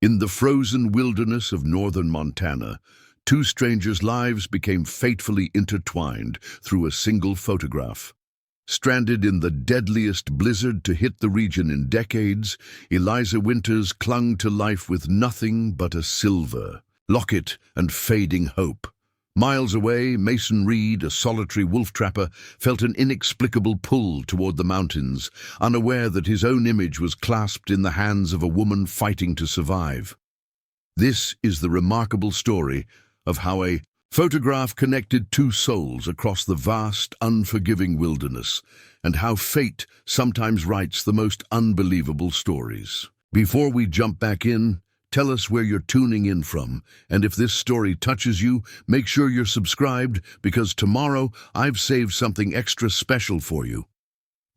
In the frozen wilderness of northern Montana, two strangers' lives became fatefully intertwined through a single photograph. Stranded in the deadliest blizzard to hit the region in decades, Eliza Winters clung to life with nothing but a silver locket and fading hope. Miles away, Mason Reed, a solitary wolf trapper, felt an inexplicable pull toward the mountains, unaware that his own image was clasped in the hands of a woman fighting to survive. This is the remarkable story of how a photograph connected two souls across the vast, unforgiving wilderness, and how fate sometimes writes the most unbelievable stories. Before we jump back in, tell us where you're tuning in from, and if this story touches you, make sure you're subscribed, because tomorrow I've saved something extra special for you.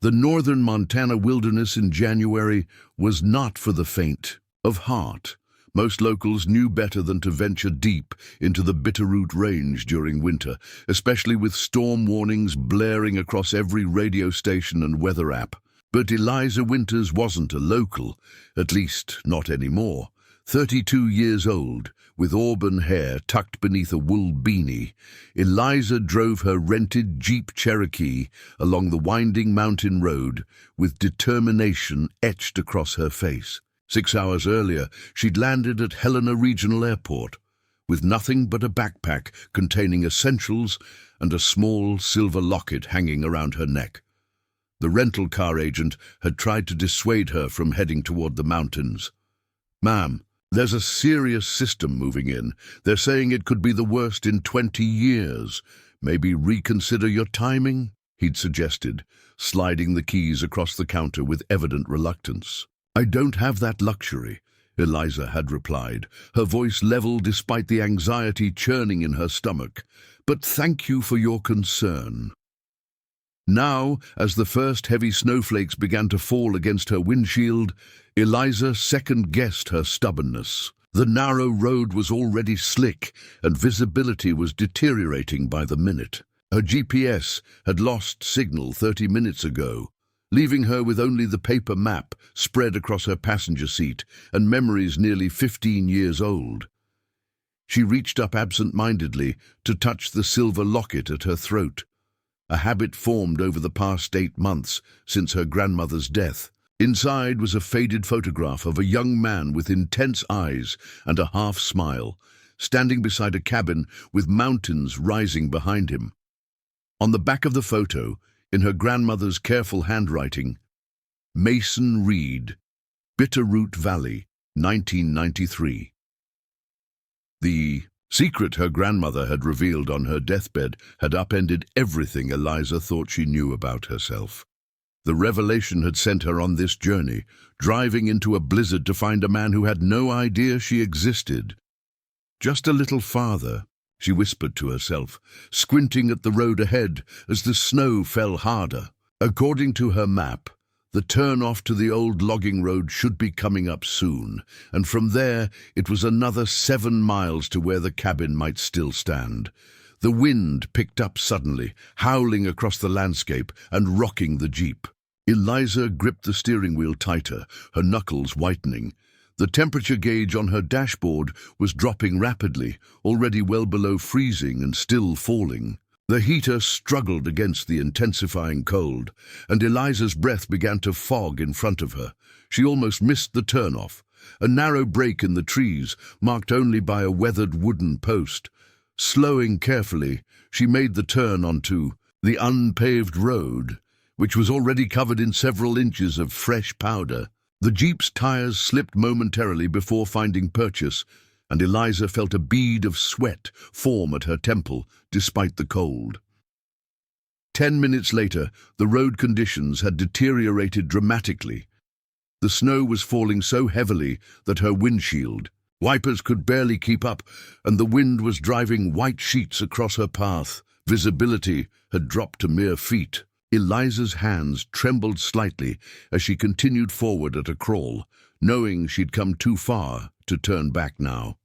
The northern Montana wilderness in January was not for the faint of heart. Most locals knew better than to venture deep into the Bitterroot Range during winter, especially with storm warnings blaring across every radio station and weather app. But Eliza Winters wasn't a local, at least not anymore. 32 years old, with auburn hair tucked beneath a wool beanie, Eliza drove her rented Jeep Cherokee along the winding mountain road with determination etched across her face. 6 hours earlier, she'd landed at Helena Regional Airport with nothing but a backpack containing essentials and a small silver locket hanging around her neck. The rental car agent had tried to dissuade her from heading toward the mountains. "Ma'am, there's a serious system moving in. They're saying it could be the worst in 20 years. Maybe reconsider your timing," he'd suggested, sliding the keys across the counter with evident reluctance. "I don't have that luxury," Eliza had replied, her voice level despite the anxiety churning in her stomach. "But thank you for your concern." Now, as the first heavy snowflakes began to fall against her windshield, Eliza second-guessed her stubbornness. The narrow road was already slick, and visibility was deteriorating by the minute. Her GPS had lost signal 30 minutes ago, leaving her with only the paper map spread across her passenger seat and memories nearly 15 years old. She reached up absent-mindedly to touch the silver locket at her throat, a habit formed over the past 8 months since her grandmother's death. Inside was a faded photograph of a young man with intense eyes and a half-smile, standing beside a cabin with mountains rising behind him. On the back of the photo, in her grandmother's careful handwriting, "Mason Reed, Bitterroot Valley, 1993. The secret her grandmother had revealed on her deathbed had upended everything Eliza thought she knew about herself. The revelation had sent her on this journey, driving into a blizzard to find a man who had no idea she existed. "Just a little farther," she whispered to herself, squinting at the road ahead as the snow fell harder. According to her map, the turn-off to the old logging road should be coming up soon, and from there it was another 7 miles to where the cabin might still stand. The wind picked up suddenly, howling across the landscape and rocking the Jeep. Eliza gripped the steering wheel tighter, her knuckles whitening. The temperature gauge on her dashboard was dropping rapidly, already well below freezing and still falling. The heater struggled against the intensifying cold, and Eliza's breath began to fog in front of her. She almost missed the turnoff, a narrow break in the trees, marked only by a weathered wooden post. Slowing carefully, she made the turn onto the unpaved road, which was already covered in several inches of fresh powder. The Jeep's tires slipped momentarily before finding purchase, and Eliza felt a bead of sweat form at her temple, despite the cold. 10 minutes later, the road conditions had deteriorated dramatically. The snow was falling so heavily that her windshield wipers could barely keep up, and the wind was driving white sheets across her path. Visibility had dropped to mere feet. Eliza's hands trembled slightly as she continued forward at a crawl, knowing she'd come too far to turn back now.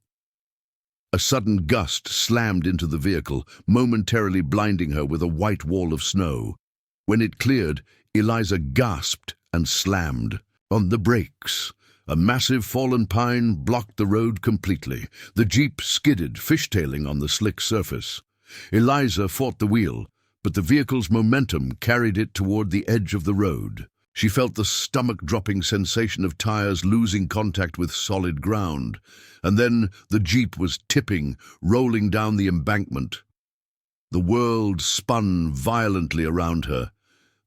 A sudden gust slammed into the vehicle, momentarily blinding her with a white wall of snow. When it cleared, Eliza gasped and slammed on the brakes. A massive fallen pine blocked the road completely. The jeep skidded, fishtailing on the slick surface. Eliza fought the wheel, but the vehicle's momentum carried it toward the edge of the road. She felt the stomach-dropping sensation of tires losing contact with solid ground, and then the jeep was tipping, rolling down the embankment. The world spun violently around her.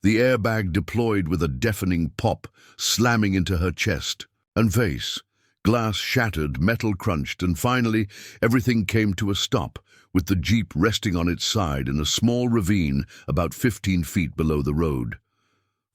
The airbag deployed with a deafening pop, slamming into her chest and face. Glass shattered, metal crunched, and finally everything came to a stop, with the jeep resting on its side in a small ravine about 15 feet below the road.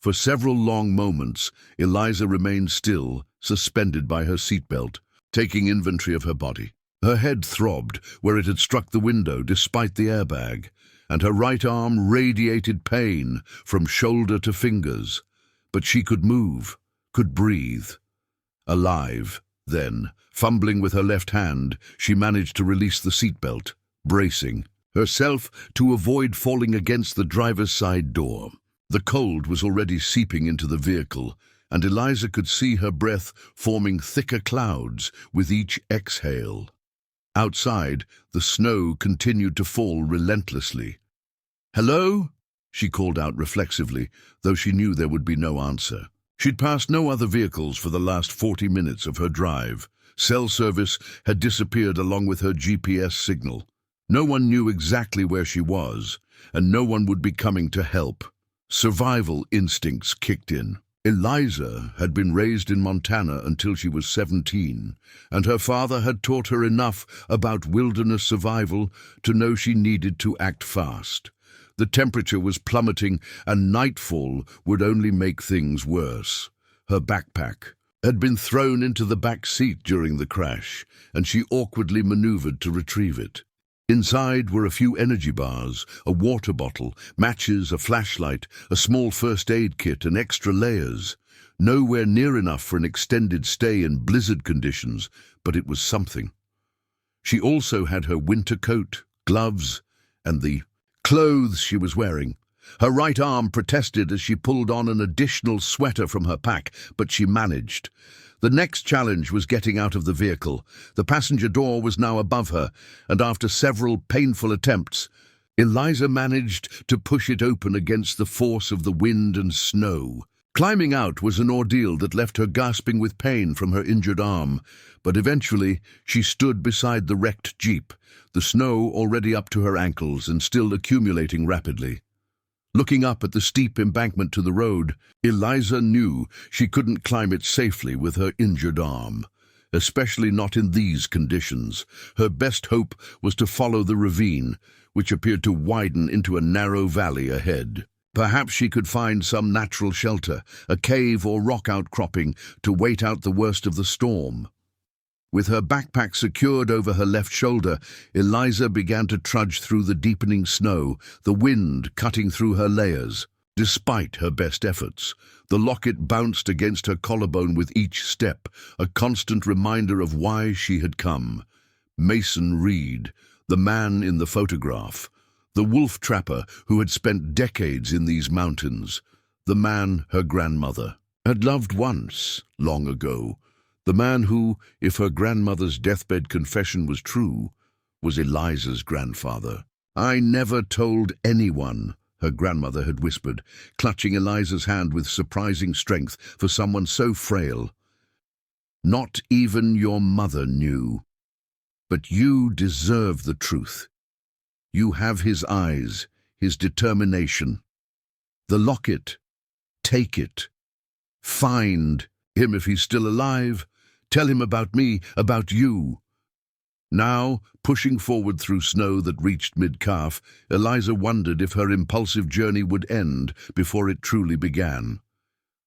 For several long moments, Eliza remained still, suspended by her seatbelt, taking inventory of her body. Her head throbbed where it had struck the window despite the airbag, and her right arm radiated pain from shoulder to fingers. But she could move, could breathe. Alive, then, fumbling with her left hand, she managed to release the seatbelt, bracing herself to avoid falling against the driver's side door. The cold was already seeping into the vehicle, and Eliza could see her breath forming thicker clouds with each exhale. Outside, the snow continued to fall relentlessly. "Hello?" she called out reflexively, though she knew there would be no answer. She'd passed no other vehicles for the last 40 minutes of her drive. Cell service had disappeared along with her GPS signal. No one knew exactly where she was, and no one would be coming to help. Survival instincts kicked in. Eliza had been raised in Montana until she was 17, and her father had taught her enough about wilderness survival to know she needed to act fast. The temperature was plummeting, and nightfall would only make things worse. Her backpack had been thrown into the back seat during the crash, and she awkwardly maneuvered to retrieve it. Inside were a few energy bars, a water bottle, matches, a flashlight, a small first aid kit, and extra layers. Nowhere near enough for an extended stay in blizzard conditions, but it was something. She also had her winter coat, gloves, and the clothes she was wearing. Her right arm protested as she pulled on an additional sweater from her pack, but she managed. The next challenge was getting out of the vehicle. The passenger door was now above her, and after several painful attempts, Eliza managed to push it open against the force of the wind and snow. Climbing out was an ordeal that left her gasping with pain from her injured arm, but eventually she stood beside the wrecked jeep, the snow already up to her ankles and still accumulating rapidly. Looking up at the steep embankment to the road, Eliza knew she couldn't climb it safely with her injured arm, especially not in these conditions. Her best hope was to follow the ravine, which appeared to widen into a narrow valley ahead. Perhaps she could find some natural shelter, a cave or rock outcropping, to wait out the worst of the storm. With her backpack secured over her left shoulder, Eliza began to trudge through the deepening snow, the wind cutting through her layers. Despite her best efforts, the locket bounced against her collarbone with each step, a constant reminder of why she had come. Mason Reed, the man in the photograph, the wolf trapper who had spent decades in these mountains, the man her grandmother had loved once, long ago. The man who, if her grandmother's deathbed confession was true, was Eliza's grandfather. "I never told anyone," her grandmother had whispered, clutching Eliza's hand with surprising strength for someone so frail. "Not even your mother knew. But you deserve the truth. You have his eyes, his determination. The locket. Take it. Find him if he's still alive. Tell him about me, about you." Now, pushing forward through snow that reached mid-calf, Eliza wondered if her impulsive journey would end before it truly began.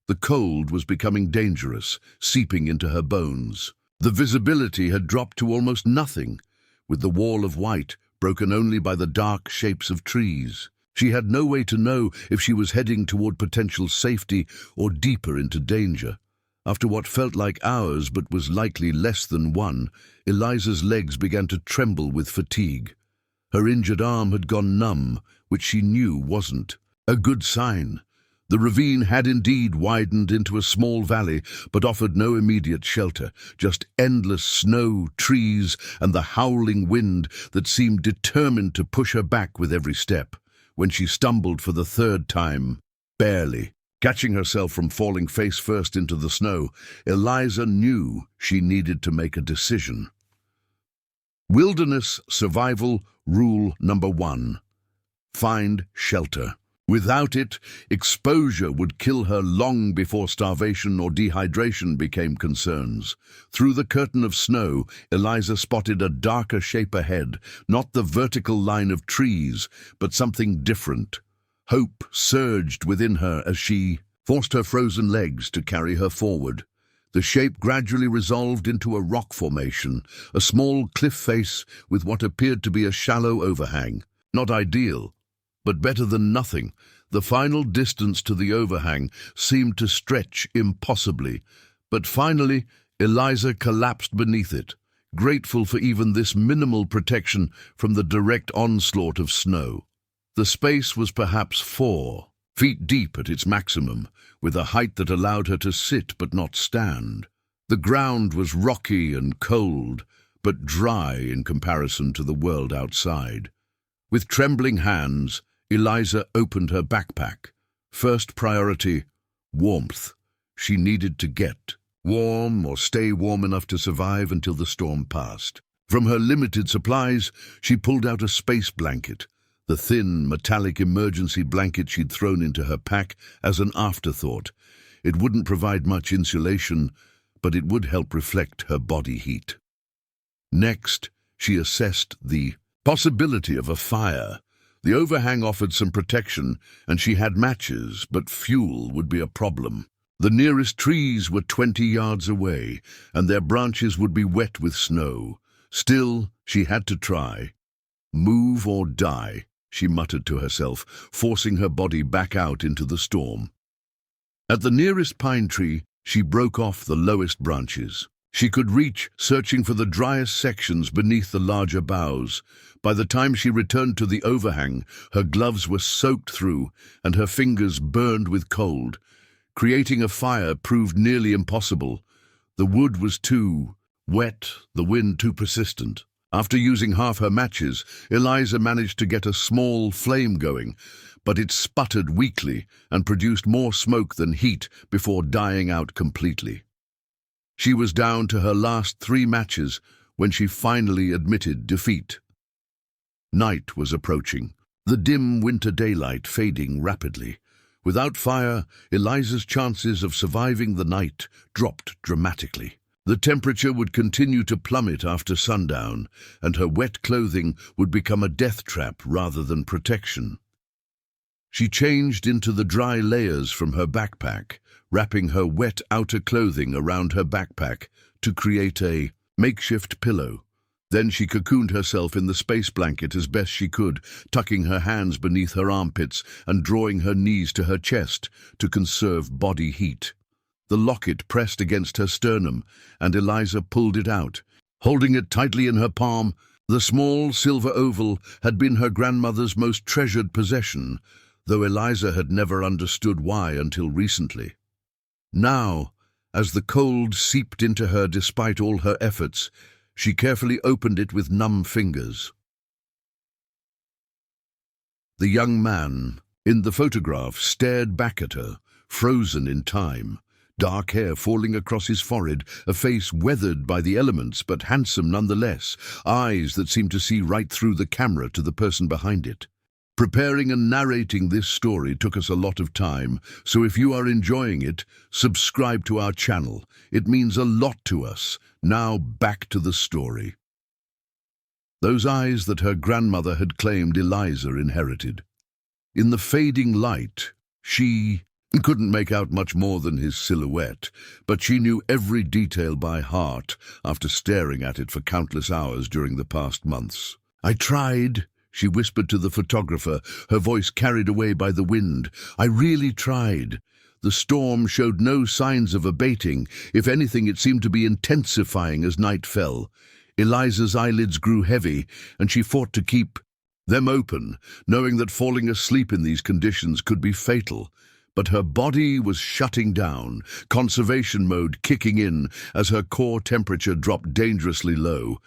The cold was becoming dangerous, seeping into her bones. The visibility had dropped to almost nothing, with the wall of white broken only by the dark shapes of trees. She had no way to know if she was heading toward potential safety or deeper into danger. After what felt like hours but was likely less than one, Eliza's legs began to tremble with fatigue. Her injured arm had gone numb, which she knew wasn't a good sign. The ravine had indeed widened into a small valley, but offered no immediate shelter, just endless snow, trees, and the howling wind that seemed determined to push her back with every step. When she stumbled for the third time, barely, catching herself from falling face first into the snow, Eliza knew she needed to make a decision. Wilderness survival rule number 1. Find shelter. Without it, exposure would kill her long before starvation or dehydration became concerns. Through the curtain of snow, Eliza spotted a darker shape ahead, not the vertical line of trees, but something different. Hope surged within her as she forced her frozen legs to carry her forward. The shape gradually resolved into a rock formation, a small cliff face with what appeared to be a shallow overhang. Not ideal, but better than nothing. The final distance to the overhang seemed to stretch impossibly, but finally Eliza collapsed beneath it, grateful for even this minimal protection from the direct onslaught of snow. The space was perhaps 4 feet deep at its maximum, with a height that allowed her to sit but not stand. The ground was rocky and cold, but dry in comparison to the world outside. With trembling hands, Eliza opened her backpack. First priority, warmth. She needed to get warm or stay warm enough to survive until the storm passed. From her limited supplies, she pulled out a space blanket, the thin, metallic emergency blanket she'd thrown into her pack as an afterthought. It wouldn't provide much insulation, but it would help reflect her body heat. Next, she assessed the possibility of a fire. The overhang offered some protection, and she had matches, but fuel would be a problem. The nearest trees were 20 yards away, and their branches would be wet with snow. Still, she had to try. Move or die, she muttered to herself, forcing her body back out into the storm. At the nearest pine tree, she broke off the lowest branches. She could reach, searching for the driest sections beneath the larger boughs. By the time she returned to the overhang, her gloves were soaked through and her fingers burned with cold. Creating a fire proved nearly impossible. The wood was too wet, the wind too persistent. After using half her matches, Eliza managed to get a small flame going, but it sputtered weakly and produced more smoke than heat before dying out completely. She was down to her last 3 matches when she finally admitted defeat. Night was approaching, the dim winter daylight fading rapidly. Without fire, Eliza's chances of surviving the night dropped dramatically. The temperature would continue to plummet after sundown, and her wet clothing would become a death trap rather than protection. She changed into the dry layers from her backpack, wrapping her wet outer clothing around her backpack to create a makeshift pillow. Then she cocooned herself in the space blanket as best she could, tucking her hands beneath her armpits and drawing her knees to her chest to conserve body heat. The locket pressed against her sternum, and Eliza pulled it out. Holding it tightly in her palm, the small silver oval had been her grandmother's most treasured possession, though Eliza had never understood why until recently. Now, as the cold seeped into her despite all her efforts, she carefully opened it with numb fingers. The young man in the photograph stared back at her, frozen in time. Dark hair falling across his forehead, a face weathered by the elements but handsome nonetheless, eyes that seemed to see right through the camera to the person behind it. Preparing and narrating this story took us a lot of time, so if you are enjoying it, subscribe to our channel. It means a lot to us. Now back to the story. Those eyes that her grandmother had claimed Eliza inherited. In the fading light, she couldn't make out much more than his silhouette, but she knew every detail by heart after staring at it for countless hours during the past months. "I tried," she whispered to the photographer, her voice carried away by the wind. "I really tried." The storm showed no signs of abating. If anything, it seemed to be intensifying as night fell. Eliza's eyelids grew heavy, and she fought to keep them open, knowing that falling asleep in these conditions could be fatal. But her body was shutting down, conservation mode kicking in as her core temperature dropped dangerously low.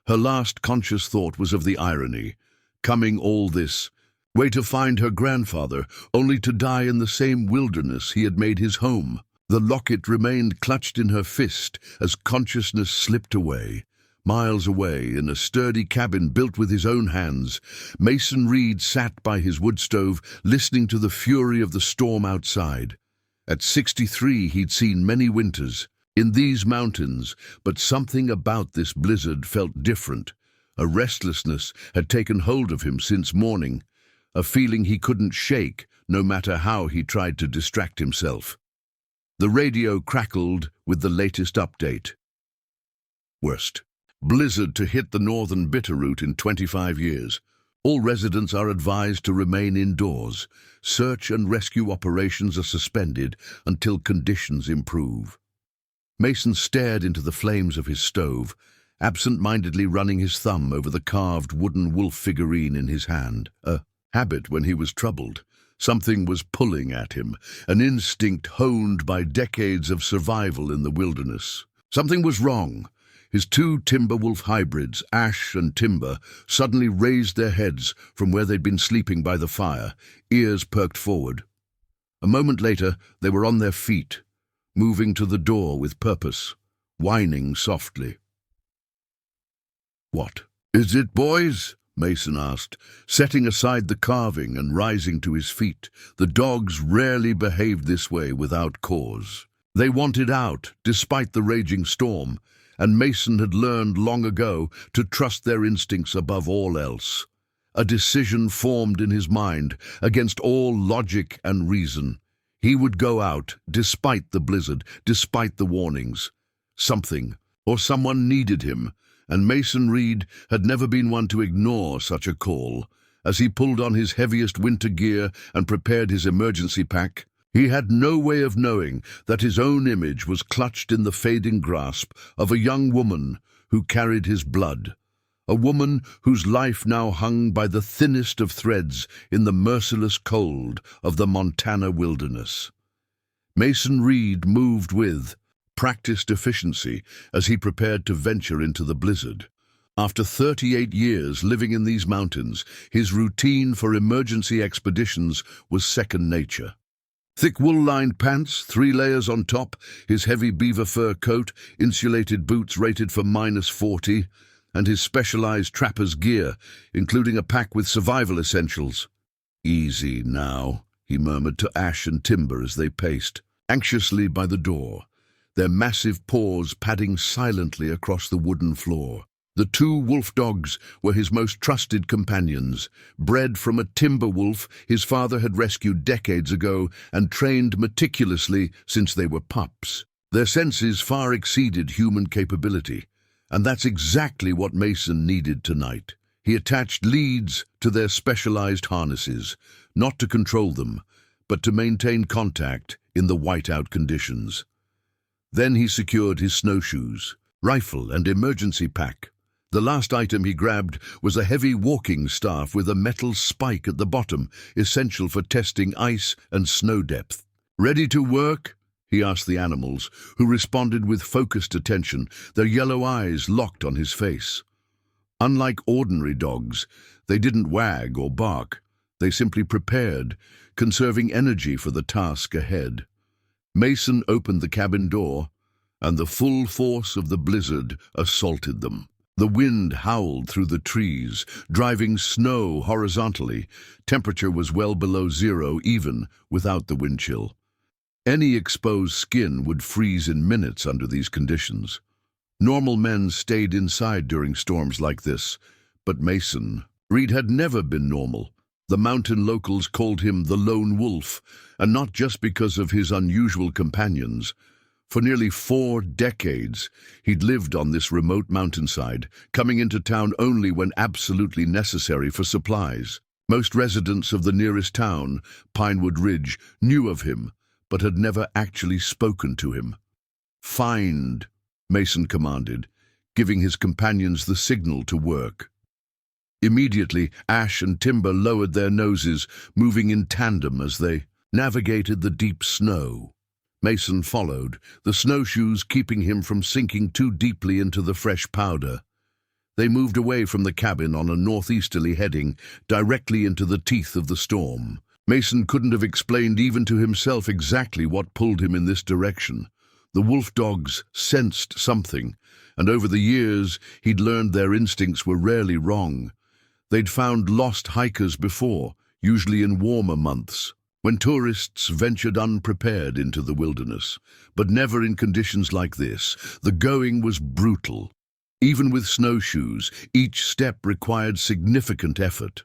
Her last conscious thought was of the irony. Coming all this, way to find her grandfather, only to die in the same wilderness he had made his home. The locket remained clutched in her fist as consciousness slipped away. Miles away, in a sturdy cabin built with his own hands, Mason Reed sat by his wood stove, listening to the fury of the storm outside. At 63, he'd seen many winters in these mountains, but something about this blizzard felt different. A restlessness had taken hold of him since morning, a feeling he couldn't shake, no matter how he tried to distract himself. The radio crackled with the latest update. Worst blizzard to hit the northern Bitterroot in 25 years. All residents are advised to remain indoors. Search and rescue operations are suspended until conditions improve. Mason stared into the flames of his stove, absent-mindedly running his thumb over the carved wooden wolf figurine in his hand. A habit when he was troubled. Something was pulling at him, an instinct honed by decades of survival in the wilderness. Something was wrong. His two timber wolf hybrids, Ash and Timber, suddenly raised their heads from where they'd been sleeping by the fire, ears perked forward. A moment later, they were on their feet, moving to the door with purpose, whining softly. "What is it, boys?" Mason asked, setting aside the carving and rising to his feet. The dogs rarely behaved this way without cause. They wanted out, despite the raging storm, and Mason had learned long ago to trust their instincts above all else. A decision formed in his mind, against all logic and reason. He would go out, despite the blizzard, despite the warnings. Something, or someone needed him, and Mason Reed had never been one to ignore such a call. As he pulled on his heaviest winter gear and prepared his emergency pack, he had no way of knowing that his own image was clutched in the fading grasp of a young woman who carried his blood, a woman whose life now hung by the thinnest of threads in the merciless cold of the Montana wilderness. Mason Reed moved with practiced efficiency as he prepared to venture into the blizzard. After 38 years living in these mountains, his routine for emergency expeditions was second nature. Thick wool-lined pants, 3 layers on top, his heavy beaver fur coat, insulated boots rated for -40, and his specialized trapper's gear, including a pack with survival essentials. "Easy now," he murmured to Ash and Timber as they paced, anxiously by the door, their massive paws padding silently across the wooden floor. The 2 wolf dogs were his most trusted companions, bred from a timber wolf his father had rescued decades ago and trained meticulously since they were pups. Their senses far exceeded human capability, and that's exactly what Mason needed tonight. He attached leads to their specialized harnesses, not to control them, but to maintain contact in the whiteout conditions. Then he secured his snowshoes, rifle, and emergency pack. The last item he grabbed was a heavy walking staff with a metal spike at the bottom, essential for testing ice and snow depth. "Ready to work?" he asked the animals, who responded with focused attention, their yellow eyes locked on his face. Unlike ordinary dogs, they didn't wag or bark. They simply prepared, conserving energy for the task ahead. Mason opened the cabin door, and the full force of the blizzard assaulted them. The wind howled through the trees, driving snow horizontally. Temperature was well below zero even without the wind chill. Any exposed skin would freeze in minutes under these conditions. Normal men stayed inside during storms like this, but Mason Reed had never been normal. The mountain locals called him the Lone Wolf, and not just because of his unusual companions. For nearly 4 decades, he'd lived on this remote mountainside, coming into town only when absolutely necessary for supplies. Most residents of the nearest town, Pinewood Ridge, knew of him, but had never actually spoken to him. "Find," Mason commanded, giving his companions the signal to work. Immediately, Ash and Timber lowered their noses, moving in tandem as they navigated the deep snow. Mason followed, the snowshoes keeping him from sinking too deeply into the fresh powder. They moved away from the cabin on a northeasterly heading, directly into the teeth of the storm. Mason couldn't have explained even to himself exactly what pulled him in this direction. The wolf dogs sensed something, and over the years he'd learned their instincts were rarely wrong. They'd found lost hikers before, usually in warmer months, when tourists ventured unprepared into the wilderness, but never in conditions like this. The going was brutal. Even with snowshoes, each step required significant effort.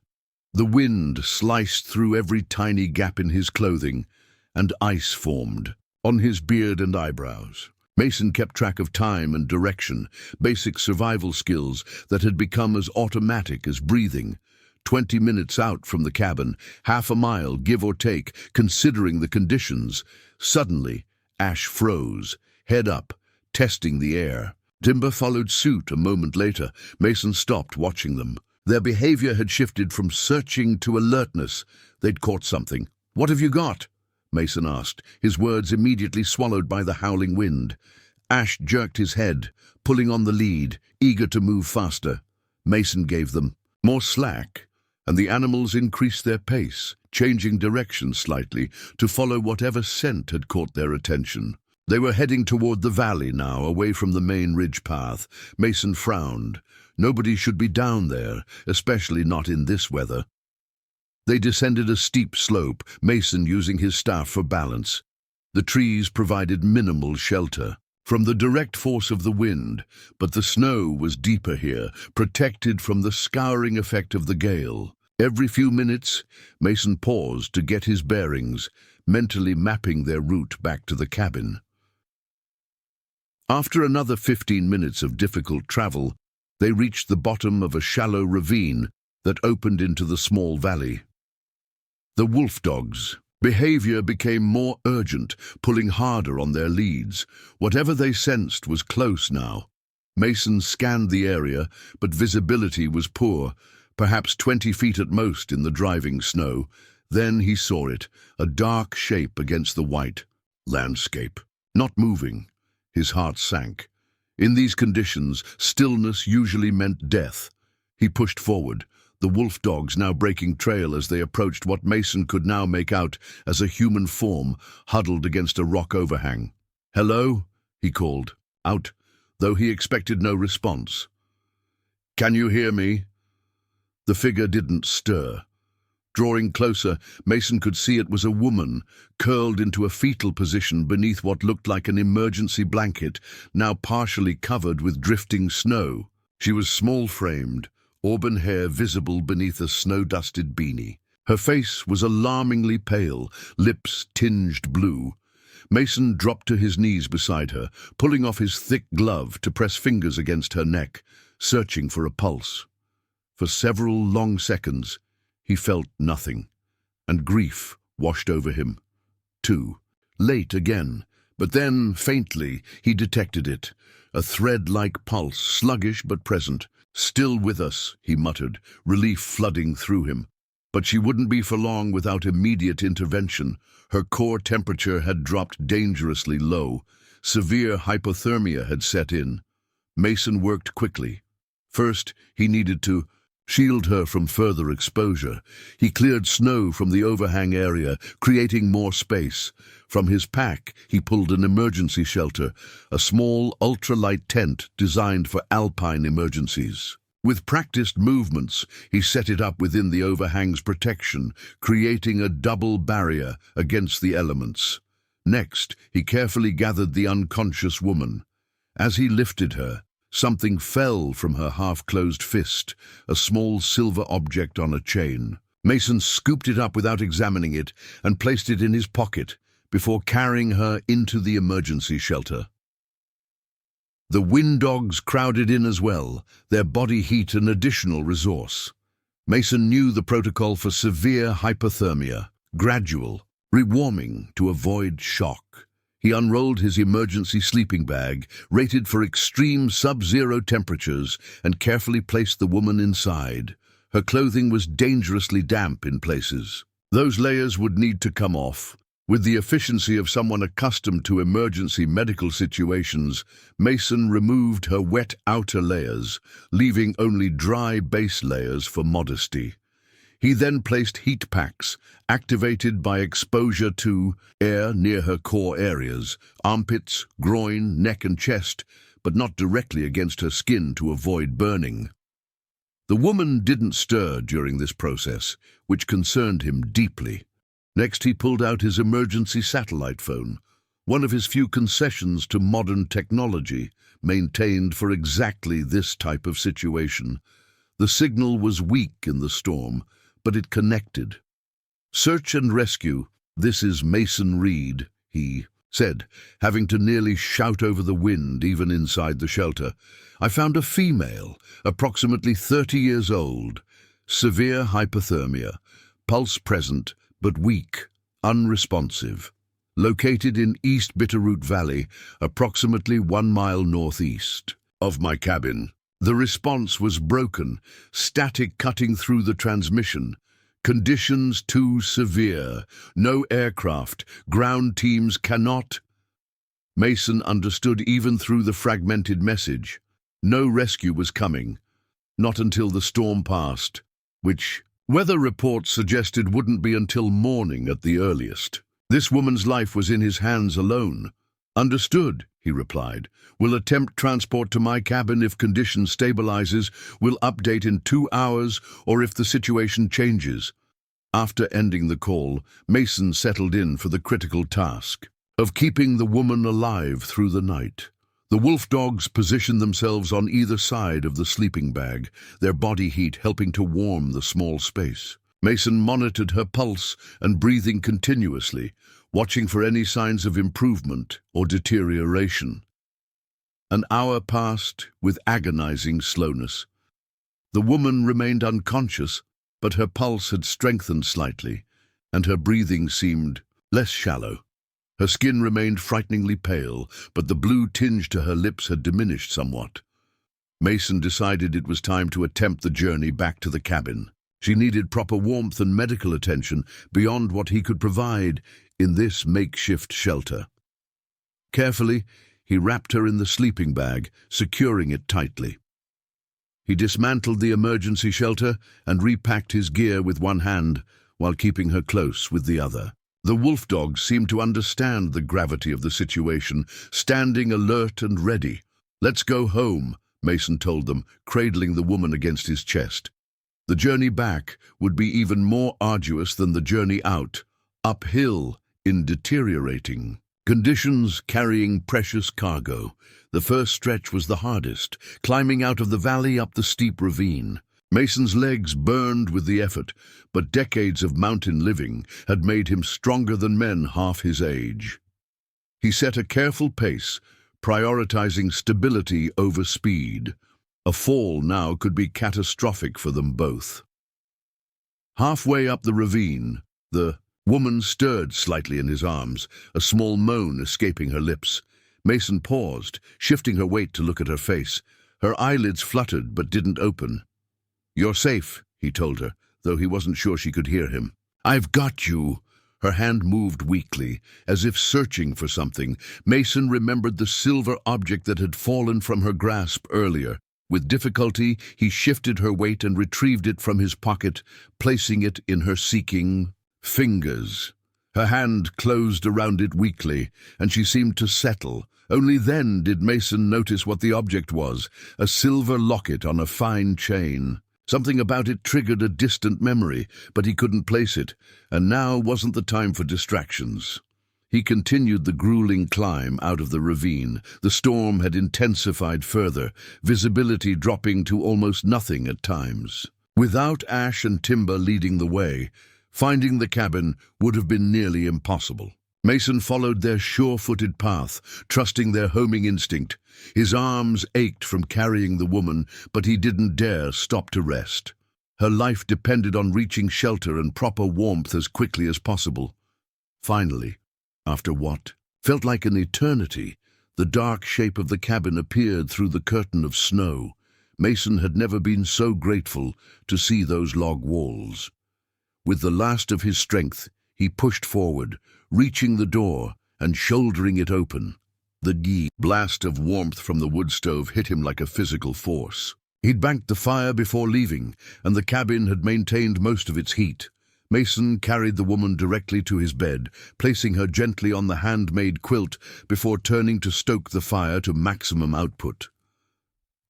The wind sliced through every tiny gap in his clothing, and ice formed on his beard and eyebrows. Mason kept track of time and direction, basic survival skills that had become as automatic as breathing. 20 minutes out from the cabin, half a mile, give or take, considering the conditions. Suddenly, Ash froze, head up, testing the air. Timber followed suit a moment later. Mason stopped watching them. Their behavior had shifted from searching to alertness. They'd caught something. "What have you got?" Mason asked, his words immediately swallowed by the howling wind. Ash jerked his head, pulling on the lead, eager to move faster. Mason gave them more slack, and the animals increased their pace, changing direction slightly to follow whatever scent had caught their attention. They were heading toward the valley now, away from the main ridge path. Mason frowned. Nobody should be down there, especially not in this weather. They descended a steep slope, Mason using his staff for balance. The trees provided minimal shelter from the direct force of the wind, but the snow was deeper here, protected from the scouring effect of the gale. Every few minutes, Mason paused to get his bearings, mentally mapping their route back to the cabin. After another 15 minutes of difficult travel, they reached the bottom of a shallow ravine that opened into the small valley. The wolf dogs' behavior became more urgent, pulling harder on their leads. Whatever they sensed was close now. Mason scanned the area, but visibility was poor, perhaps 20 feet at most in the driving snow. Then he saw it, a dark shape against the white landscape, not moving. His heart sank. In these conditions, stillness usually meant death. He pushed forward, the wolf dogs now breaking trail as they approached what Mason could now make out as a human form huddled against a rock overhang. "Hello?" he called, out, though he expected no response. "Can you hear me?" The figure didn't stir. Drawing closer, Mason could see it was a woman, curled into a fetal position beneath what looked like an emergency blanket, now partially covered with drifting snow. She was small-framed, auburn hair visible beneath a snow-dusted beanie. Her face was alarmingly pale, lips tinged blue. Mason dropped to his knees beside her, pulling off his thick glove to press fingers against her neck, searching for a pulse. For several long seconds, he felt nothing, and grief washed over him, too. Late again, but then, faintly, he detected it, a thread-like pulse, sluggish but present. "Still with us," he muttered, relief flooding through him. But she wouldn't be for long without immediate intervention. Her core temperature had dropped dangerously low. Severe hypothermia had set in. Mason worked quickly. First, he needed to shield her from further exposure. He cleared snow from the overhang area, creating more space. From his pack, he pulled an emergency shelter, a small, ultralight tent designed for alpine emergencies. With practiced movements, he set it up within the overhang's protection, creating a double barrier against the elements. Next, he carefully gathered the unconscious woman. As he lifted her, something fell from her half-closed fist, a small silver object on a chain. Mason scooped it up without examining it and placed it in his pocket before carrying her into the emergency shelter. The wind dogs crowded in as well, their body heat an additional resource. Mason knew the protocol for severe hypothermia, gradual, rewarming to avoid shock. He unrolled his emergency sleeping bag, rated for extreme sub-zero temperatures, and carefully placed the woman inside. Her clothing was dangerously damp in places. Those layers would need to come off. With the efficiency of someone accustomed to emergency medical situations, Mason removed her wet outer layers, leaving only dry base layers for modesty. He then placed heat packs, activated by exposure to air near her core areas, armpits, groin, neck and chest, but not directly against her skin to avoid burning. The woman didn't stir during this process, which concerned him deeply. Next, he pulled out his emergency satellite phone, one of his few concessions to modern technology, maintained for exactly this type of situation. The signal was weak in the storm, but it connected. "Search and rescue, this is Mason Reed," he said, having to nearly shout over the wind even inside the shelter. "I found a female, approximately 30 years old, severe hypothermia, pulse present, but weak, unresponsive. Located in East Bitterroot Valley, approximately 1 mile northeast of my cabin." The response was broken, static cutting through the transmission. "Conditions too severe. No aircraft. Ground teams cannot." Mason understood even through the fragmented message. No rescue was coming. Not until the storm passed, which weather reports suggested wouldn't be until morning at the earliest. This woman's life was in his hands alone. "Understood," he replied. "Will attempt transport to my cabin if condition stabilizes. Will update in 2 hours or if the situation changes." After ending the call, Mason settled in for the critical task of keeping the woman alive through the night. The wolf dogs positioned themselves on either side of the sleeping bag, their body heat helping to warm the small space. Mason monitored her pulse and breathing continuously, watching for any signs of improvement or deterioration. An hour passed with agonizing slowness. The woman remained unconscious, but her pulse had strengthened slightly, and her breathing seemed less shallow. Her skin remained frighteningly pale, but the blue tinge to her lips had diminished somewhat. Mason decided it was time to attempt the journey back to the cabin. She needed proper warmth and medical attention beyond what he could provide in this makeshift shelter. Carefully, he wrapped her in the sleeping bag, securing it tightly. He dismantled the emergency shelter and repacked his gear with one hand while keeping her close with the other. The wolf dogs seemed to understand the gravity of the situation, standing alert and ready. "Let's go home," Mason told them, cradling the woman against his chest. The journey back would be even more arduous than the journey out, uphill in deteriorating conditions, carrying precious cargo. The first stretch was the hardest, climbing out of the valley up the steep ravine. Mason's legs burned with the effort, but decades of mountain living had made him stronger than men half his age. He set a careful pace, prioritizing stability over speed. A fall now could be catastrophic for them both. Halfway up the ravine, the woman stirred slightly in his arms, a small moan escaping her lips. Mason paused, shifting her weight to look at her face. Her eyelids fluttered but didn't open. "You're safe," he told her, though he wasn't sure she could hear him. "I've got you." Her hand moved weakly, as if searching for something. Mason remembered the silver object that had fallen from her grasp earlier. With difficulty, he shifted her weight and retrieved it from his pocket, placing it in her seeking fingers. Her hand closed around it weakly, and she seemed to settle. Only then did Mason notice what the object was, a silver locket on a fine chain. Something about it triggered a distant memory, but he couldn't place it, and now wasn't the time for distractions. He continued the grueling climb out of the ravine. The storm had intensified further, visibility dropping to almost nothing at times. Without ash and timber leading the way, finding the cabin would have been nearly impossible. Mason followed their sure-footed path, trusting their homing instinct. His arms ached from carrying the woman, but he didn't dare stop to rest. Her life depended on reaching shelter and proper warmth as quickly as possible. Finally, after what felt like an eternity, the dark shape of the cabin appeared through the curtain of snow. Mason had never been so grateful to see those log walls. With the last of his strength, he pushed forward, reaching the door and shouldering it open. The blast of warmth from the wood stove hit him like a physical force. He'd banked the fire before leaving, and the cabin had maintained most of its heat. Mason carried the woman directly to his bed, placing her gently on the handmade quilt before turning to stoke the fire to maximum output.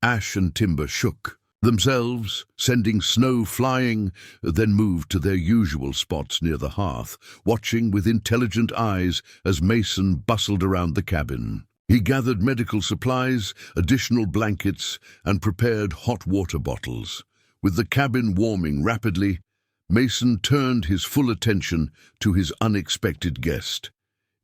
Ash and timber shook themselves, sending snow flying, then moved to their usual spots near the hearth, watching with intelligent eyes as Mason bustled around the cabin. He gathered medical supplies, additional blankets, and prepared hot water bottles. With the cabin warming rapidly, Mason turned his full attention to his unexpected guest.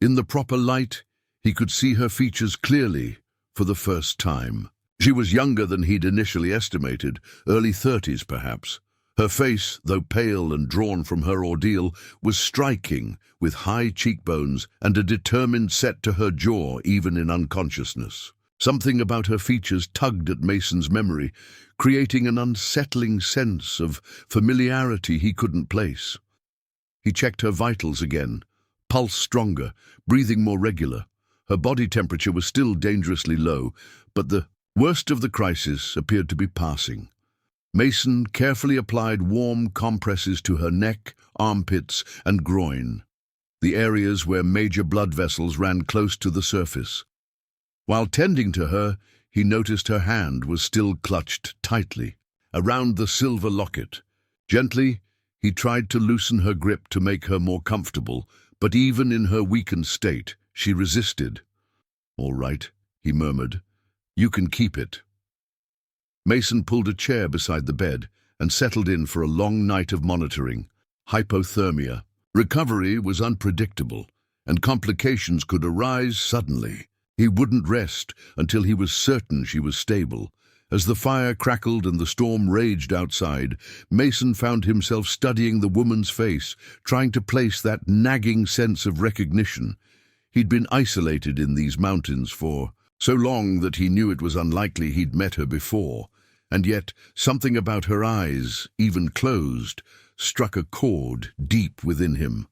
In the proper light, he could see her features clearly for the first time. She was younger than he'd initially estimated, early 30s perhaps. Her face, though pale and drawn from her ordeal, was striking, with high cheekbones and a determined set to her jaw even in unconsciousness. Something about her features tugged at Mason's memory, creating an unsettling sense of familiarity he couldn't place. He checked her vitals again, pulse stronger, breathing more regular. Her body temperature was still dangerously low, but the worst of the crisis appeared to be passing. Mason carefully applied warm compresses to her neck, armpits, and groin, the areas where major blood vessels ran close to the surface. While tending to her, he noticed her hand was still clutched tightly around the silver locket. Gently, he tried to loosen her grip to make her more comfortable, but even in her weakened state, she resisted. "All right," he murmured. "You can keep it." Mason pulled a chair beside the bed and settled in for a long night of monitoring. Hypothermia. Recovery was unpredictable, and complications could arise suddenly. He wouldn't rest until he was certain she was stable. As the fire crackled and the storm raged outside, Mason found himself studying the woman's face, trying to place that nagging sense of recognition. He'd been isolated in these mountains for so long that he knew it was unlikely he'd met her before, and yet something about her eyes, even closed, struck a chord deep within him.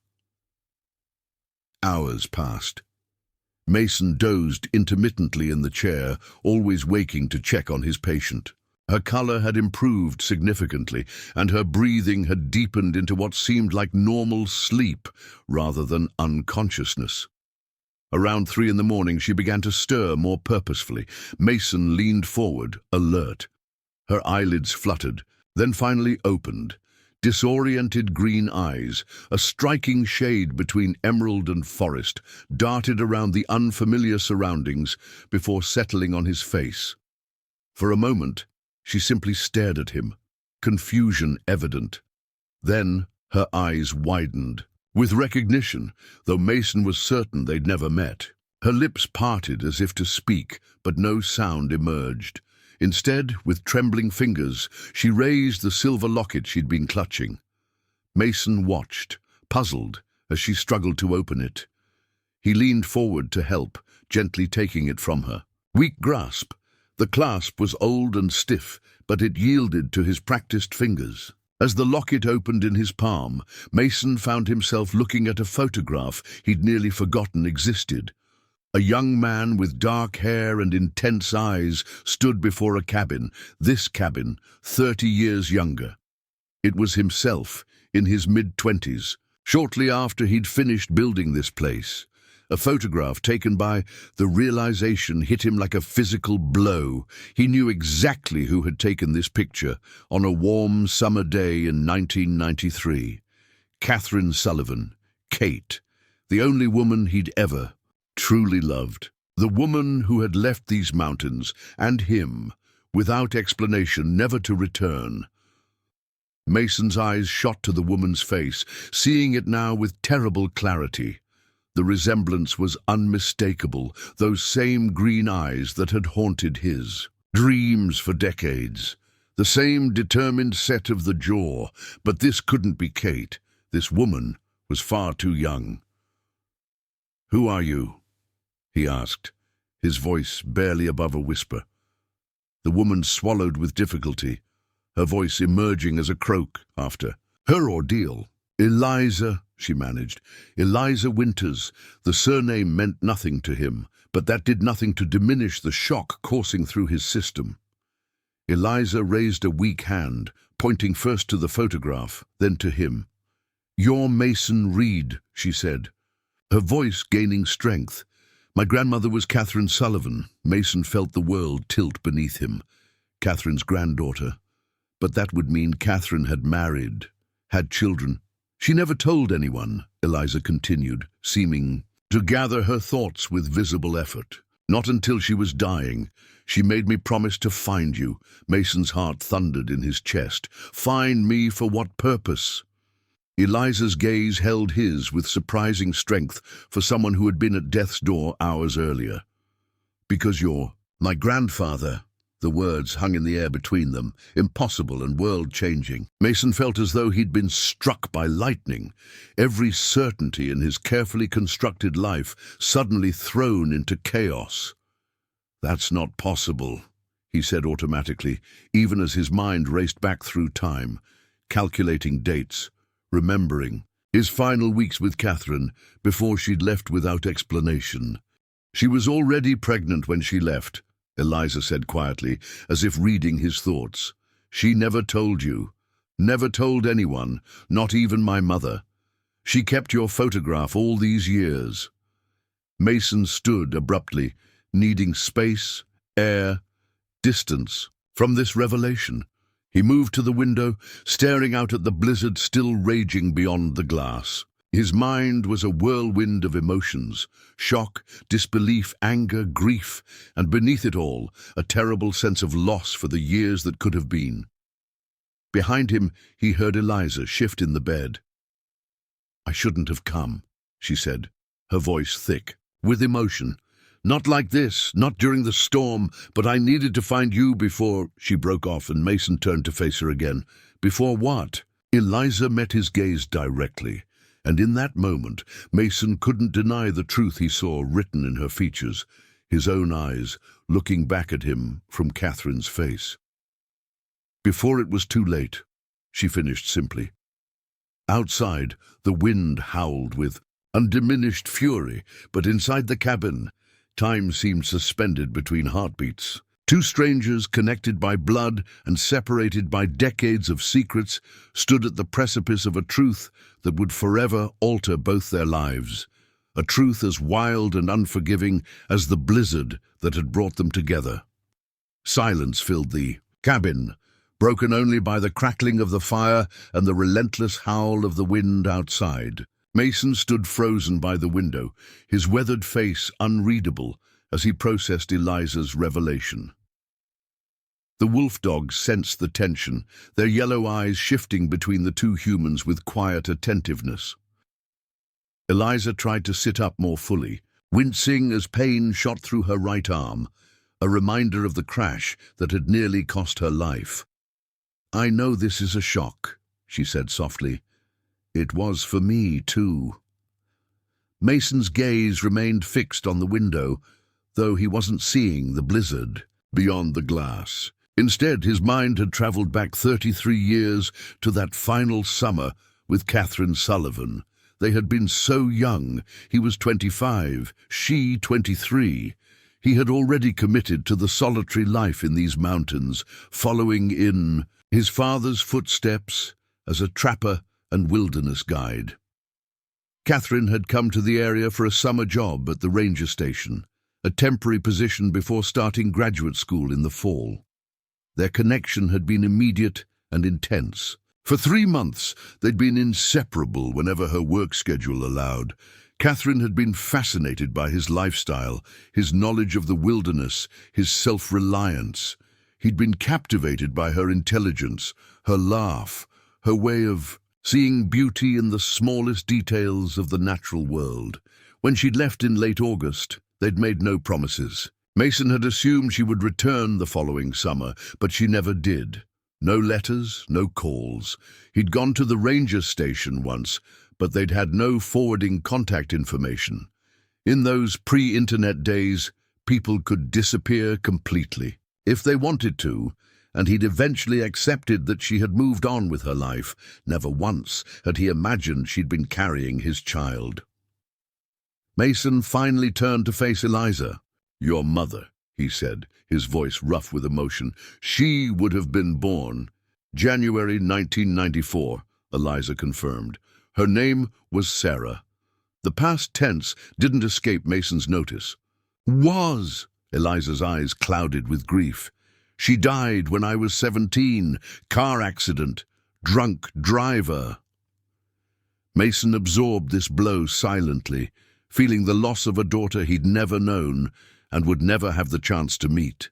Hours passed. Mason dozed intermittently in the chair, always waking to check on his patient. Her color had improved significantly, and her breathing had deepened into what seemed like normal sleep rather than unconsciousness. Around 3 in the morning, she began to stir more purposefully. Mason leaned forward, alert. Her eyelids fluttered, then finally opened. Disoriented green eyes, a striking shade between emerald and forest, darted around the unfamiliar surroundings before settling on his face. For a moment, she simply stared at him, confusion evident. Then her eyes widened, with recognition, though Mason was certain they'd never met. Her lips parted as if to speak, but no sound emerged. Instead, with trembling fingers, she raised the silver locket she'd been clutching. Mason watched, puzzled, as she struggled to open it. He leaned forward to help, gently taking it from her. Weak grasp. The clasp was old and stiff, but it yielded to his practiced fingers. As the locket opened in his palm, Mason found himself looking at a photograph he'd nearly forgotten existed. A young man with dark hair and intense eyes stood before a cabin, this cabin, 30 years younger. It was himself, in his mid-20s, shortly after he'd finished building this place. A photograph taken by the realization hit him like a physical blow. He knew exactly who had taken this picture on a warm summer day in 1993. Catherine Sullivan, Kate, the only woman he'd ever truly loved. The woman who had left these mountains, and him, without explanation, never to return. Mason's eyes shot to the woman's face, seeing it now with terrible clarity. The resemblance was unmistakable, those same green eyes that had haunted his dreams for decades. The same determined set of the jaw, but this couldn't be Kate. This woman was far too young. "Who are you?" he asked, his voice barely above a whisper. The woman swallowed with difficulty, her voice emerging as a croak after her ordeal. Eliza, she managed. Eliza Winters. The surname meant nothing to him, but that did nothing to diminish the shock coursing through his system. Eliza raised a weak hand, pointing first to the photograph, then to him. "You're Mason Reed," she said, her voice gaining strength. "My grandmother was Catherine Sullivan." Mason felt the world tilt beneath him. Catherine's granddaughter. But that would mean Catherine had married, had children. "She never told anyone," Eliza continued, seeming to gather her thoughts with visible effort. "Not until she was dying. She made me promise to find you." Mason's heart thundered in his chest. "Find me for what purpose?" Eliza's gaze held his with surprising strength for someone who had been at death's door hours earlier. "Because you're my grandfather." The words hung in the air between them, impossible and world-changing. Mason felt as though he'd been struck by lightning, every certainty in his carefully constructed life suddenly thrown into chaos. "That's not possible," he said automatically, even as his mind raced back through time, calculating dates, remembering his final weeks with Catherine before she'd left without explanation. "She was already pregnant when she left," Eliza said quietly, as if reading his thoughts. "She never told you. Never told anyone, not even my mother. She kept your photograph all these years." Mason stood abruptly, needing space, air, distance from this revelation. He moved to the window, staring out at the blizzard still raging beyond the glass. His mind was a whirlwind of emotions: shock, disbelief, anger, grief, and beneath it all, a terrible sense of loss for the years that could have been. Behind him, he heard Eliza shift in the bed. "I shouldn't have come," she said, her voice thick with emotion. "Not like this, not during the storm, but I needed to find you before—" She broke off and Mason turned to face her again. "Before what?" Eliza met his gaze directly. And in that moment, Mason couldn't deny the truth he saw written in her features, his own eyes looking back at him from Catherine's face. "Before it was too late," she finished simply. Outside, the wind howled with undiminished fury, but inside the cabin, time seemed suspended between heartbeats. Two strangers, connected by blood and separated by decades of secrets, stood at the precipice of a truth that would forever alter both their lives. A truth as wild and unforgiving as the blizzard that had brought them together. Silence filled the cabin, broken only by the crackling of the fire and the relentless howl of the wind outside. Mason stood frozen by the window, his weathered face unreadable as he processed Eliza's revelation. The wolf dogs sensed the tension, their yellow eyes shifting between the two humans with quiet attentiveness. Eliza tried to sit up more fully, wincing as pain shot through her right arm, a reminder of the crash that had nearly cost her life. "I know this is a shock," she said softly. "It was for me, too." Mason's gaze remained fixed on the window, though he wasn't seeing the blizzard beyond the glass. Instead, his mind had traveled back 33 years to that final summer with Catherine Sullivan. They had been so young. He was 25, she 23. He had already committed to the solitary life in these mountains, following in his father's footsteps as a trapper and wilderness guide. Catherine had come to the area for a summer job at the ranger station, a temporary position before starting graduate school in the fall. Their connection had been immediate and intense. For 3 months, they'd been inseparable whenever her work schedule allowed. Catherine had been fascinated by his lifestyle, his knowledge of the wilderness, his self-reliance. He'd been captivated by her intelligence, her laugh, her way of seeing beauty in the smallest details of the natural world. When she'd left in late August, they'd made no promises. Mason had assumed she would return the following summer, but she never did. No letters, no calls. He'd gone to the ranger station once, but they'd had no forwarding contact information. In those pre-internet days, people could disappear completely. If they wanted to, and he'd eventually accepted that she had moved on with her life. Never once had he imagined she'd been carrying his child. Mason finally turned to face Eliza. "Your mother," he said, his voice rough with emotion. "She would have been born January 1994, Eliza confirmed. Her name was Sarah." The past tense didn't escape Mason's notice. "Was?" Eliza's eyes clouded with grief. "She died when I was 17. Car accident. Drunk driver." Mason absorbed this blow silently, feeling the loss of a daughter he'd never known and would never have the chance to meet.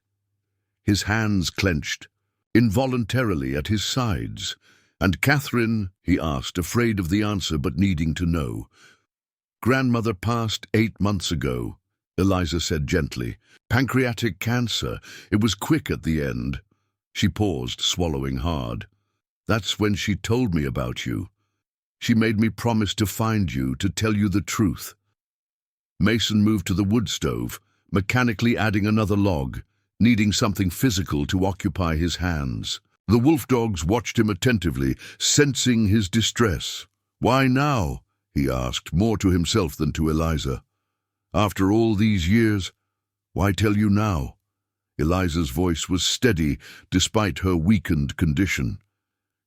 His hands clenched, involuntarily at his sides. "And Catherine?" he asked, afraid of the answer but needing to know. "Grandmother passed 8 months ago," Eliza said gently. "Pancreatic cancer. It was quick at the end." She paused, swallowing hard. "That's when she told me about you. She made me promise to find you, to tell you the truth." Mason moved to the wood stove, mechanically adding another log, needing something physical to occupy his hands. The wolf dogs watched him attentively, sensing his distress. "Why now?" he asked, more to himself than to Eliza. "After all these years, why tell you now?" Eliza's voice was steady despite her weakened condition.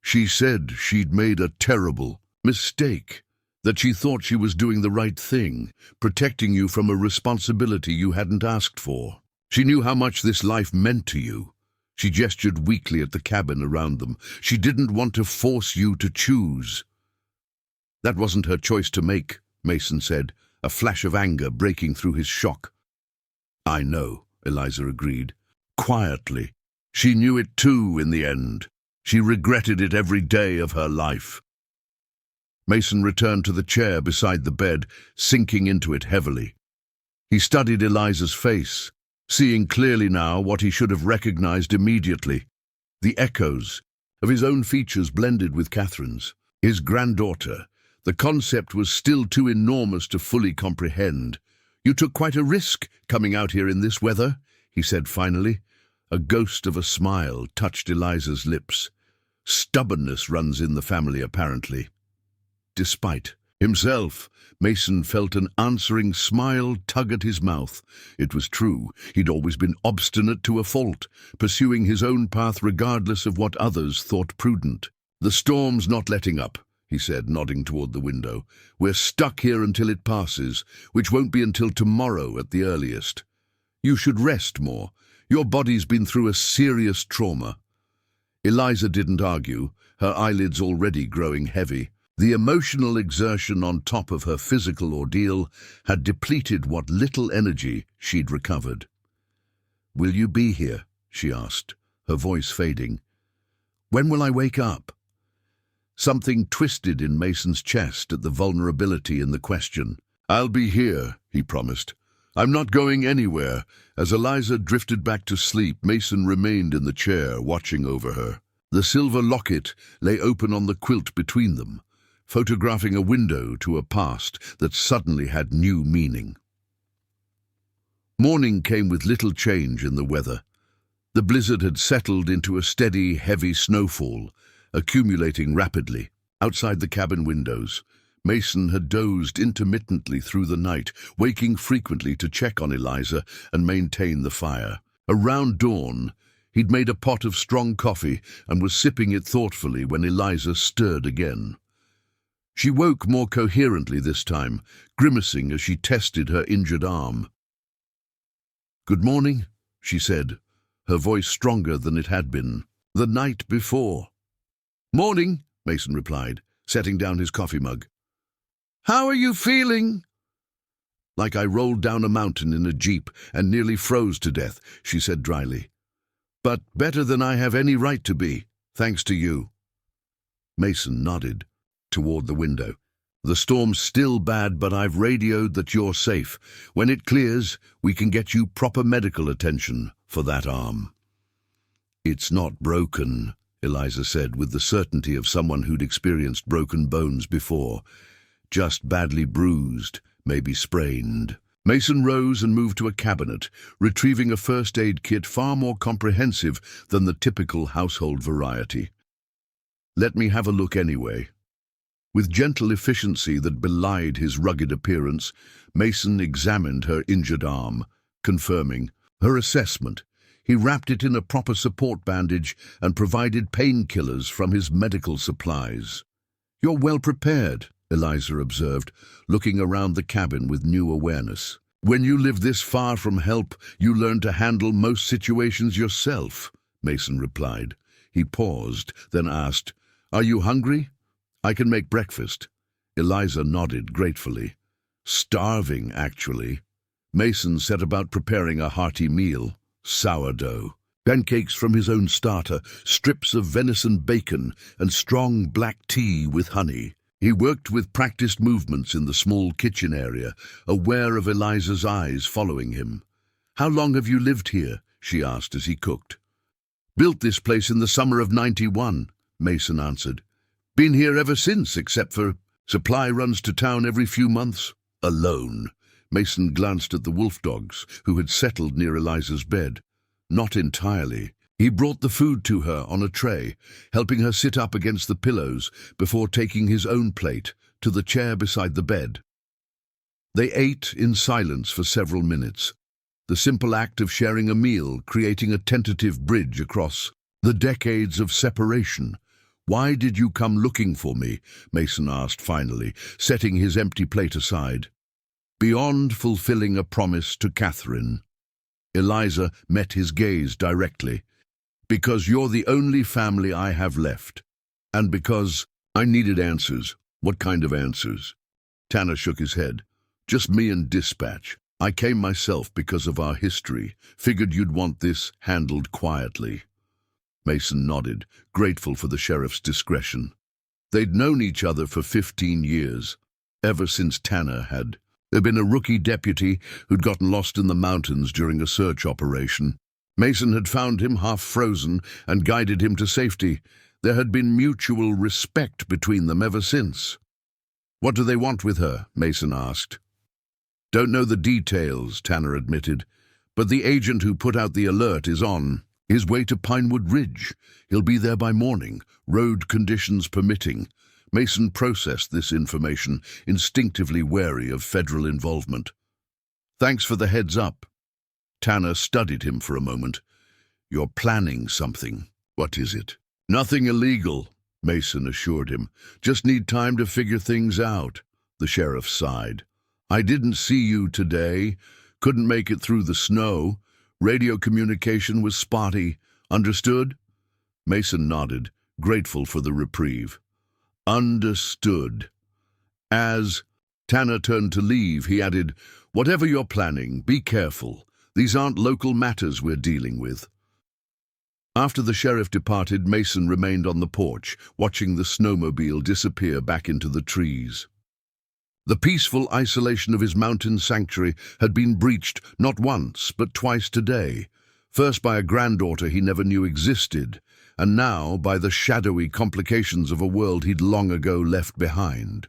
"She said she'd made a terrible mistake, that she thought she was doing the right thing, protecting you from a responsibility you hadn't asked for. She knew how much this life meant to you." She gestured weakly at the cabin around them. "She didn't want to force you to choose." "That wasn't her choice to make," Mason said, a flash of anger breaking through his shock. "I know," Eliza agreed. Quietly. "She knew it too in the end. She regretted it every day of her life." Mason returned to the chair beside the bed, sinking into it heavily. He studied Eliza's face, seeing clearly now what he should have recognized immediately. The echoes of his own features blended with Catherine's. His granddaughter. The concept was still too enormous to fully comprehend. "You took quite a risk coming out here in this weather," he said finally. A ghost of a smile touched Eliza's lips. Stubbornness runs in the family, apparently. Despite himself, Mason felt an answering smile tug at his mouth. It was true, he'd always been obstinate to a fault, pursuing his own path regardless of what others thought prudent. "The storm's not letting up," he said, nodding toward the window. "We're stuck here until it passes, which won't be until tomorrow at the earliest. You should rest more. Your body's been through a serious trauma." Eliza didn't argue, her eyelids already growing heavy. The emotional exertion on top of her physical ordeal had depleted what little energy she'd recovered. "Will you be here?" she asked, her voice fading. "When will I wake up?" Something twisted in Mason's chest at the vulnerability in the question. "I'll be here," he promised. "I'm not going anywhere." As Eliza drifted back to sleep, Mason remained in the chair, watching over her. The silver locket lay open on the quilt between them, photographing a window to a past that suddenly had new meaning. Morning came with little change in the weather. The blizzard had settled into a steady, heavy snowfall, accumulating rapidly. Outside the cabin windows, Mason had dozed intermittently through the night, waking frequently to check on Eliza and maintain the fire. Around dawn, he'd made a pot of strong coffee and was sipping it thoughtfully when Eliza stirred again. She woke more coherently this time, grimacing as she tested her injured arm. "Good morning," she said, her voice stronger than it had been the night before. "Morning," Mason replied, setting down his coffee mug. "How are you feeling?" "Like I rolled down a mountain in a jeep and nearly froze to death," she said dryly. "But better than I have any right to be, thanks to you." Mason nodded toward the window. "The storm's still bad, but I've radioed that you're safe. When it clears, we can get you proper medical attention for that arm." "It's not broken," Eliza said with the certainty of someone who'd experienced broken bones before. "Just badly bruised, maybe sprained." Mason rose and moved to a cabinet, retrieving a first aid kit far more comprehensive than the typical household variety. "Let me have a look anyway." With gentle efficiency that belied his rugged appearance, Mason examined her injured arm, confirming her assessment. He wrapped it in a proper support bandage and provided painkillers from his medical supplies. "You're well prepared," Eliza observed, looking around the cabin with new awareness. "When you live this far from help, you learn to handle most situations yourself," Mason replied. He paused, then asked, "Are you hungry? I can make breakfast." Eliza nodded gratefully. "Starving, actually." Mason set about preparing a hearty meal. Sourdough, pancakes from his own starter, strips of venison bacon, and strong black tea with honey. He worked with practiced movements in the small kitchen area, aware of Eliza's eyes following him. "How long have you lived here?" she asked as he cooked. "Built this place in the summer of '91, Mason answered. "Been here ever since, except for supply runs to town every few months." "Alone." Mason glanced at the wolf dogs, who had settled near Eliza's bed. "Not entirely." He brought the food to her on a tray, helping her sit up against the pillows before taking his own plate to the chair beside the bed. They ate in silence for several minutes, the simple act of sharing a meal creating a tentative bridge across the decades of separation. "Why did you come looking for me?" Mason asked finally, setting his empty plate aside. "Beyond fulfilling a promise to Catherine." Eliza met his gaze directly. "Because you're the only family I have left. And because I needed answers." "What kind of answers?" Tanner shook his head. "Just me and dispatch. I came myself because of our history. Figured you'd want this handled quietly." Mason nodded, grateful for the sheriff's discretion. They'd known each other for 15 years, ever since Tanner had. There'd been a rookie deputy who'd gotten lost in the mountains during a search operation. Mason had found him half frozen and guided him to safety. There had been mutual respect between them ever since. "What do they want with her?" Mason asked. "Don't know the details," Tanner admitted, "but the agent who put out the alert is on his way to Pinewood Ridge. He'll be there by morning, road conditions permitting." Mason processed this information, instinctively wary of federal involvement. "Thanks for the heads up." Tanner studied him for a moment. "You're planning something. What is it?" "Nothing illegal," Mason assured him. "Just need time to figure things out." The sheriff sighed. "I didn't see you today. Couldn't make it through the snow. Radio communication was spotty. Understood?" Mason nodded, grateful for the reprieve. "Understood." As Tanner turned to leave, he added, "Whatever you're planning, be careful. These aren't local matters we're dealing with." After the sheriff departed, Mason remained on the porch, watching the snowmobile disappear back into the trees. The peaceful isolation of his mountain sanctuary had been breached not once, but twice today. First by a granddaughter he never knew existed, and now by the shadowy complications of a world he'd long ago left behind.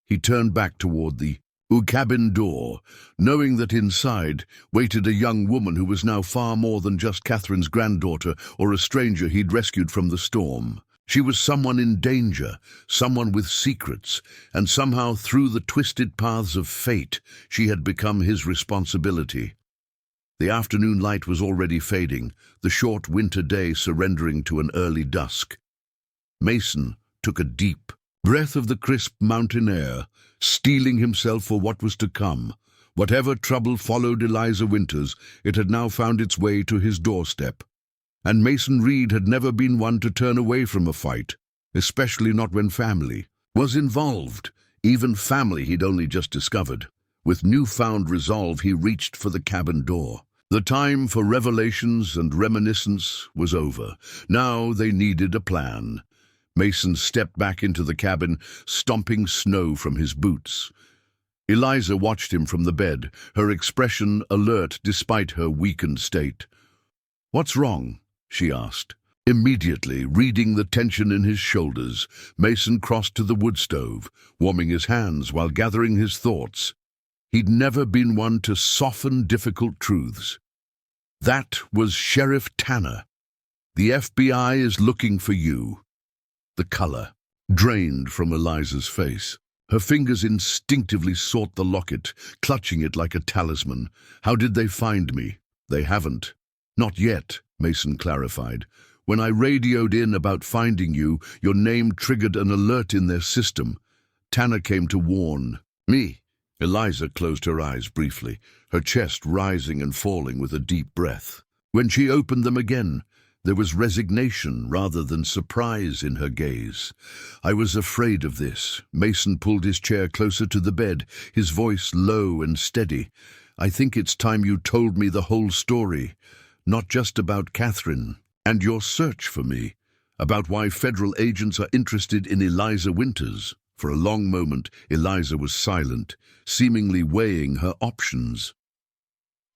He turned back toward the cabin door, knowing that inside waited a young woman who was now far more than just Catherine's granddaughter or a stranger he'd rescued from the storm. She was someone in danger, someone with secrets, and somehow through the twisted paths of fate, she had become his responsibility. The afternoon light was already fading, the short winter day surrendering to an early dusk. Mason took a deep breath of the crisp mountain air, steeling himself for what was to come. Whatever trouble followed Eliza Winters, it had now found its way to his doorstep. And Mason Reed had never been one to turn away from a fight, especially not when family was involved, even family he'd only just discovered. With newfound resolve, he reached for the cabin door. The time for revelations and reminiscence was over. Now they needed a plan. Mason stepped back into the cabin, stomping snow from his boots. Eliza watched him from the bed, her expression alert despite her weakened state. "What's wrong?" she asked. Immediately, reading the tension in his shoulders, Mason crossed to the wood stove, warming his hands while gathering his thoughts. He'd never been one to soften difficult truths. That was Sheriff Tanner. The FBI is looking for you. The color drained from Eliza's face. Her fingers instinctively sought the locket, clutching it like a talisman. How did they find me? They haven't. Not yet, Mason clarified. When I radioed in about finding you, your name triggered an alert in their system. Tanner came to warn me. Eliza closed her eyes briefly, her chest rising and falling with a deep breath. When she opened them again, there was resignation rather than surprise in her gaze. I was afraid of this. Mason pulled his chair closer to the bed, his voice low and steady. I think it's time you told me the whole story, not just about Catherine and your search for me, about why federal agents are interested in Eliza Winters. For a long moment, Eliza was silent, seemingly weighing her options.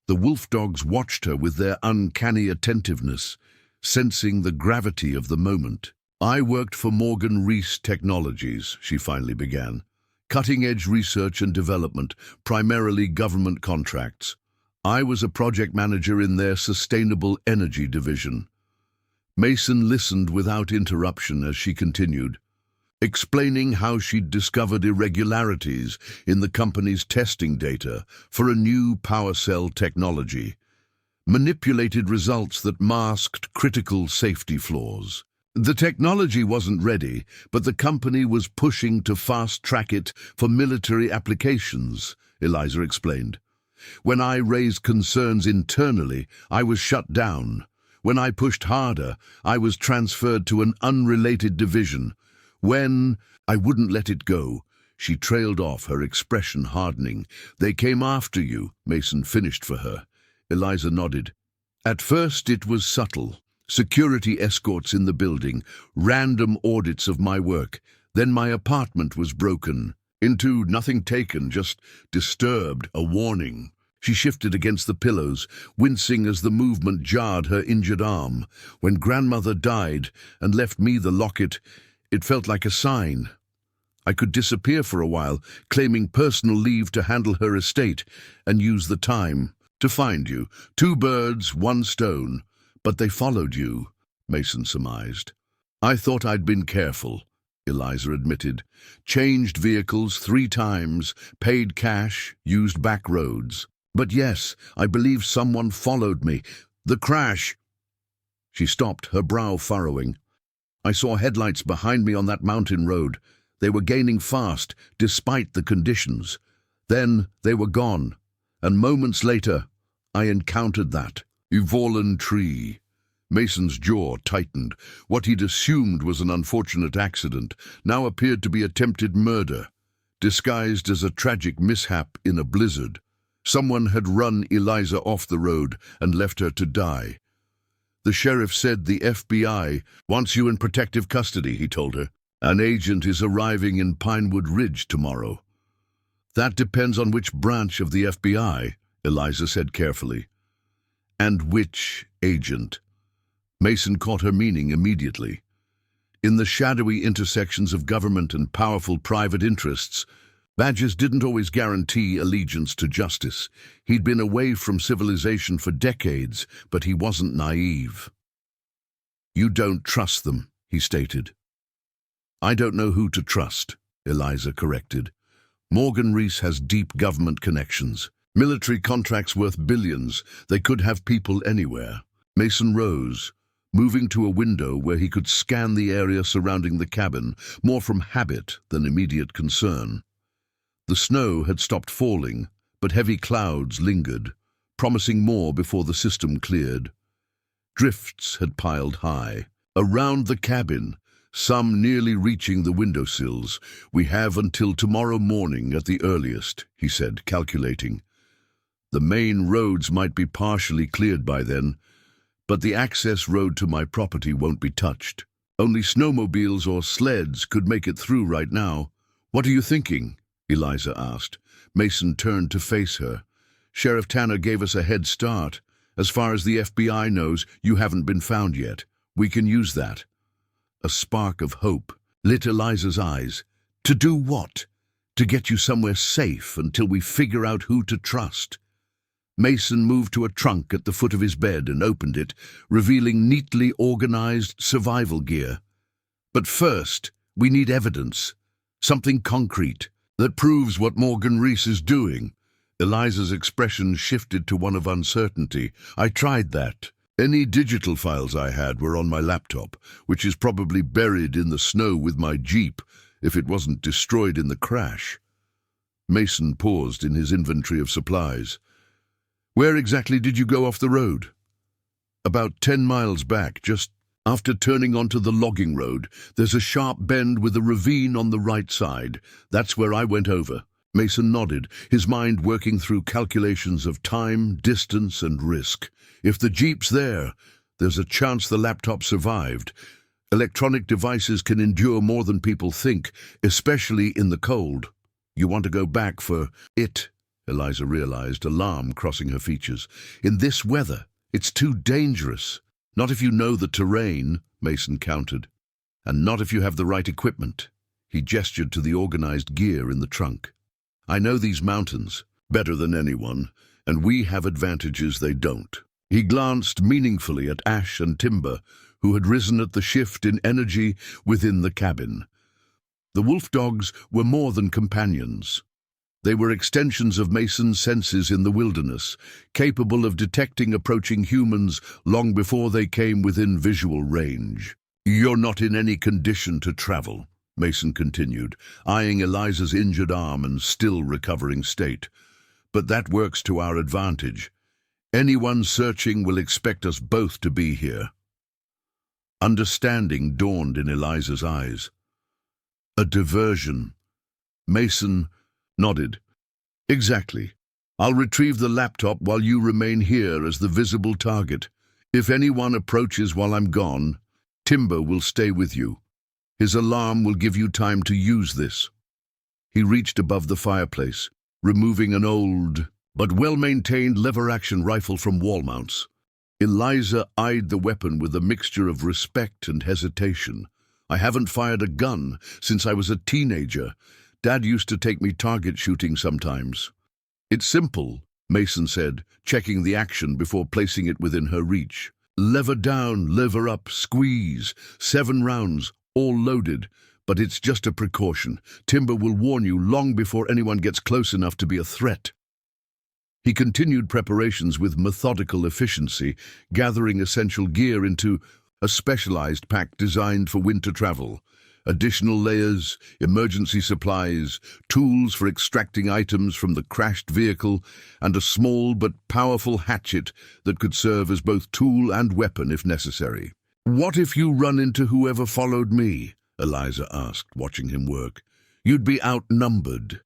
The wolf dogs watched her with their uncanny attentiveness, sensing the gravity of the moment. I worked for Morgan Reese Technologies, she finally began. Cutting-edge research and development, primarily government contracts. I was a project manager in their sustainable energy division. Mason listened without interruption as she continued, explaining how she'd discovered irregularities in the company's testing data for a new power cell technology, manipulated results that masked critical safety flaws. The technology wasn't ready, but the company was pushing to fast-track it for military applications, Eliza explained. When I raised concerns internally, I was shut down. When I pushed harder, I was transferred to an unrelated division. When I wouldn't let it go, she trailed off, her expression hardening. They came after you, Mason finished for her. Eliza nodded. At first it was subtle. Security escorts in the building, random audits of my work. Then my apartment was broken into nothing taken, just disturbed, a warning. She shifted against the pillows, wincing as the movement jarred her injured arm. When grandmother died and left me the locket, it felt like a sign. I could disappear for a while, claiming personal leave to handle her estate and use the time to find you. 2 birds, 1 stone. But they followed you, Mason surmised. I thought I'd been careful, Eliza admitted. Changed vehicles 3 times, paid cash, used back roads. But yes, I believe someone followed me. The crash. She stopped, her brow furrowing. I saw headlights behind me on that mountain road. They were gaining fast, despite the conditions. Then they were gone, and moments later, I encountered that fallen tree. Mason's jaw tightened. What he'd assumed was an unfortunate accident now appeared to be attempted murder, disguised as a tragic mishap in a blizzard. Someone had run Eliza off the road and left her to die. The sheriff said the FBI wants you in protective custody, he told her. An agent is arriving in Pinewood Ridge tomorrow. That depends on which branch of the FBI, Eliza said carefully. And which agent? Mason caught her meaning immediately. In the shadowy intersections of government and powerful private interests, badges didn't always guarantee allegiance to justice. He'd been away from civilization for decades, but he wasn't naive. You don't trust them, he stated. I don't know who to trust, Eliza corrected. Morgan Reese has deep government connections. Military contracts worth billions. They could have people anywhere. Mason rose, moving to a window where he could scan the area surrounding the cabin, more from habit than immediate concern. The snow had stopped falling, but heavy clouds lingered, promising more before the system cleared. Drifts had piled high. Around the cabin, some nearly reaching the windowsills. We have until tomorrow morning at the earliest, he said, calculating. The main roads might be partially cleared by then, but the access road to my property won't be touched. Only snowmobiles or sleds could make it through right now. What are you thinking? Eliza asked. Mason turned to face her. Sheriff Tanner gave us a head start. As far as the FBI knows, you haven't been found yet. We can use that. A spark of hope lit Eliza's eyes. To do what? to get you somewhere safe until we figure out who to trust." Mason moved to a trunk at the foot of his bed and opened it, revealing neatly organized survival gear. "But first, we need evidence, something concrete, that proves what Morgan Reese is doing." Eliza's expression shifted to one of uncertainty. "I tried that. Any digital files I had were on my laptop, which is probably buried in the snow with my Jeep, if it wasn't destroyed in the crash." Mason paused in his inventory of supplies. "Where exactly did you go off the road?" "About 10 miles back, just after turning onto the logging road. There's a sharp bend with a ravine on the right side. That's where I went over." Mason nodded, his mind working through calculations of time, distance, and risk. If the Jeep's there, there's a chance the laptop survived. Electronic devices can endure more than people think, especially in the cold. "You want to go back for it," Eliza realized, alarm crossing her features. "In this weather, it's too dangerous." "Not if you know the terrain," Mason countered. "And not if you have the right equipment." He gestured to the organized gear in the trunk. "I know these mountains better than anyone, and we have advantages they don't." He glanced meaningfully at Ash and Timber, who had risen at the shift in energy within the cabin. The wolf dogs were more than companions. They were extensions of Mason's senses in the wilderness, capable of detecting approaching humans long before they came within visual range. "You're not in any condition to travel," Mason continued, eyeing Eliza's injured arm and still recovering state. "But that works to our advantage. Anyone searching will expect us both to be here." Understanding dawned in Eliza's eyes. "A diversion." Mason nodded. "Exactly. I'll retrieve the laptop while you remain here as the visible target. If anyone approaches while I'm gone, Timber will stay with you. His alarm will give you time to use this." He reached above the fireplace, removing an old but well-maintained lever-action rifle from wall mounts. Eliza eyed the weapon with a mixture of respect and hesitation. "I haven't fired a gun since I was a teenager. Dad used to take me target shooting sometimes." "It's simple," Mason said, checking the action before placing it within her reach. "Lever down, lever up, squeeze. 7 rounds, all loaded. But it's just a precaution. Timber will warn you long before anyone gets close enough to be a threat." He continued preparations with methodical efficiency, gathering essential gear into a specialized pack designed for winter travel. Additional layers, emergency supplies, tools for extracting items from the crashed vehicle, and a small but powerful hatchet that could serve as both tool and weapon if necessary. "What if you run into whoever followed me?" Eliza asked, watching him work. "You'd be outnumbered."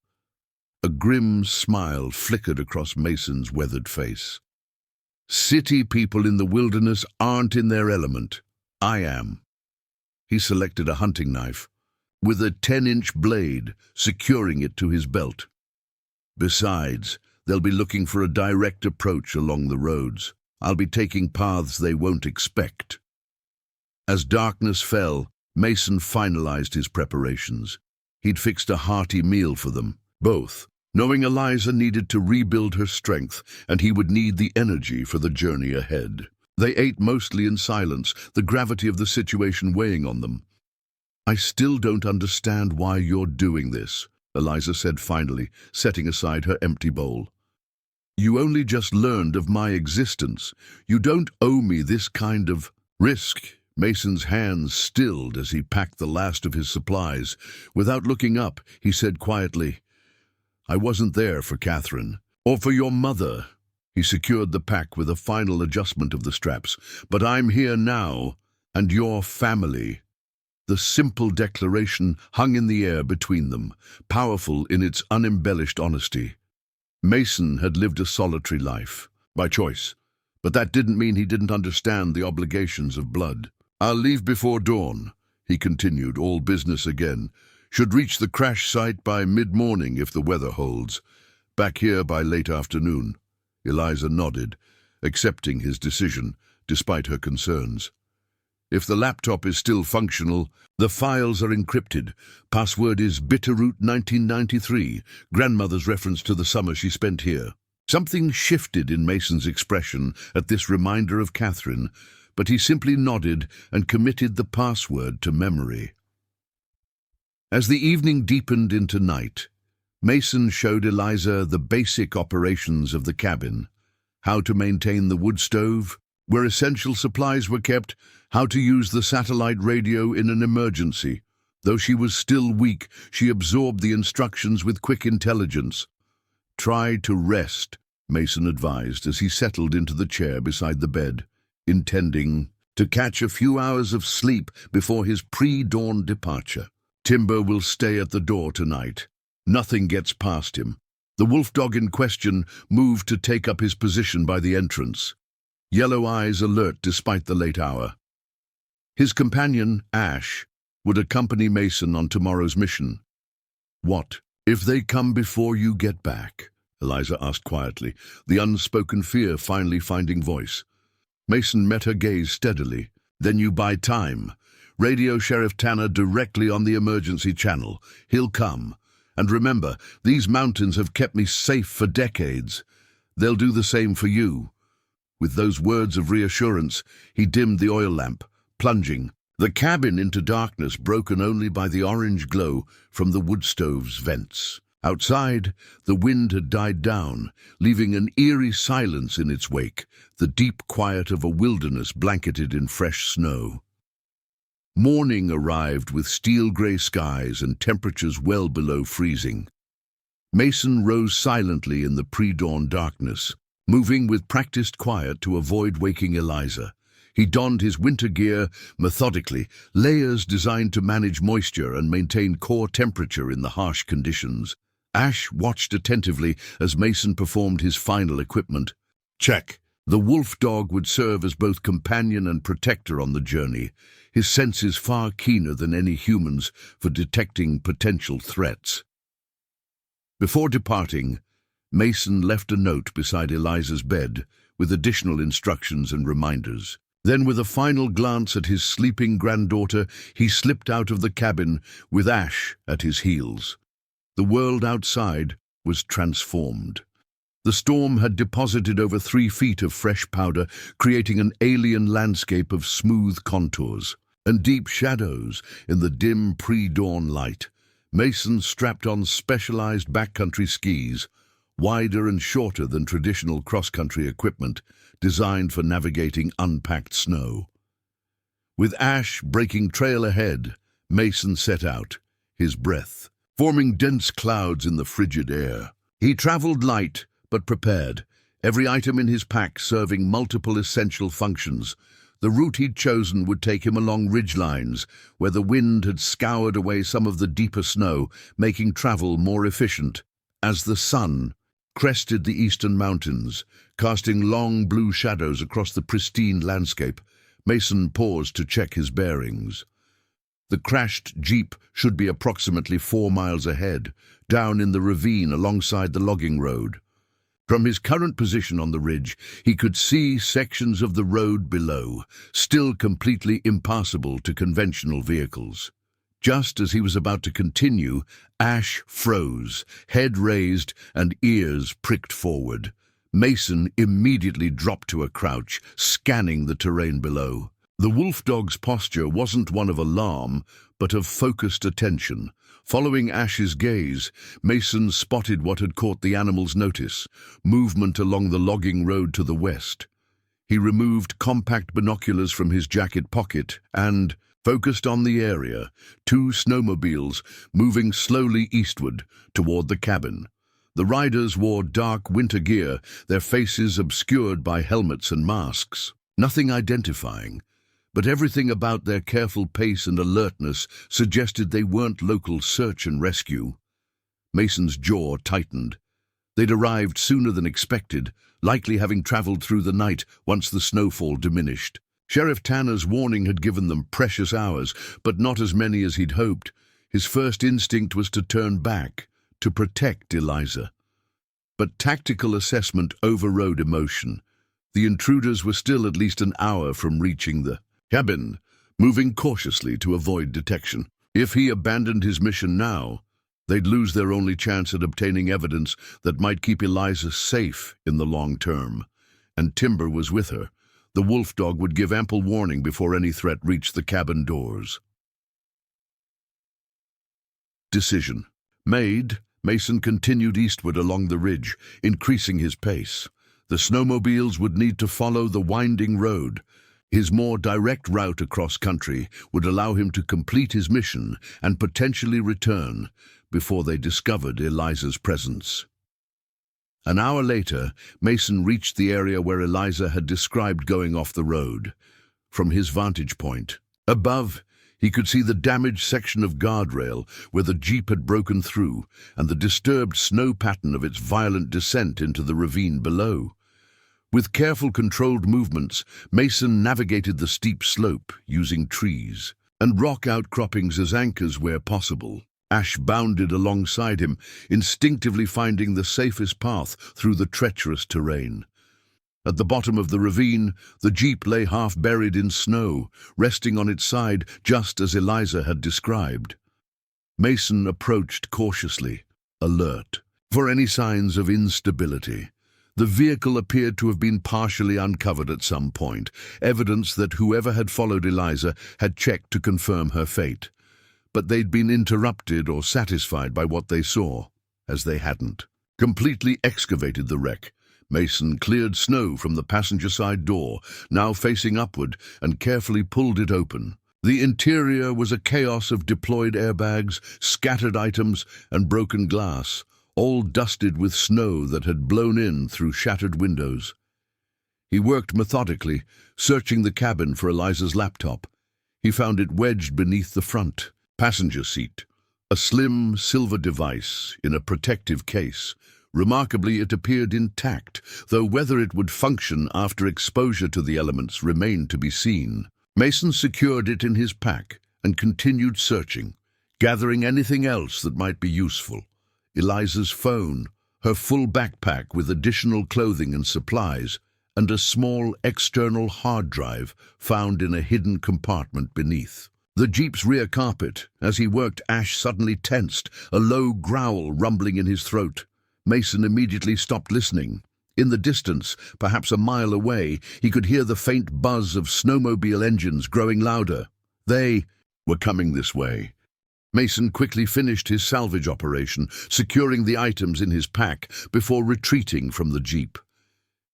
A grim smile flickered across Mason's weathered face. "City people in the wilderness aren't in their element. I am." He selected a hunting knife, with a 10-inch blade, securing it to his belt. "Besides, they'll be looking for a direct approach along the roads. I'll be taking paths they won't expect." As darkness fell, Mason finalized his preparations. He'd fixed a hearty meal for them, both, knowing Eliza needed to rebuild her strength, and he would need the energy for the journey ahead. They ate mostly in silence, the gravity of the situation weighing on them. "I still don't understand why you're doing this," Eliza said finally, setting aside her empty bowl. "You only just learned of my existence. You don't owe me this kind of risk." Mason's hands stilled as he packed the last of his supplies. Without looking up, he said quietly, "I wasn't there for Catherine, or for your mother." He secured the pack with a final adjustment of the straps. "But I'm here now, and your family." The simple declaration hung in the air between them, powerful in its unembellished honesty. Mason had lived a solitary life, by choice, but that didn't mean he didn't understand the obligations of blood. "I'll leave before dawn," he continued, all business again. "Should reach the crash site by mid-morning if the weather holds. Back here by late afternoon." Eliza nodded, accepting his decision, despite her concerns. If the laptop is still functional, the files are encrypted. Password is Bitterroot 1993, grandmother's reference to the summer she spent here. Something shifted in Mason's expression at this reminder of Catherine, but he simply nodded and committed the password to memory. As the evening deepened into night, Mason showed Eliza the basic operations of the cabin: how to maintain the wood stove, where essential supplies were kept, how to use the satellite radio in an emergency. Though she was still weak, she absorbed the instructions with quick intelligence. "Try to rest," Mason advised as he settled into the chair beside the bed, intending to catch a few hours of sleep before his pre-dawn departure. "Timber will stay at the door tonight. Nothing gets past him." The wolf dog in question moved to take up his position by the entrance, yellow eyes alert despite the late hour. His companion, Ash, would accompany Mason on tomorrow's mission. "What if they come before you get back?" Eliza asked quietly, the unspoken fear finally finding voice. Mason met her gaze steadily. "Then you buy time. Radio Sheriff Tanner directly on the emergency channel. He'll come. And remember, these mountains have kept me safe for decades. They'll do the same for you." With those words of reassurance, he dimmed the oil lamp, plunging the cabin into darkness broken only by the orange glow from the wood stove's vents. Outside, the wind had died down, leaving an eerie silence in its wake, the deep quiet of a wilderness blanketed in fresh snow. Morning arrived with steel-gray skies and temperatures well below freezing. Mason rose silently in the pre-dawn darkness, moving with practiced quiet to avoid waking Eliza. He donned his winter gear methodically, layers designed to manage moisture and maintain core temperature in the harsh conditions. Ash watched attentively as Mason performed his final equipment. Check. The wolf dog would serve as both companion and protector on the journey, his senses far keener than any human's for detecting potential threats. Before departing, Mason left a note beside Eliza's bed with additional instructions and reminders. Then, with a final glance at his sleeping granddaughter, he slipped out of the cabin with Ash at his heels. The world outside was transformed. The storm had deposited over 3 feet of fresh powder, creating an alien landscape of smooth contours and deep shadows in the dim pre-dawn light. Mason strapped on specialized backcountry skis, wider and shorter than traditional cross-country equipment, designed for navigating unpacked snow. With Ash breaking trail ahead, Mason set out, his breath forming dense clouds in the frigid air. He traveled light but prepared, every item in his pack serving multiple essential functions. The route he'd chosen would take him along ridgelines, where the wind had scoured away some of the deeper snow, making travel more efficient. As the sun crested the eastern mountains, casting long blue shadows across the pristine landscape, Mason paused to check his bearings. The crashed jeep should be approximately 4 miles ahead, down in the ravine alongside the logging road. From his current position on the ridge, he could see sections of the road below, still completely impassable to conventional vehicles. Just as he was about to continue, Ash froze, head raised and ears pricked forward. Mason immediately dropped to a crouch, scanning the terrain below. The wolf dog's posture wasn't one of alarm, but of focused attention. Following Ash's gaze, Mason spotted what had caught the animal's notice: movement along the logging road to the west. He removed compact binoculars from his jacket pocket and focused on the area, 2 snowmobiles moving slowly eastward toward the cabin. The riders wore dark winter gear, their faces obscured by helmets and masks. Nothing identifying, but everything about their careful pace and alertness suggested they weren't local search and rescue. Mason's jaw tightened. They'd arrived sooner than expected, likely having traveled through the night once the snowfall diminished. Sheriff Tanner's warning had given them precious hours, but not as many as he'd hoped. His first instinct was to turn back, to protect Eliza. But tactical assessment overrode emotion. The intruders were still at least an hour from reaching the cabin. moving cautiously to avoid detection. If he abandoned his mission now, they'd lose their only chance at obtaining evidence that might keep Eliza safe in the long term. And Timber was with her. The wolf dog would give ample warning before any threat reached the cabin doors. Decision made, Mason continued eastward along the ridge, increasing his pace. The snowmobiles would need to follow the winding road. His more direct route across country would allow him to complete his mission and potentially return before they discovered Eliza's presence. An hour later, Mason reached the area where Eliza had described going off the road. From his vantage point, above, he could see the damaged section of guardrail where the jeep had broken through and the disturbed snow pattern of its violent descent into the ravine below. With careful, controlled movements, Mason navigated the steep slope using trees and rock outcroppings as anchors where possible. Ash bounded alongside him, instinctively finding the safest path through the treacherous terrain. At the bottom of the ravine, the jeep lay half buried in snow, resting on its side just as Eliza had described. Mason approached cautiously, alert for any signs of instability. The vehicle appeared to have been partially uncovered at some point, evidence that whoever had followed Eliza had checked to confirm her fate. But they'd been interrupted or satisfied by what they saw, as they hadn't. Completely excavated the wreck, Mason cleared snow from the passenger side door, now facing upward, and carefully pulled it open. The interior was a chaos of deployed airbags, scattered items, and broken glass, all dusted with snow that had blown in through shattered windows. He worked methodically, searching the cabin for Eliza's laptop. He found it wedged beneath the front passenger seat, a slim silver device in a protective case. Remarkably, it appeared intact, though whether it would function after exposure to the elements remained to be seen. Mason secured it in his pack and continued searching, gathering anything else that might be useful. Eliza's phone, her full backpack with additional clothing and supplies, and a small external hard drive found in a hidden compartment beneath. The jeep's rear carpet. As he worked, Ash suddenly tensed, a low growl rumbling in his throat. Mason immediately stopped listening. In the distance, perhaps a mile away, he could hear the faint buzz of snowmobile engines growing louder. They were coming this way. Mason quickly finished his salvage operation, securing the items in his pack before retreating from the jeep.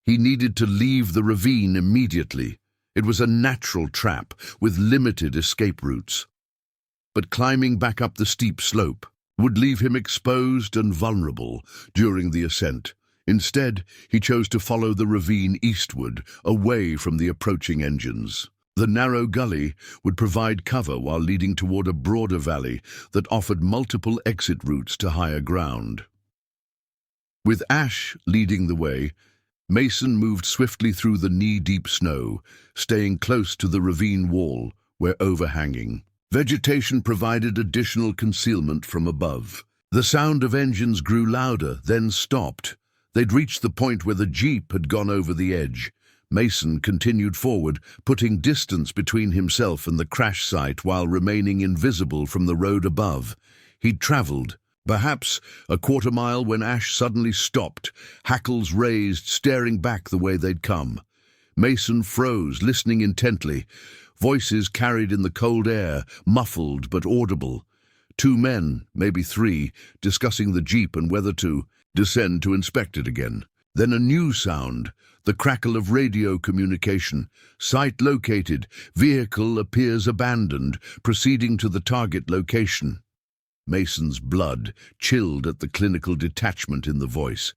He needed to leave the ravine immediately. It was a natural trap with limited escape routes. But climbing back up the steep slope would leave him exposed and vulnerable during the ascent. Instead, he chose to follow the ravine eastward, away from the approaching engines. The narrow gully would provide cover while leading toward a broader valley that offered multiple exit routes to higher ground. With Ash leading the way, Mason moved swiftly through the knee-deep snow, staying close to the ravine wall where overhanging vegetation provided additional concealment from above. The sound of engines grew louder, then stopped. They'd reached the point where the jeep had gone over the edge. Mason continued forward, putting distance between himself and the crash site while remaining invisible from the road above. He'd traveled perhaps a quarter-mile when Ash suddenly stopped, hackles raised, staring back the way they'd come. Mason froze, listening intently. Voices carried in the cold air, muffled but audible. Two men, maybe three, discussing the jeep and whether to descend to inspect it again. Then a new sound, the crackle of radio communication. Site located, vehicle appears abandoned, proceeding to the target location. Mason's blood chilled at the clinical detachment in the voice.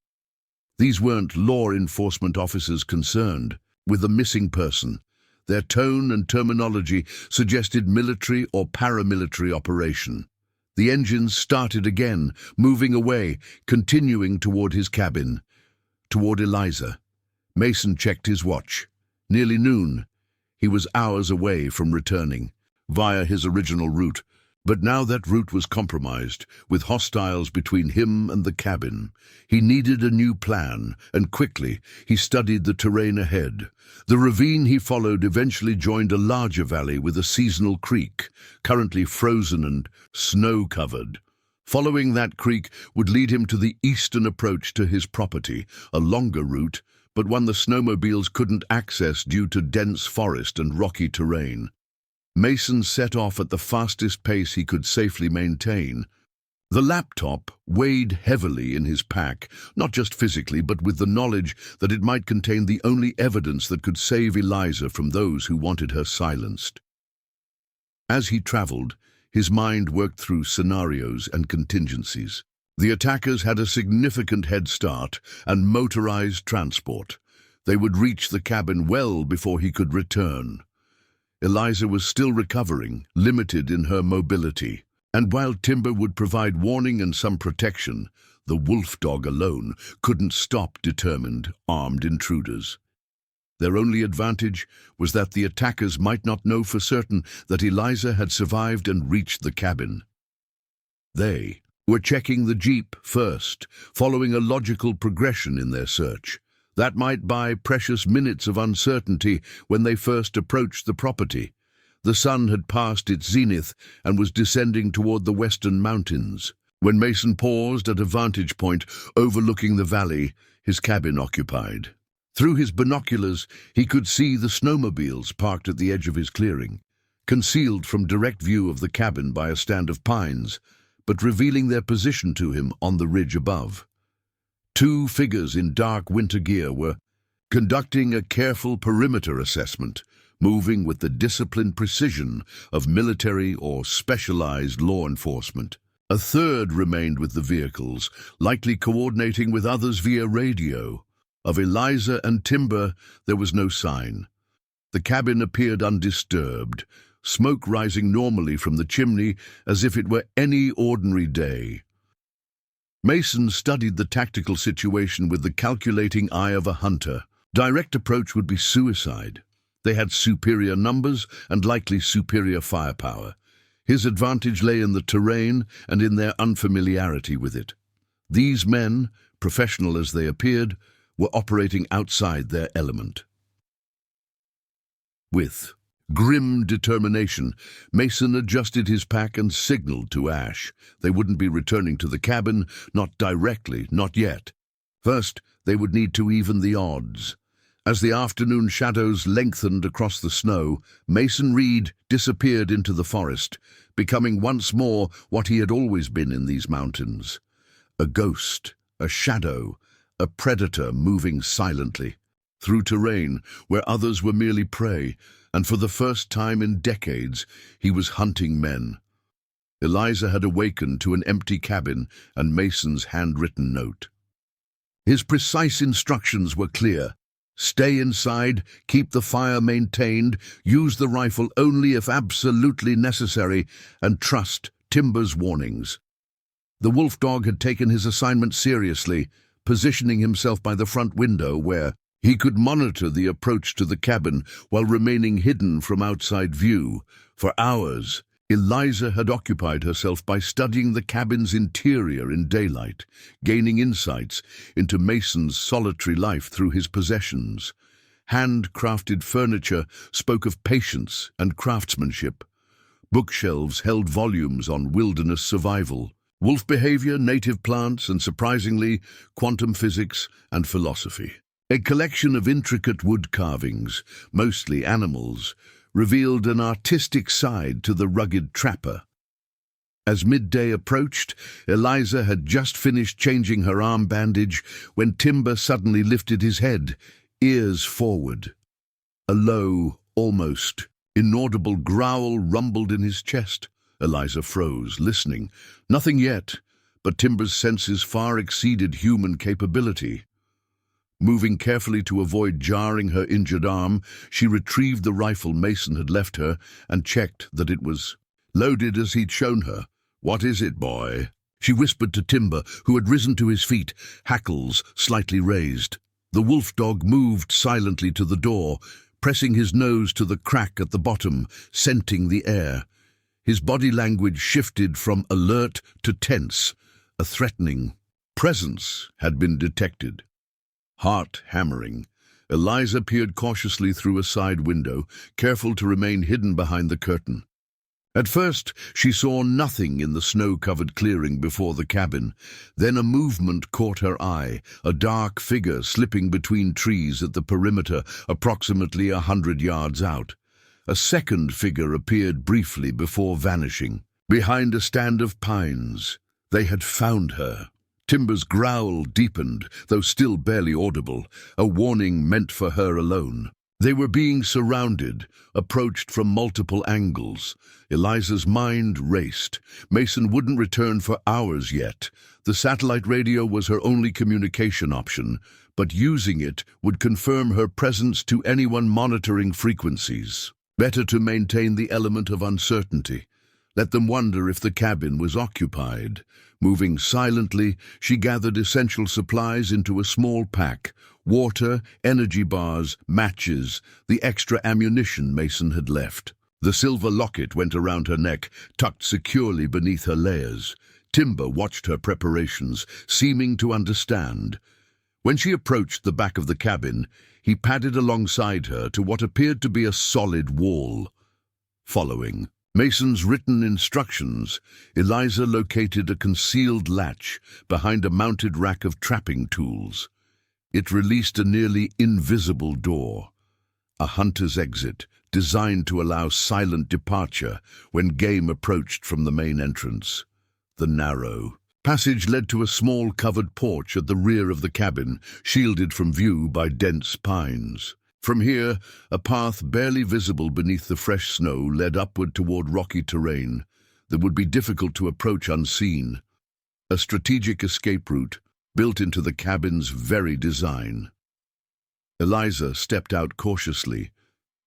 These weren't law enforcement officers concerned with a missing person. Their tone and terminology suggested military or paramilitary operation. The engines started again, moving away, continuing toward his cabin, toward Eliza. Mason checked his watch. Nearly noon. He was hours away from returning, via his original route, But now that route was compromised, with hostiles between him and the cabin. He needed a new plan, and quickly he studied the terrain ahead. The ravine he followed eventually joined a larger valley with a seasonal creek, currently frozen and snow-covered. Following that creek would lead him to the eastern approach to his property, a longer route, but one the snowmobiles couldn't access due to dense forest and rocky terrain. Mason set off at the fastest pace he could safely maintain. The laptop weighed heavily in his pack, not just physically, but with the knowledge that it might contain the only evidence that could save Eliza from those who wanted her silenced. As he traveled, his mind worked through scenarios and contingencies. The attackers had a significant head start and motorized transport. They would reach the cabin well before he could return. Eliza was still recovering, limited in her mobility, and while timber would provide warning and some protection, the wolf dog alone couldn't stop determined, armed intruders. Their only advantage was that the attackers might not know for certain that Eliza had survived and reached the cabin. They were checking the jeep first, following a logical progression in their search. That might buy precious minutes of uncertainty when they first approached the property. The sun had passed its zenith and was descending toward the western mountains. When Mason paused at a vantage point overlooking the valley, his cabin occupied. Through his binoculars, he could see the snowmobiles parked at the edge of his clearing, concealed from direct view of the cabin by a stand of pines, but revealing their position to him on the ridge above. Two figures in dark winter gear were conducting a careful perimeter assessment, moving with the disciplined precision of military or specialized law enforcement. A third remained with the vehicles, likely coordinating with others via radio. Of Eliza and Timber, there was no sign. The cabin appeared undisturbed, smoke rising normally from the chimney as if it were any ordinary day. Mason studied the tactical situation with the calculating eye of a hunter. Direct approach would be suicide. They had superior numbers and likely superior firepower. His advantage lay in the terrain and in their unfamiliarity with it. These men, professional as they appeared, were operating outside their element. With grim determination, Mason adjusted his pack and signaled to Ash. They wouldn't be returning to the cabin, not directly, not yet. First, they would need to even the odds. As the afternoon shadows lengthened across the snow, Mason Reed disappeared into the forest, becoming once more what he had always been in these mountains. A ghost, a shadow, a predator moving silently through terrain where others were merely prey, and for the first time in decades, he was hunting men. Eliza had awakened to an empty cabin and Mason's handwritten note. His precise instructions were clear. Stay inside, keep the fire maintained, use the rifle only if absolutely necessary, and trust Timber's warnings. The wolf dog had taken his assignment seriously, positioning himself by the front window where he could monitor the approach to the cabin while remaining hidden from outside view. For hours, Eliza had occupied herself by studying the cabin's interior in daylight, gaining insights into Mason's solitary life through his possessions. Handcrafted furniture spoke of patience and craftsmanship. Bookshelves held volumes on wilderness survival, wolf behavior, native plants, and surprisingly, quantum physics and philosophy. A collection of intricate wood carvings, mostly animals, revealed an artistic side to the rugged trapper. As midday approached, Eliza had just finished changing her arm bandage when Timber suddenly lifted his head, ears forward. A low, almost inaudible growl rumbled in his chest. Eliza froze, listening. Nothing yet, but Timber's senses far exceeded human capability. Moving carefully to avoid jarring her injured arm, she retrieved the rifle Mason had left her and checked that it was loaded as he'd shown her. "What is it, boy?" she whispered to Timber, who had risen to his feet, hackles slightly raised. The wolf dog moved silently to the door, pressing his nose to the crack at the bottom, scenting the air. His body language shifted from alert to tense. A threatening presence had been detected. Heart hammering, Eliza peered cautiously through a side window, careful to remain hidden behind the curtain. At first, she saw nothing in the snow-covered clearing before the cabin. Then a movement caught her eye, a dark figure slipping between trees at the perimeter, approximately 100 yards out. A second figure appeared briefly before vanishing. Behind a stand of pines, they had found her. Timber's growl deepened, though still barely audible, a warning meant for her alone. They were being surrounded, approached from multiple angles. Eliza's mind raced. Mason wouldn't return for hours yet. The satellite radio was her only communication option, but using it would confirm her presence to anyone monitoring frequencies. Better to maintain the element of uncertainty. Let them wonder if the cabin was occupied. Moving silently, she gathered essential supplies into a small pack: water, energy bars, matches, the extra ammunition Mason had left. The silver locket went around her neck, tucked securely beneath her layers. Timber watched her preparations, seeming to understand. When she approached the back of the cabin, he padded alongside her to what appeared to be a solid wall. Following Mason's written instructions, Eliza located a concealed latch behind a mounted rack of trapping tools. It released a nearly invisible door, a hunter's exit designed to allow silent departure when game approached from the main entrance. The narrow passage led to a small covered porch at the rear of the cabin, shielded from view by dense pines. From here, a path barely visible beneath the fresh snow led upward toward rocky terrain that would be difficult to approach unseen. A strategic escape route built into the cabin's very design. Eliza stepped out cautiously,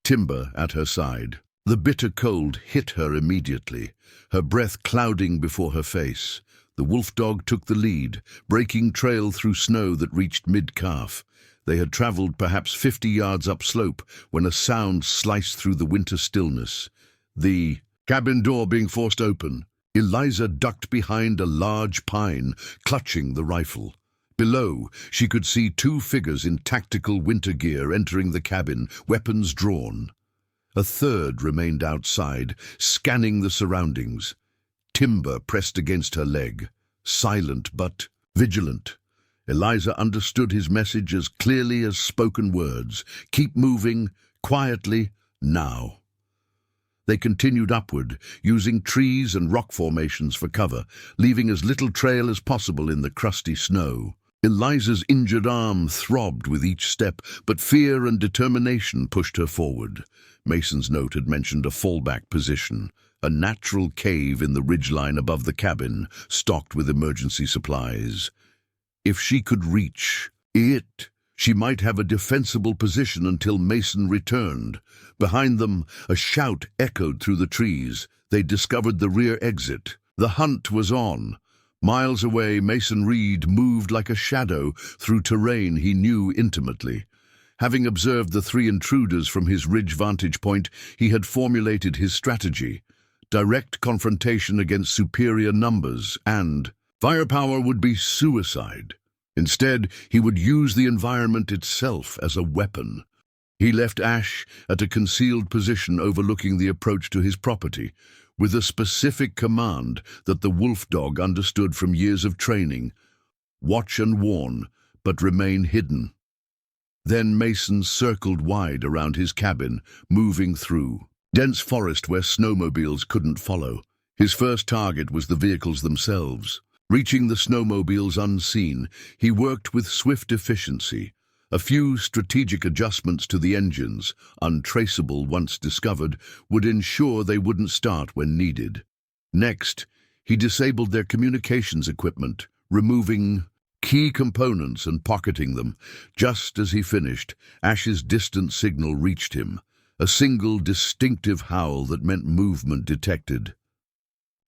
Timber at her side. The bitter cold hit her immediately, her breath clouding before her face. The wolf dog took the lead, breaking trail through snow that reached mid-calf. They had traveled perhaps 50 yards upslope when a sound sliced through the winter stillness. The cabin door being forced open, Eliza ducked behind a large pine, clutching the rifle. Below, she could see two figures in tactical winter gear entering the cabin, weapons drawn. A third remained outside, scanning the surroundings. Timber pressed against her leg, silent but vigilant. Eliza understood his message as clearly as spoken words. Keep moving, quietly, now. They continued upward, using trees and rock formations for cover, leaving as little trail as possible in the crusty snow. Eliza's injured arm throbbed with each step, but fear and determination pushed her forward. Mason's note had mentioned a fallback position, a natural cave in the ridgeline above the cabin, stocked with emergency supplies. If she could reach it, she might have a defensible position until Mason returned. Behind them, a shout echoed through the trees. They discovered the rear exit. The hunt was on. Miles away, Mason Reed moved like a shadow through terrain he knew intimately. Having observed the three intruders from his ridge vantage point, he had formulated his strategy: direct confrontation against superior numbers, and firepower would be suicide. Instead, he would use the environment itself as a weapon. He left Ash at a concealed position overlooking the approach to his property, with a specific command that the wolf dog understood from years of training: watch and warn, but remain hidden. Then Mason circled wide around his cabin, moving through dense forest where snowmobiles couldn't follow. His first target was the vehicles themselves. Reaching the snowmobiles unseen, he worked with swift efficiency. A few strategic adjustments to the engines, untraceable once discovered, would ensure they wouldn't start when needed. Next, he disabled their communications equipment, removing key components and pocketing them. Just as he finished, Ash's distant signal reached him, a single distinctive howl that meant movement detected.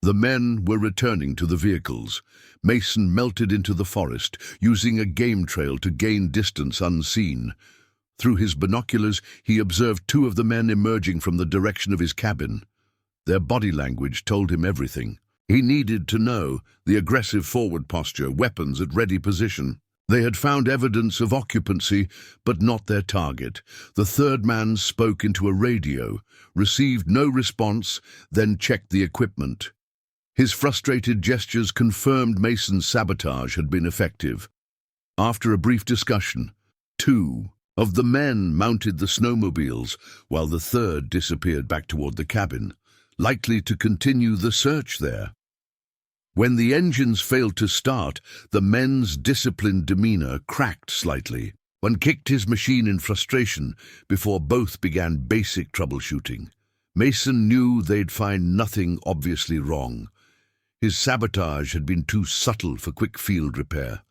The men were returning to the vehicles. Mason melted into the forest, using a game trail to gain distance unseen. Through his binoculars, he observed two of the men emerging from the direction of his cabin. Their body language told him everything. He needed to know the aggressive forward posture, weapons at ready position. They had found evidence of occupancy, but not their target. The third man spoke into a radio, received no response, then checked the equipment. His frustrated gestures confirmed Mason's sabotage had been effective. After a brief discussion, 2 of the men mounted the snowmobiles, while the third disappeared back toward the cabin, likely to continue the search there. When the engines failed to start, the men's disciplined demeanor cracked slightly. One kicked his machine in frustration before both began basic troubleshooting. Mason knew they'd find nothing obviously wrong. His sabotage had been too subtle for quick field repair.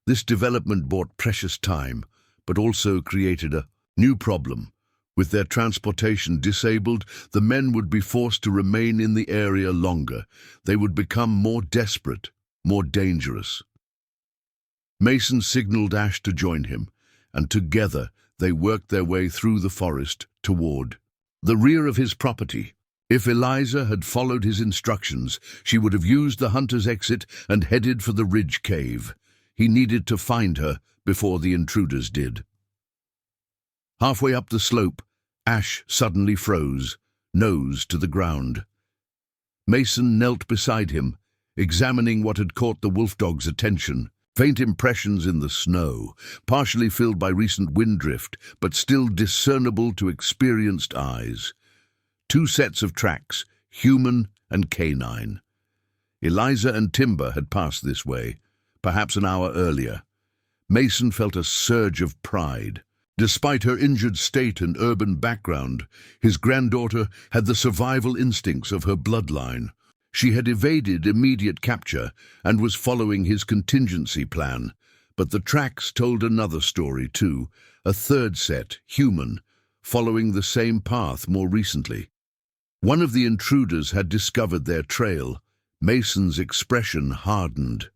This development bought precious time, but also created a new problem. With their transportation disabled, the men would be forced to remain in the area longer. They would become more desperate, more dangerous. Mason signaled Ash to join him, and together they worked their way through the forest toward the rear of his property. If Eliza had followed his instructions, she would have used the hunter's exit and headed for the ridge cave. He needed to find her before the intruders did. Halfway up the slope, Ash suddenly froze, nose to the ground. Mason knelt beside him, examining what had caught the wolf dog's attention. Faint impressions in the snow, partially filled by recent wind drift, but still discernible to experienced eyes. 2 sets of tracks, human and canine. Eliza and Timber had passed this way, perhaps an hour earlier. Mason felt a surge of pride. Despite her injured state and urban background, his granddaughter had the survival instincts of her bloodline. She had evaded immediate capture and was following his contingency plan. But the tracks told another story too, a third set, human, following the same path more recently. One of the intruders had discovered their trail. Mason's expression hardened.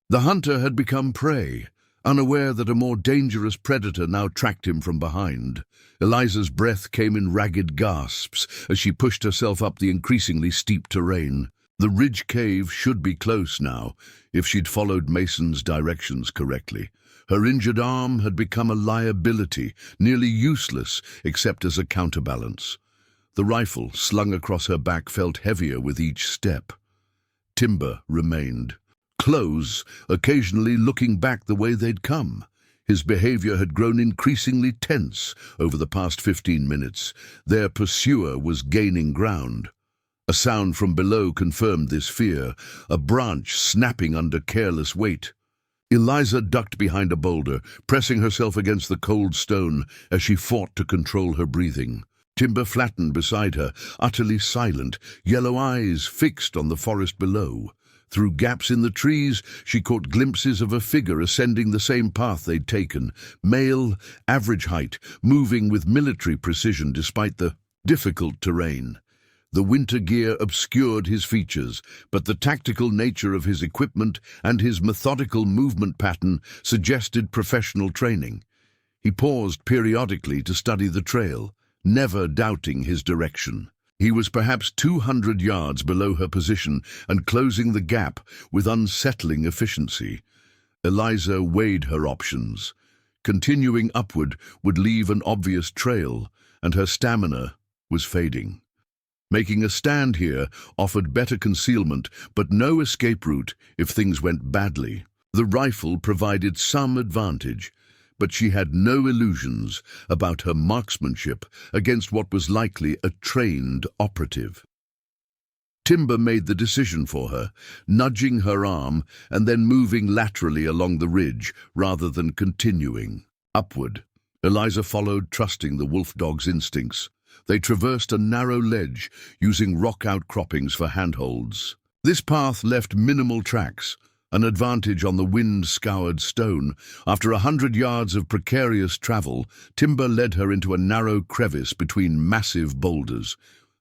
The hunter had become prey, unaware that a more dangerous predator now tracked him from behind. Eliza's breath came in ragged gasps as she pushed herself up the increasingly steep terrain. The ridge cave should be close now, if she'd followed Mason's directions correctly. Her injured arm had become a liability, nearly useless except as a counterbalance. The rifle slung across her back felt heavier with each step. Timber remained. Close, occasionally looking back the way they'd come. His behavior had grown increasingly tense over the past 15 minutes. Their pursuer was gaining ground. A sound from below confirmed this fear, a branch snapping under careless weight. Eliza ducked behind a boulder, pressing herself against the cold stone as she fought to control her breathing. Timber flattened beside her, utterly silent, yellow eyes fixed on the forest below. Through gaps in the trees, she caught glimpses of a figure ascending the same path they'd taken. Male, average height, moving with military precision despite the difficult terrain. The winter gear obscured his features, but the tactical nature of his equipment and his methodical movement pattern suggested professional training. He paused periodically to study the trail, never doubting his direction. He was perhaps 200 yards below her position and closing the gap with unsettling efficiency. Eliza weighed her options. Continuing upward would leave an obvious trail, and her stamina was fading. Making a stand here offered better concealment, but no escape route if things went badly. The rifle provided some advantage, but she had no illusions about her marksmanship against what was likely a trained operative. Timber made the decision for her, nudging her arm and then moving laterally along the ridge rather than continuing upward. Eliza followed, trusting the wolf dog's instincts. They traversed a narrow ledge, using rock outcroppings for handholds. This path left minimal tracks, an advantage on the wind-scoured stone. After 100 yards of precarious travel, Timber led her into a narrow crevice between massive boulders.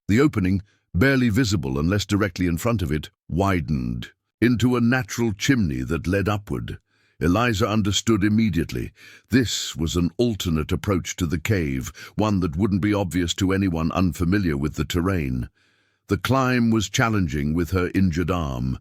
The opening, barely visible unless directly in front of it, widened into a natural chimney that led upward. Eliza understood immediately. This was an alternate approach to the cave, one that wouldn't be obvious to anyone unfamiliar with the terrain. The climb was challenging with her injured arm,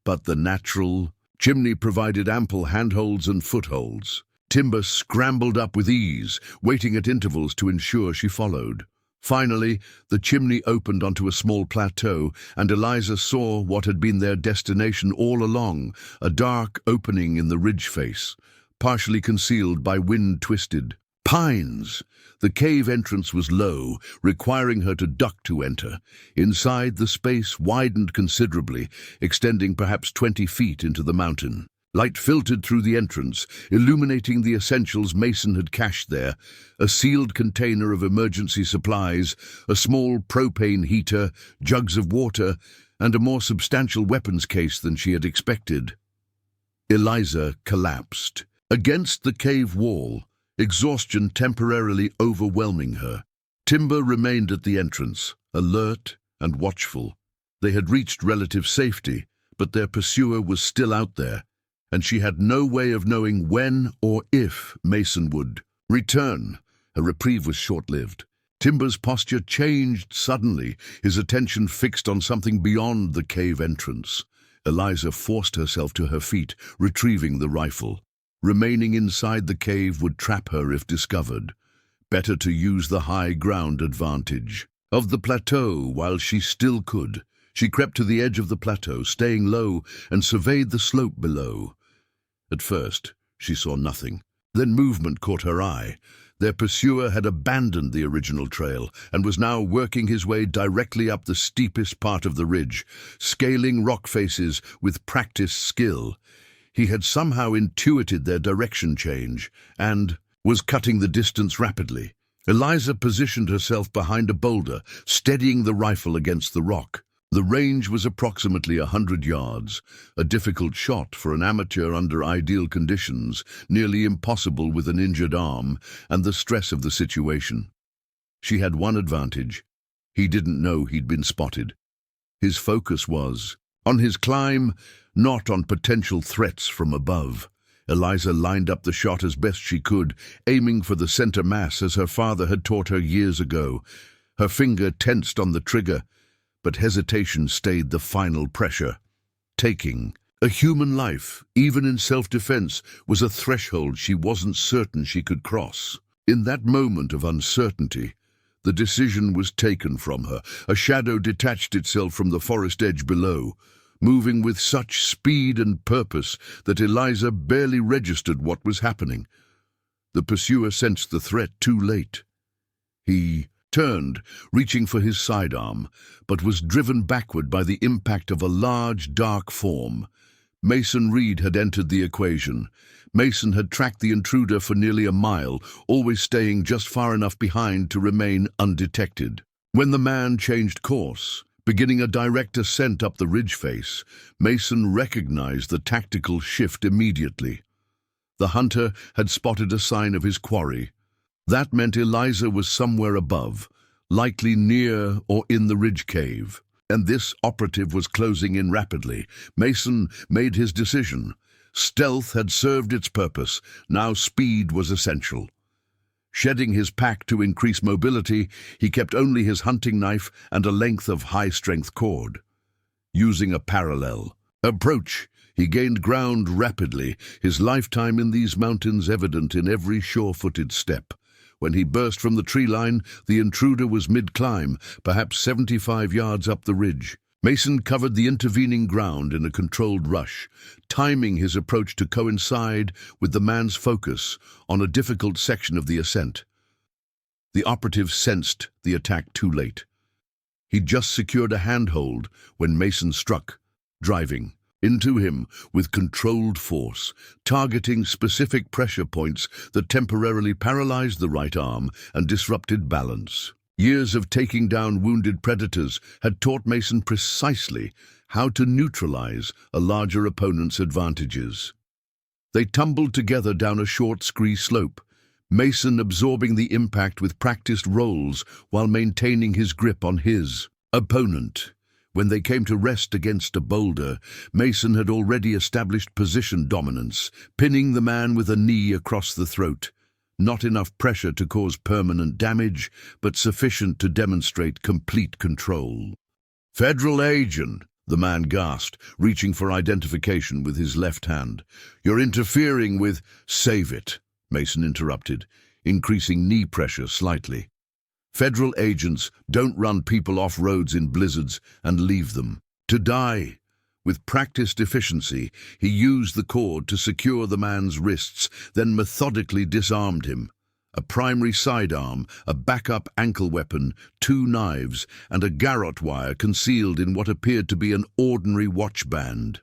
but the natural chimney provided ample handholds and footholds. Timber scrambled up with ease, waiting at intervals to ensure she followed. Finally, the chimney opened onto a small plateau, and Eliza saw what had been their destination all along, a dark opening in the ridge face, partially concealed by wind-twisted pines. The cave entrance was low, requiring her to duck to enter. Inside, the space widened considerably, extending perhaps 20 feet into the mountain. Light filtered through the entrance, illuminating the essentials Mason had cached there: a sealed container of emergency supplies, a small propane heater, jugs of water, and a more substantial weapons case than she had expected. Eliza collapsed against the cave wall, exhaustion temporarily overwhelming her. Timber remained at the entrance, alert and watchful. They had reached relative safety, but their pursuer was still out there, and she had no way of knowing when or if Mason would return. Her reprieve was short-lived. Timber's posture changed suddenly, his attention fixed on something beyond the cave entrance. Eliza forced herself to her feet, retrieving the rifle. Remaining inside the cave would trap her if discovered. Better to use the high ground advantage of the plateau while she still could. She crept to the edge of the plateau, staying low, and surveyed the slope below. At first, she saw nothing. Then movement caught her eye. Their pursuer had abandoned the original trail and was now working his way directly up the steepest part of the ridge, scaling rock faces with practiced skill. He had somehow intuited their direction change and was cutting the distance rapidly. Eliza positioned herself behind a boulder, steadying the rifle against the rock. The range was approximately 100 yards, a difficult shot for an amateur under ideal conditions, nearly impossible with an injured arm and the stress of the situation. She had one advantage: he didn't know he'd been spotted. His focus was on his climb, not on potential threats from above. Eliza lined up the shot as best she could, aiming for the center mass as her father had taught her years ago. Her finger tensed on the trigger, but hesitation stayed the final pressure. Taking a human life, even in self-defense, was a threshold she wasn't certain she could cross. In that moment of uncertainty, the decision was taken from her. A shadow detached itself from the forest edge below, moving with such speed and purpose that Eliza barely registered what was happening. The pursuer sensed the threat too late. He turned, reaching for his sidearm, but was driven backward by the impact of a large, dark form. Mason Reed had entered the equation. Mason had tracked the intruder for nearly a mile, always staying just far enough behind to remain undetected. When the man changed course, beginning a direct ascent up the ridge face, Mason recognized the tactical shift immediately. The hunter had spotted a sign of his quarry. That meant Eliza was somewhere above, likely near or in the ridge cave, and this operative was closing in rapidly. Mason made his decision. Stealth had served its purpose. Now speed was essential. Shedding his pack to increase mobility, he kept only his hunting knife and a length of high-strength cord. Using a parallel approach, he gained ground rapidly, his lifetime in these mountains evident in every sure-footed step. When he burst from the tree line, the intruder was mid-climb, perhaps 75 yards up the ridge. Mason covered the intervening ground in a controlled rush, timing his approach to coincide with the man's focus on a difficult section of the ascent. The operative sensed the attack too late. He'd just secured a handhold when Mason struck, driving into him with controlled force, targeting specific pressure points that temporarily paralyzed the right arm and disrupted balance. Years of taking down wounded predators had taught Mason precisely how to neutralize a larger opponent's advantages. They tumbled together down a short scree slope, Mason absorbing the impact with practiced rolls while maintaining his grip on his opponent. When they came to rest against a boulder, Mason had already established position dominance, pinning the man with a knee across the throat. Not enough pressure to cause permanent damage, but sufficient to demonstrate complete control. Federal agent, the man gasped, reaching for identification with his left hand. You're interfering with— Save it, Mason interrupted, increasing knee pressure slightly. Federal agents don't run people off roads in blizzards and leave them to die. With practiced efficiency, he used the cord to secure the man's wrists, then methodically disarmed him. A primary sidearm, a backup ankle weapon, 2 knives, and a garrote wire concealed in what appeared to be an ordinary watch band.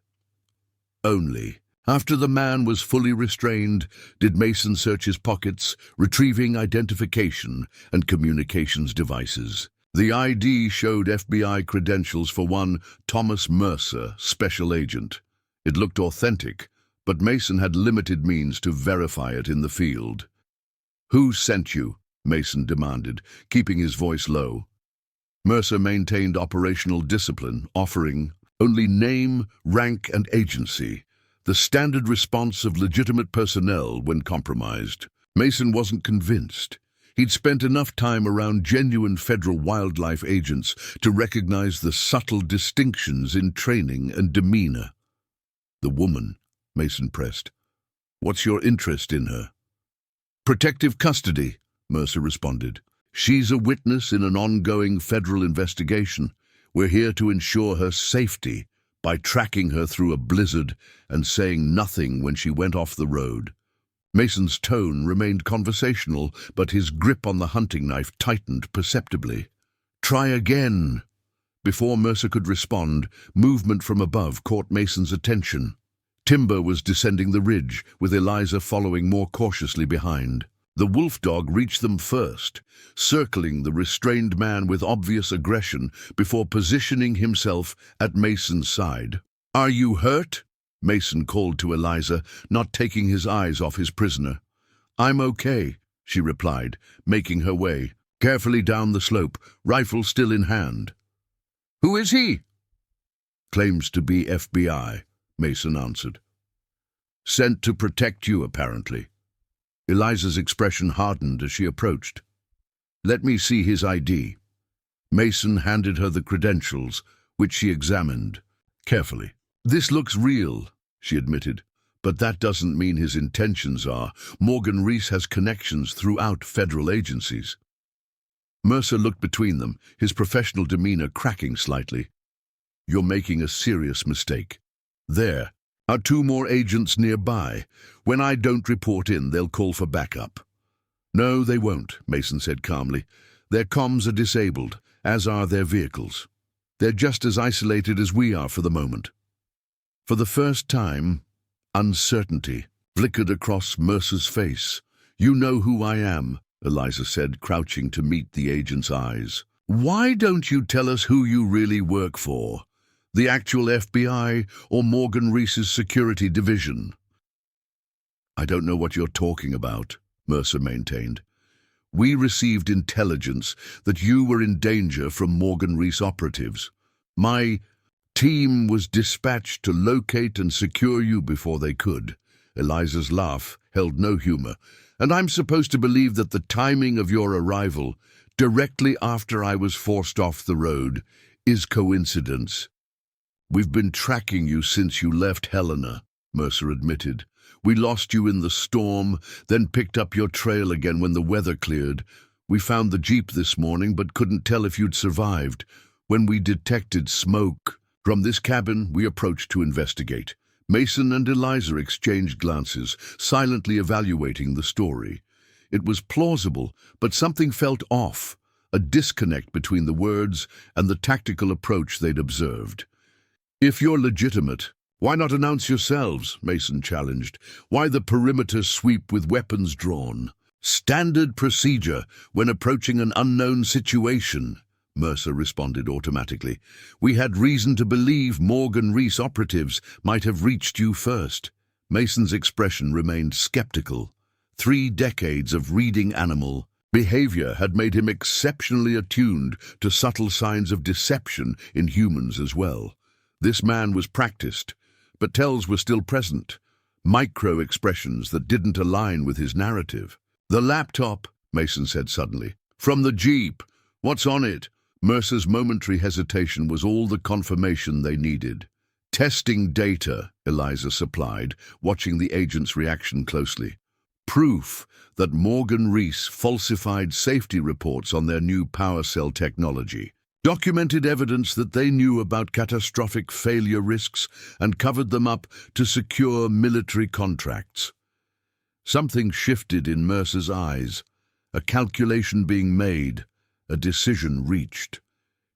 Only, after the man was fully restrained, did Mason search his pockets, retrieving identification and communications devices. The ID showed FBI credentials for one Thomas Mercer, special agent. It looked authentic, but Mason had limited means to verify it in the field. Who sent you? Mason demanded, keeping his voice low. Mercer maintained operational discipline, offering only name, rank, and agency, the standard response of legitimate personnel when compromised. Mason wasn't convinced. He'd spent enough time around genuine federal wildlife agents to recognize the subtle distinctions in training and demeanor. The woman, Mason pressed. What's your interest in her? Protective custody, Mercer responded. She's a witness in an ongoing federal investigation. We're here to ensure her safety by tracking her through a blizzard and saying nothing when she went off the road. Mason's tone remained conversational, but his grip on the hunting knife tightened perceptibly. Try again. Before Mercer could respond, movement from above caught Mason's attention. Timber was descending the ridge, with Eliza following more cautiously behind. The wolf dog reached them first, circling the restrained man with obvious aggression before positioning himself at Mason's side. Are you hurt? Mason called to Eliza, not taking his eyes off his prisoner. I'm okay, she replied, making her way carefully down the slope, rifle still in hand. Who is he? Claims to be FBI, Mason answered. Sent to protect you, apparently. Eliza's expression hardened as she approached. Let me see his ID. Mason handed her the credentials, which she examined carefully. This looks real, she admitted, but that doesn't mean his intentions are. Morgan Reese has connections throughout federal agencies. Mercer looked between them, his professional demeanor cracking slightly. You're making a serious mistake. There are 2 more agents nearby. When I don't report in, they'll call for backup. No, they won't, Mason said calmly. Their comms are disabled, as are their vehicles. They're just as isolated as we are for the moment. For the first time, uncertainty flickered across Mercer's face. You know who I am, Eliza said, crouching to meet the agent's eyes. Why don't you tell us who you really work for? The actual FBI or Morgan Reese's security division? I don't know what you're talking about, Mercer maintained. We received intelligence that you were in danger from Morgan Reese operatives. My team was dispatched to locate and secure you before they could. Eliza's laugh held no humor. And I'm supposed to believe that the timing of your arrival, directly after I was forced off the road, is coincidence. We've been tracking you since you left Helena, Mercer admitted. We lost you in the storm, then picked up your trail again when the weather cleared. We found the jeep this morning, but couldn't tell if you'd survived. When we detected smoke from this cabin, we approached to investigate. Mason and Eliza exchanged glances, silently evaluating the story. It was plausible, but something felt off, a disconnect between the words and the tactical approach they'd observed. If you're legitimate, why not announce yourselves? Mason challenged. Why the perimeter sweep with weapons drawn? Standard procedure when approaching an unknown situation, Mercer responded automatically. We had reason to believe Morgan Reese operatives might have reached you first. Mason's expression remained skeptical. 3 decades of reading animal behavior had made him exceptionally attuned to subtle signs of deception in humans as well. This man was practiced, but tells were still present, micro-expressions that didn't align with his narrative. The laptop, Mason said suddenly. From the jeep. What's on it? Mercer's momentary hesitation was all the confirmation they needed. "Testing data," Eliza supplied, watching the agent's reaction closely. "Proof that Morgan Reese falsified safety reports on their new power cell technology. Documented evidence that they knew about catastrophic failure risks and covered them up to secure military contracts." Something shifted in Mercer's eyes, a calculation being made, a decision reached.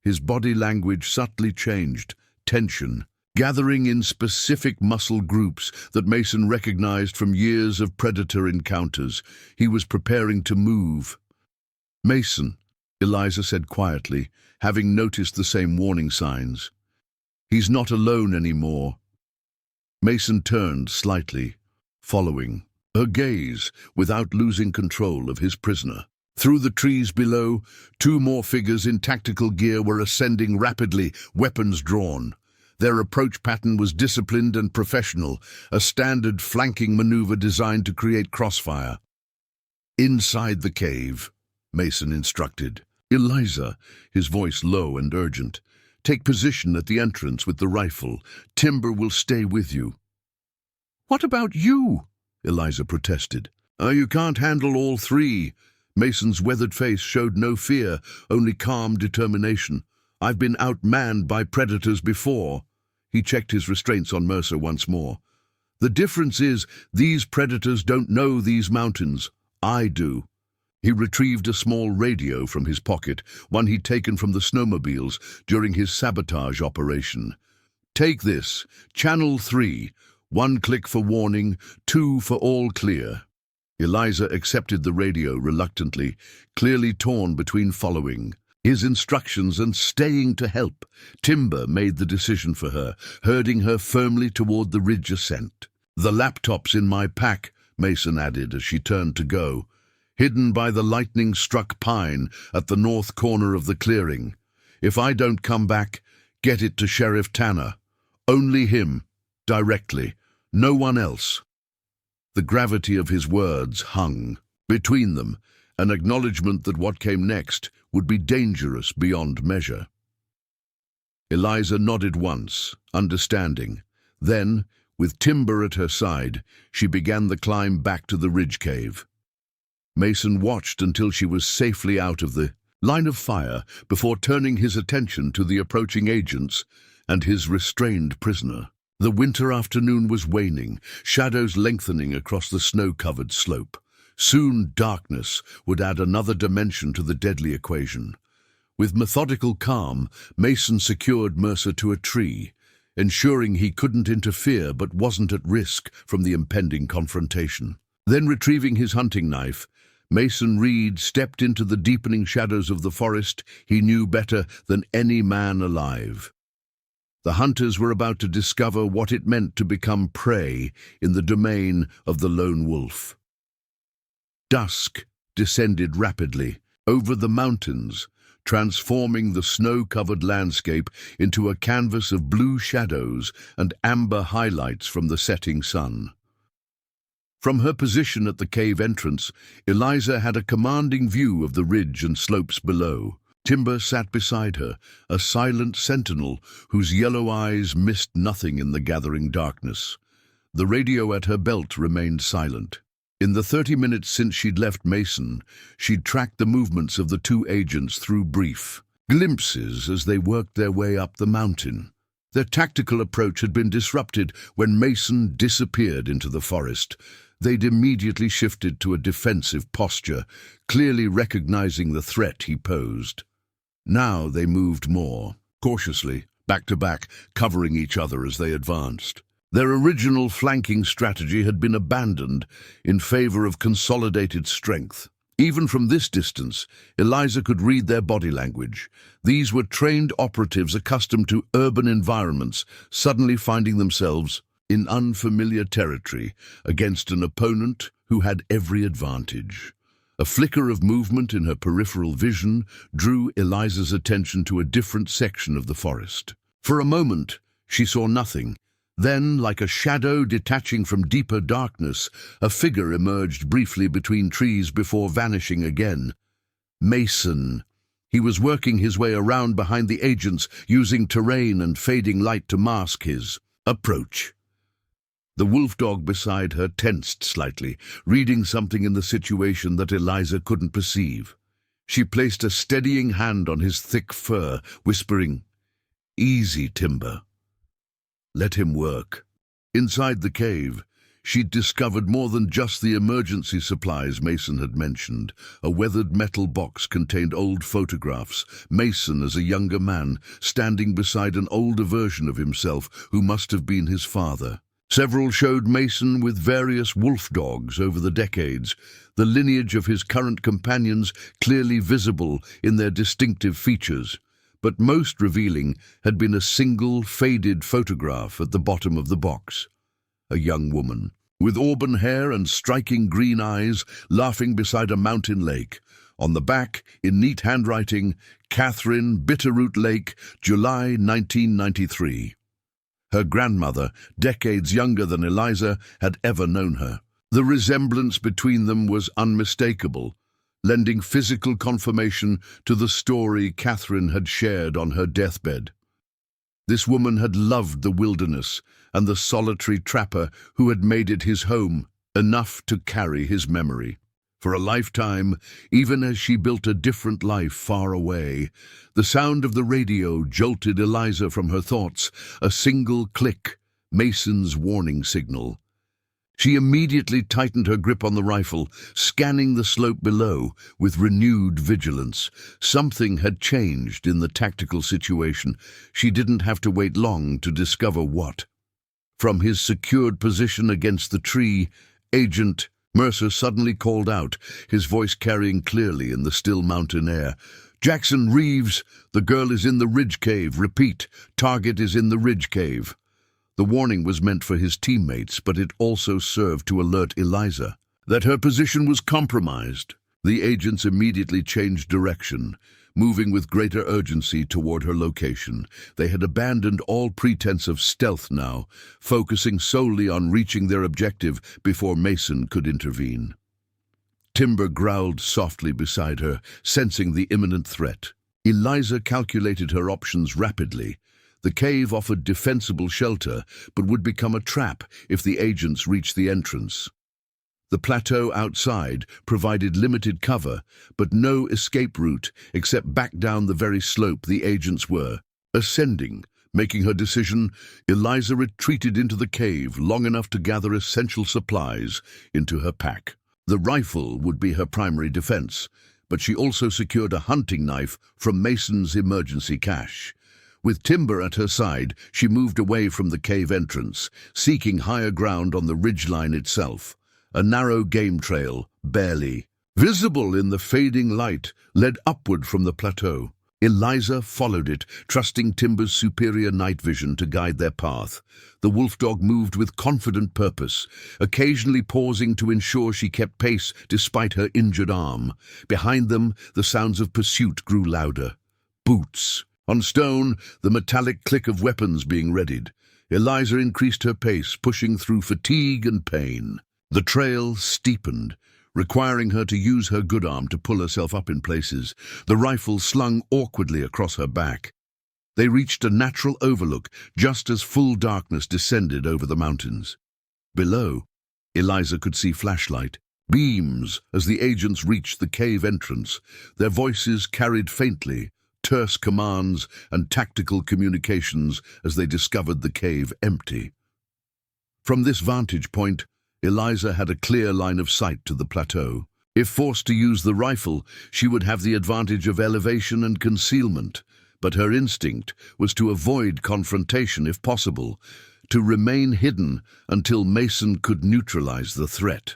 His body language subtly changed, tension gathering in specific muscle groups that Mason recognized from years of predator encounters. He was preparing to move. "Mason," Eliza said quietly, having noticed the same warning signs. "He's not alone anymore." Mason turned slightly, following her gaze without losing control of his prisoner. Through the trees below, two more figures in tactical gear were ascending rapidly, weapons drawn. Their approach pattern was disciplined and professional, a standard flanking maneuver designed to create crossfire. "Inside the cave," Mason instructed. "Eliza," his voice low and urgent, "take position at the entrance with the rifle. Timber will stay with you." "What about you?" Eliza protested. You can't handle all three." Mason's weathered face showed no fear, only calm determination. "I've been outmanned by predators before." He checked his restraints on Mercer once more. "The difference is, these predators don't know these mountains. I do." He retrieved a small radio from his pocket, one he'd taken from the snowmobiles during his sabotage operation. "Take this, Channel 3. 1 click for warning, 2 for all clear." Eliza accepted the radio reluctantly, clearly torn between following his instructions and staying to help. Timber made the decision for her, herding her firmly toward the ridge ascent. "The laptop's in my pack," Mason added as she turned to go, "hidden by the lightning-struck pine at the north corner of the clearing. If I don't come back, get it to Sheriff Tanner. Only him, directly, no one else." The gravity of his words hung between them, an acknowledgement that what came next would be dangerous beyond measure. Eliza nodded once, understanding. Then, with Timber at her side, she began the climb back to the ridge cave. Mason watched until she was safely out of the line of fire before turning his attention to the approaching agents and his restrained prisoner. The winter afternoon was waning, shadows lengthening across the snow-covered slope. Soon darkness would add another dimension to the deadly equation. With methodical calm, Mason secured Mercer to a tree, ensuring he couldn't interfere but wasn't at risk from the impending confrontation. Then, retrieving his hunting knife, Mason Reed stepped into the deepening shadows of the forest he knew better than any man alive. The hunters were about to discover what it meant to become prey in the domain of the lone wolf. Dusk descended rapidly over the mountains, transforming the snow-covered landscape into a canvas of blue shadows and amber highlights from the setting sun. From her position at the cave entrance, Eliza had a commanding view of the ridge and slopes below. Timber sat beside her, a silent sentinel whose yellow eyes missed nothing in the gathering darkness. The radio at her belt remained silent. In the 30 minutes since she'd left Mason, she'd tracked the movements of the two agents through brief glimpses as they worked their way up the mountain. Their tactical approach had been disrupted when Mason disappeared into the forest. They'd immediately shifted to a defensive posture, clearly recognizing the threat he posed. Now they moved more cautiously, back to back, covering each other as they advanced. Their original flanking strategy had been abandoned in favor of consolidated strength. Even from this distance, Eliza could read their body language. These were trained operatives accustomed to urban environments, suddenly finding themselves in unfamiliar territory against an opponent who had every advantage. A flicker of movement in her peripheral vision drew Eliza's attention to a different section of the forest. For a moment, she saw nothing. Then, like a shadow detaching from deeper darkness, a figure emerged briefly between trees before vanishing again. "Mason," He was working his way around behind the agents, using terrain and fading light to mask his approach. The wolf dog beside her tensed slightly, reading something in the situation that Eliza couldn't perceive. She placed a steadying hand on his thick fur, whispering, "Easy, Timber. Let him work." Inside the cave, she'd discovered more than just the emergency supplies Mason had mentioned. A weathered metal box contained old photographs, Mason as a younger man, standing beside an older version of himself who must have been his father. Several showed Mason with various wolf dogs over the decades, the lineage of his current companions clearly visible in their distinctive features. But most revealing had been a single, faded photograph at the bottom of the box. A young woman, with auburn hair and striking green eyes, laughing beside a mountain lake. On the back, in neat handwriting, Catherine, Bitterroot Lake, July 1993. Her grandmother, decades younger than Eliza, had ever known her. The resemblance between them was unmistakable, lending physical confirmation to the story Catherine had shared on her deathbed. This woman had loved the wilderness and the solitary trapper who had made it his home, enough to carry his memory. For a lifetime, even as she built a different life far away, the sound of the radio jolted Eliza from her thoughts, a single click, Mason's warning signal. She immediately tightened her grip on the rifle, scanning the slope below with renewed vigilance. Something had changed in the tactical situation. She didn't have to wait long to discover what. From his secured position against the tree, Agent Mercer suddenly called out, his voice carrying clearly in the still mountain air. "Jackson Reeves, the girl is in the ridge cave. Repeat, target is in the ridge cave." The warning was meant for his teammates, but it also served to alert Eliza that her position was compromised. The agents immediately changed direction, moving with greater urgency toward her location. They had abandoned all pretense of stealth now, focusing solely on reaching their objective before Mason could intervene. Timber growled softly beside her, sensing the imminent threat. Eliza calculated her options rapidly. The cave offered defensible shelter, but would become a trap if the agents reached the entrance. The plateau outside provided limited cover, but no escape route except back down the very slope the agents were ascending. Making her decision, Eliza retreated into the cave long enough to gather essential supplies into her pack. The rifle would be her primary defense, but she also secured a hunting knife from Mason's emergency cache. With Timber at her side, she moved away from the cave entrance, seeking higher ground on the ridgeline itself. A narrow game trail, barely visible in the fading light, led upward from the plateau. Eliza followed it, trusting Timber's superior night vision to guide their path. The wolf dog moved with confident purpose, occasionally pausing to ensure she kept pace despite her injured arm. Behind them, the sounds of pursuit grew louder. Boots on stone, the metallic click of weapons being readied. Eliza increased her pace, pushing through fatigue and pain. The trail steepened, requiring her to use her good arm to pull herself up in places, the rifle slung awkwardly across her back. They reached a natural overlook just as full darkness descended over the mountains. Below, Eliza could see flashlight beams as the agents reached the cave entrance. Their voices carried faintly, terse commands and tactical communications as they discovered the cave empty. From this vantage point, Eliza had a clear line of sight to the plateau. If forced to use the rifle, she would have the advantage of elevation and concealment, but her instinct was to avoid confrontation if possible, to remain hidden until Mason could neutralize the threat.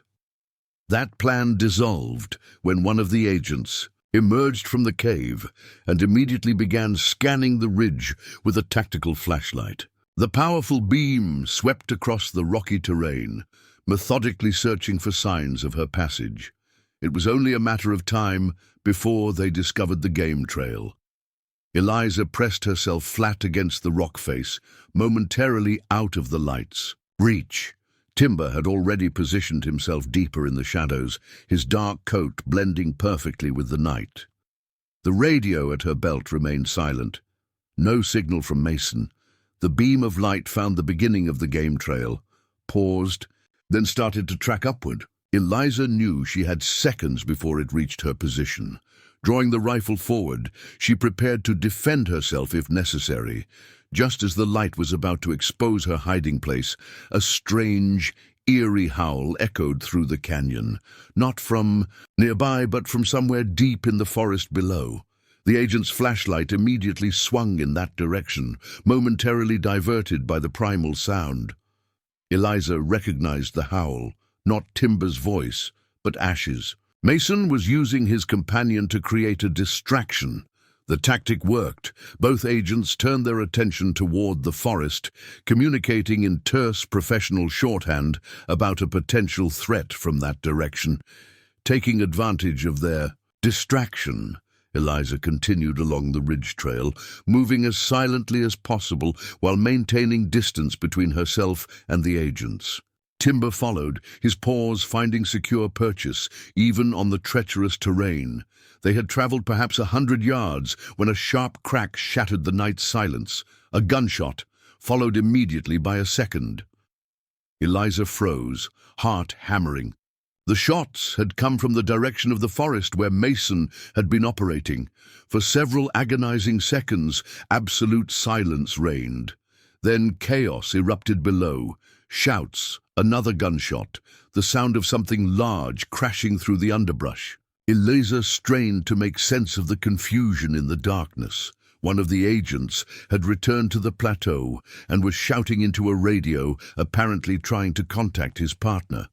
That plan dissolved when one of the agents emerged from the cave and immediately began scanning the ridge with a tactical flashlight. The powerful beam swept across the rocky terrain, methodically searching for signs of her passage. It was only a matter of time before they discovered the game trail. Eliza pressed herself flat against the rock face, momentarily out of the lights. Reach. Timber had already positioned himself deeper in the shadows, his dark coat blending perfectly with the night. The radio at her belt remained silent. No signal from Mason. The beam of light found the beginning of the game trail, paused, then started to track upward. Eliza knew she had seconds before it reached her position. Drawing the rifle forward, she prepared to defend herself if necessary. Just as the light was about to expose her hiding place, a strange, eerie howl echoed through the canyon, not from nearby but from somewhere deep in the forest below. The agent's flashlight immediately swung in that direction, momentarily diverted by the primal sound. Eliza recognized the howl, not Timber's voice, but Ash's. Mason was using his companion to create a distraction. The tactic worked. Both agents turned their attention toward the forest, communicating in terse professional shorthand about a potential threat from that direction. Taking advantage of their distraction, Eliza continued along the ridge trail, moving as silently as possible while maintaining distance between herself and the agents. Timber followed, his paws finding secure purchase, even on the treacherous terrain. They had traveled perhaps 100 yards when a sharp crack shattered the night's silence. A gunshot, followed immediately by a second. Eliza froze, heart hammering. The shots had come from the direction of the forest where Mason had been operating. For several agonizing seconds, absolute silence reigned. Then chaos erupted below. Shouts, another gunshot, the sound of something large crashing through the underbrush. Eliza strained to make sense of the confusion in the darkness. One of the agents had returned to the plateau and was shouting into a radio, apparently trying to contact his partner.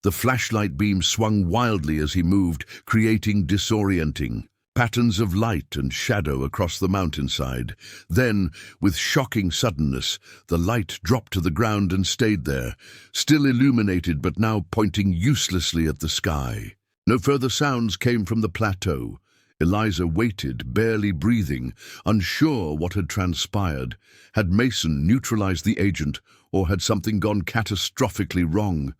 The flashlight beam swung wildly as he moved, creating disorienting patterns of light and shadow across the mountainside. Then, with shocking suddenness, the light dropped to the ground and stayed there, still illuminated but now pointing uselessly at the sky. No further sounds came from the plateau. Eliza waited, barely breathing, unsure what had transpired. Had Mason neutralized the agent, or had something gone catastrophically wrong?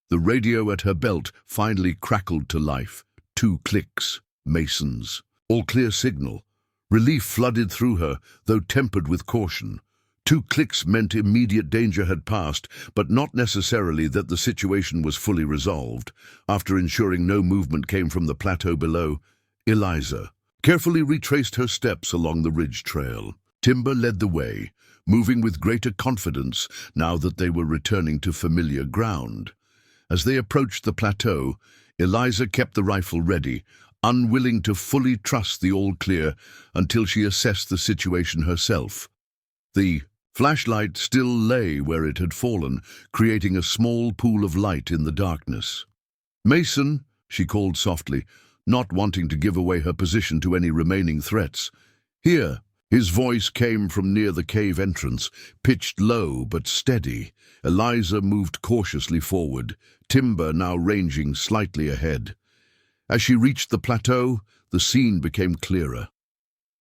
The radio at her belt finally crackled to life. 2 clicks. Mason's. All clear signal. Relief flooded through her, though tempered with caution. 2 clicks meant immediate danger had passed, but not necessarily that the situation was fully resolved. After ensuring no movement came from the plateau below, Eliza carefully retraced her steps along the ridge trail. Timber led the way, moving with greater confidence now that they were returning to familiar ground. As they approached the plateau, Eliza kept the rifle ready, unwilling to fully trust the all-clear until she assessed the situation herself. The flashlight still lay where it had fallen, creating a small pool of light in the darkness. "Mason," she called softly, not wanting to give away her position to any remaining threats. "Here." His voice came from near the cave entrance, pitched low but steady. Eliza moved cautiously forward, Timber now ranging slightly ahead. As she reached the plateau, the scene became clearer.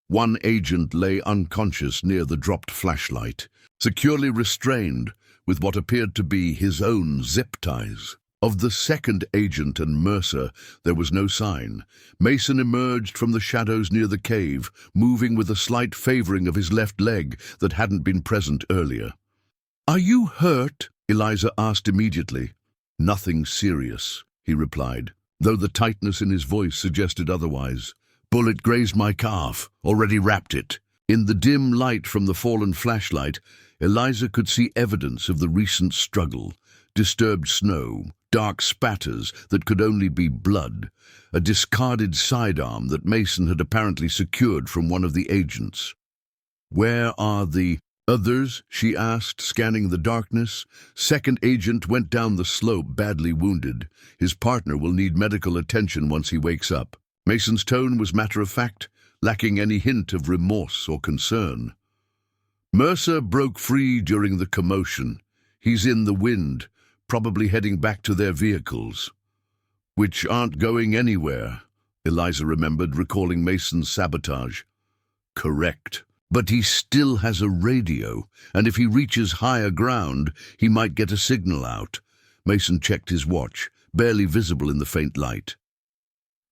One agent lay unconscious near the dropped flashlight, securely restrained with what appeared to be his own zip ties. Of the second agent and Mercer, there was no sign. Mason emerged from the shadows near the cave, moving with a slight favoring of his left leg that hadn't been present earlier. "Are you hurt?" Eliza asked immediately. "Nothing serious," he replied, though the tightness in his voice suggested otherwise. "Bullet grazed my calf, already wrapped it." In the dim light from the fallen flashlight, Eliza could see evidence of the recent struggle. Disturbed snow, dark spatters that could only be blood, a discarded sidearm that Mason had apparently secured from one of the agents. "Where are the others?" she asked, scanning the darkness. "Second agent went down the slope badly wounded. His partner will need medical attention once he wakes up." Mason's tone was matter-of-fact, lacking any hint of remorse or concern. "Mercer broke free during the commotion. He's in the wind, probably heading back to their vehicles." "Which aren't going anywhere," Eliza remembered, recalling Mason's sabotage. "Correct. But he still has a radio, and if he reaches higher ground, he might get a signal out." Mason checked his watch, barely visible in the faint light.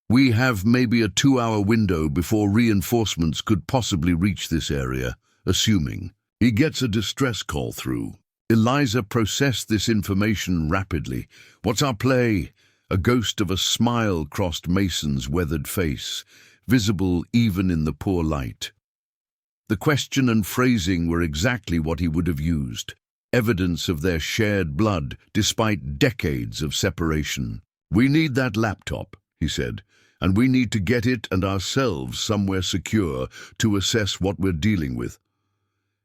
We have maybe a 2-hour window before reinforcements could possibly reach this area, assuming. He gets a distress call through. Eliza processed this information rapidly. What's our play? A ghost of a smile crossed Mason's weathered face, visible even in the poor light. The question and phrasing were exactly what he would have used, evidence of their shared blood despite decades of separation. We need that laptop, he said, and we need to get it and ourselves somewhere secure to assess what we're dealing with.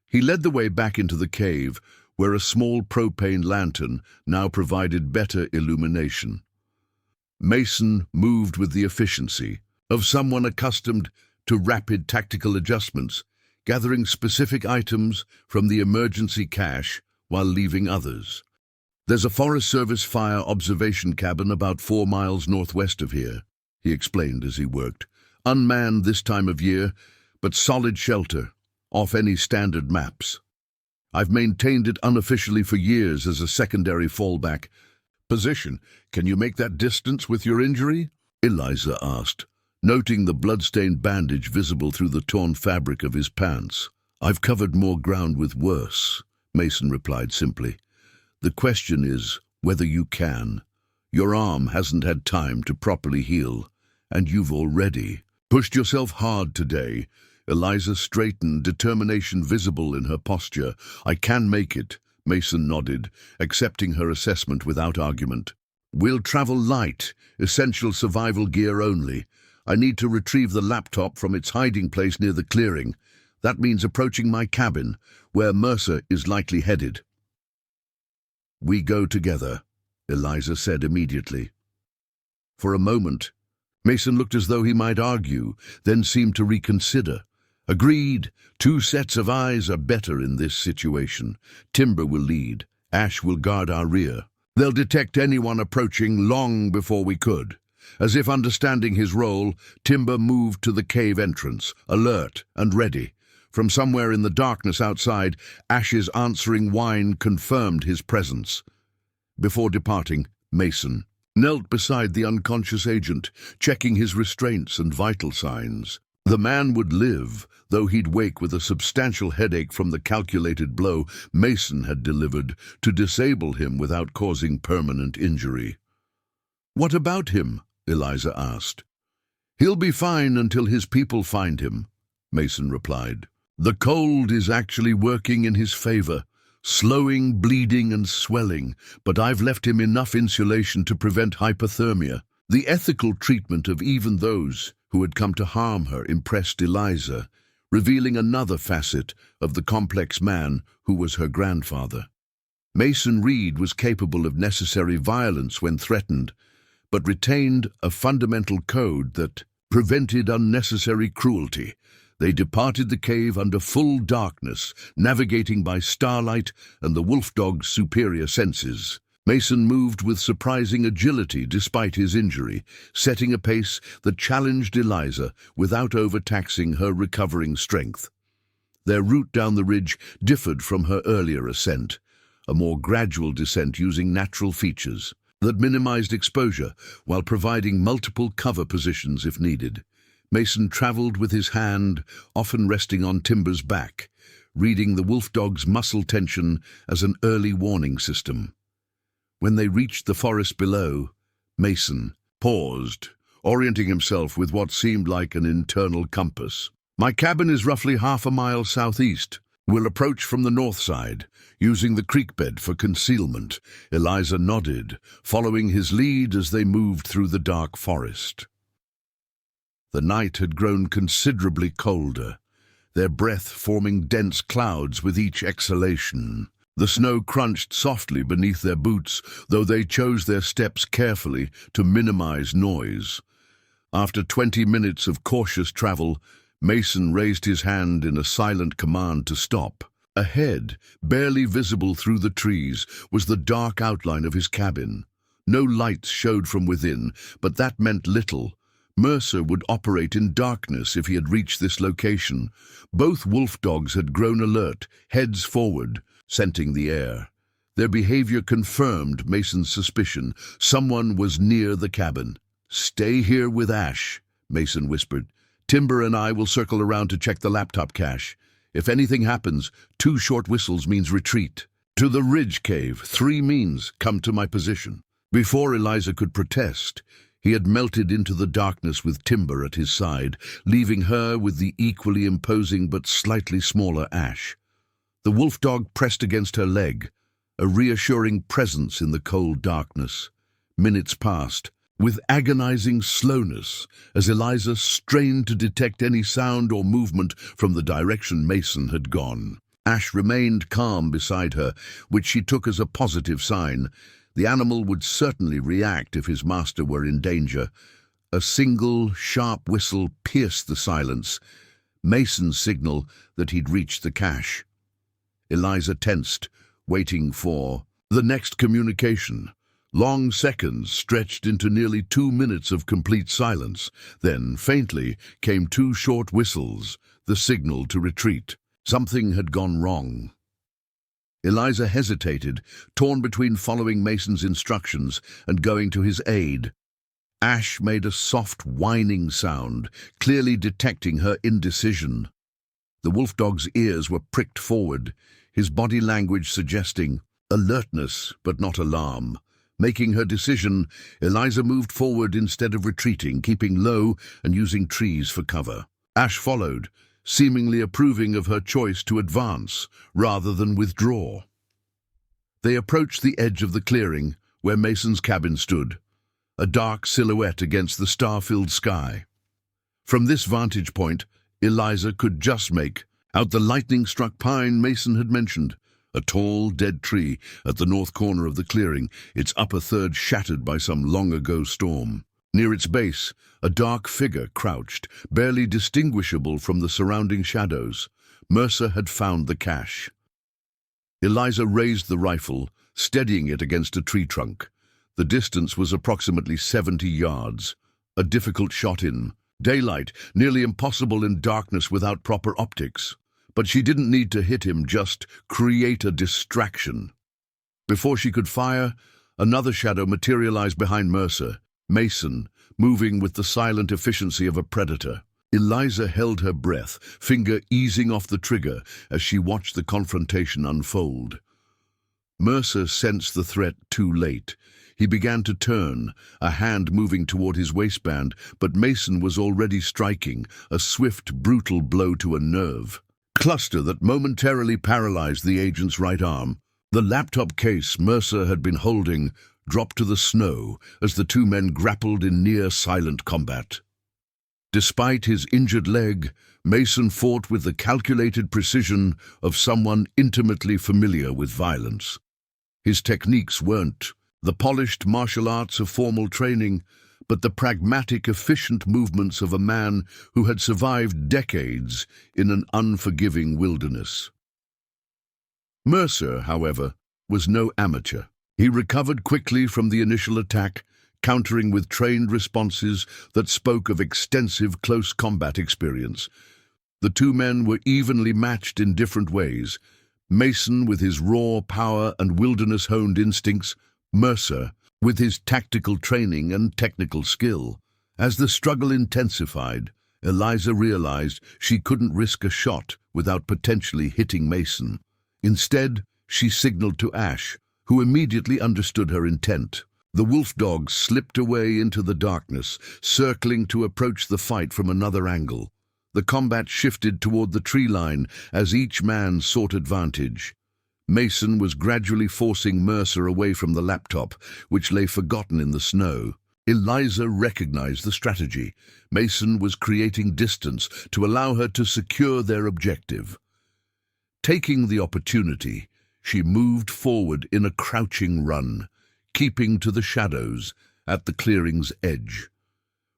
He led the way back into the cave, where a small propane lantern now provided better illumination. Mason moved with the efficiency of someone accustomed to rapid tactical adjustments, gathering specific items from the emergency cache while leaving others. There's a Forest Service fire observation cabin about 4 miles northwest of here, he explained as he worked. Unmanned this time of year, but solid shelter, off any standard maps. I've maintained it unofficially for years as a secondary fallback position. Can you make that distance with your injury? Eliza asked, noting the blood-stained bandage visible through the torn fabric of his pants. I've covered more ground with worse, Mason replied simply. The question is whether you can. Your arm hasn't had time to properly heal, and you've already pushed yourself hard today. Eliza straightened, determination visible in her posture. I can make it, Mason nodded, accepting her assessment without argument. We'll travel light, essential survival gear only. I need to retrieve the laptop from its hiding place near the clearing. That means approaching my cabin, where Mercer is likely headed. We go together, Eliza said immediately. For a moment, Mason looked as though he might argue, then seemed to reconsider. Agreed. 2 sets of eyes are better in this situation. Timber will lead. Ash will guard our rear. They'll detect anyone approaching long before we could. As if understanding his role, Timber moved to the cave entrance, alert and ready. From somewhere in the darkness outside, Ash's answering whine confirmed his presence. Before departing, Mason knelt beside the unconscious agent, checking his restraints and vital signs. The man would live, though he'd wake with a substantial headache from the calculated blow Mason had delivered to disable him without causing permanent injury. What about him? Eliza asked. He'll be fine until his people find him, Mason replied. The cold is actually working in his favor, slowing bleeding and swelling, but I've left him enough insulation to prevent hypothermia. The ethical treatment of even those who had come to harm her impressed Eliza, revealing another facet of the complex man who was her grandfather. Mason Reed was capable of necessary violence when threatened, but retained a fundamental code that prevented unnecessary cruelty. They departed the cave under full darkness, navigating by starlight and the wolf dog's superior senses. Mason moved with surprising agility despite his injury, setting a pace that challenged Eliza without overtaxing her recovering strength. Their route down the ridge differed from her earlier ascent, a more gradual descent using natural features that minimized exposure while providing multiple cover positions if needed. Mason traveled with his hand, often resting on Timber's back, reading the wolf dog's muscle tension as an early warning system. When they reached the forest below, Mason paused, orienting himself with what seemed like an internal compass. My cabin is roughly half a mile southeast. We'll approach from the north side, using the creek bed for concealment. Eliza nodded, following his lead as they moved through the dark forest. The night had grown considerably colder, their breath forming dense clouds with each exhalation. The snow crunched softly beneath their boots, though they chose their steps carefully to minimize noise. After 20 minutes of cautious travel, Mason raised his hand in a silent command to stop. Ahead, barely visible through the trees, was the dark outline of his cabin. No lights showed from within, but that meant little. Mercer would operate in darkness if he had reached this location. Both wolf dogs had grown alert, heads forward, scenting the air. Their behavior confirmed Mason's suspicion. Someone was near the cabin. "Stay here with Ash," Mason whispered. "Timber and I will circle around to check the laptop cache. If anything happens, 2 short whistles means retreat. To the ridge cave, 3 means come to my position." Before Eliza could protest, he had melted into the darkness with Timber at his side, leaving her with the equally imposing but slightly smaller Ash. The wolf dog pressed against her leg, a reassuring presence in the cold darkness. Minutes passed, with agonizing slowness, as Eliza strained to detect any sound or movement from the direction Mason had gone. Ash remained calm beside her, which she took as a positive sign. The animal would certainly react if his master were in danger. A single, sharp whistle pierced the silence, Mason's signal that he'd reached the cache. Eliza tensed, waiting for the next communication. Long seconds stretched into nearly 2 minutes of complete silence. Then, faintly, came 2 short whistles, the signal to retreat. Something had gone wrong. Eliza hesitated, torn between following Mason's instructions and going to his aid. Ash made a soft, whining sound, clearly detecting her indecision. The wolf dog's ears were pricked forward, his body language suggesting alertness but not alarm. Making her decision, Eliza moved forward instead of retreating, keeping low and using trees for cover. Ash followed, seemingly approving of her choice to advance rather than withdraw. They approached the edge of the clearing where Mason's cabin stood, a dark silhouette against the star-filled sky. From this vantage point, Eliza could just make out the lightning-struck pine Mason had mentioned, a tall, dead tree at the north corner of the clearing, its upper third shattered by some long-ago storm. Near its base, a dark figure crouched, barely distinguishable from the surrounding shadows. Mercer had found the cache. Eliza raised the rifle, steadying it against a tree trunk. The distance was approximately 70 yards. A difficult shot in daylight, nearly impossible in darkness without proper optics. But she didn't need to hit him, just create a distraction. Before she could fire, another shadow materialized behind Mercer, Mason, moving with the silent efficiency of a predator. Eliza held her breath, finger easing off the trigger as she watched the confrontation unfold. Mercer sensed the threat too late. He began to turn, a hand moving toward his waistband, but Mason was already striking, a swift, brutal blow to a nerve cluster that momentarily paralyzed the agent's right arm. The laptop case Mercer had been holding dropped to the snow as the 2 men grappled in near-silent combat. Despite his injured leg, Mason fought with the calculated precision of someone intimately familiar with violence. His techniques weren't the polished martial arts of formal training, but the pragmatic, efficient movements of a man who had survived decades in an unforgiving wilderness. Mercer, however, was no amateur. He recovered quickly from the initial attack, countering with trained responses that spoke of extensive close combat experience. The 2 men were evenly matched in different ways. Mason with his raw power and wilderness-honed instincts, Mercer with his tactical training and technical skill. As the struggle intensified, Eliza realized she couldn't risk a shot without potentially hitting Mason. Instead, she signaled to Ash, who immediately understood her intent. The wolf dog slipped away into the darkness, circling to approach the fight from another angle. The combat shifted toward the tree line as each man sought advantage. Mason was gradually forcing Mercer away from the laptop, which lay forgotten in the snow. Eliza recognized the strategy. Mason was creating distance to allow her to secure their objective. Taking the opportunity, she moved forward in a crouching run, keeping to the shadows at the clearing's edge.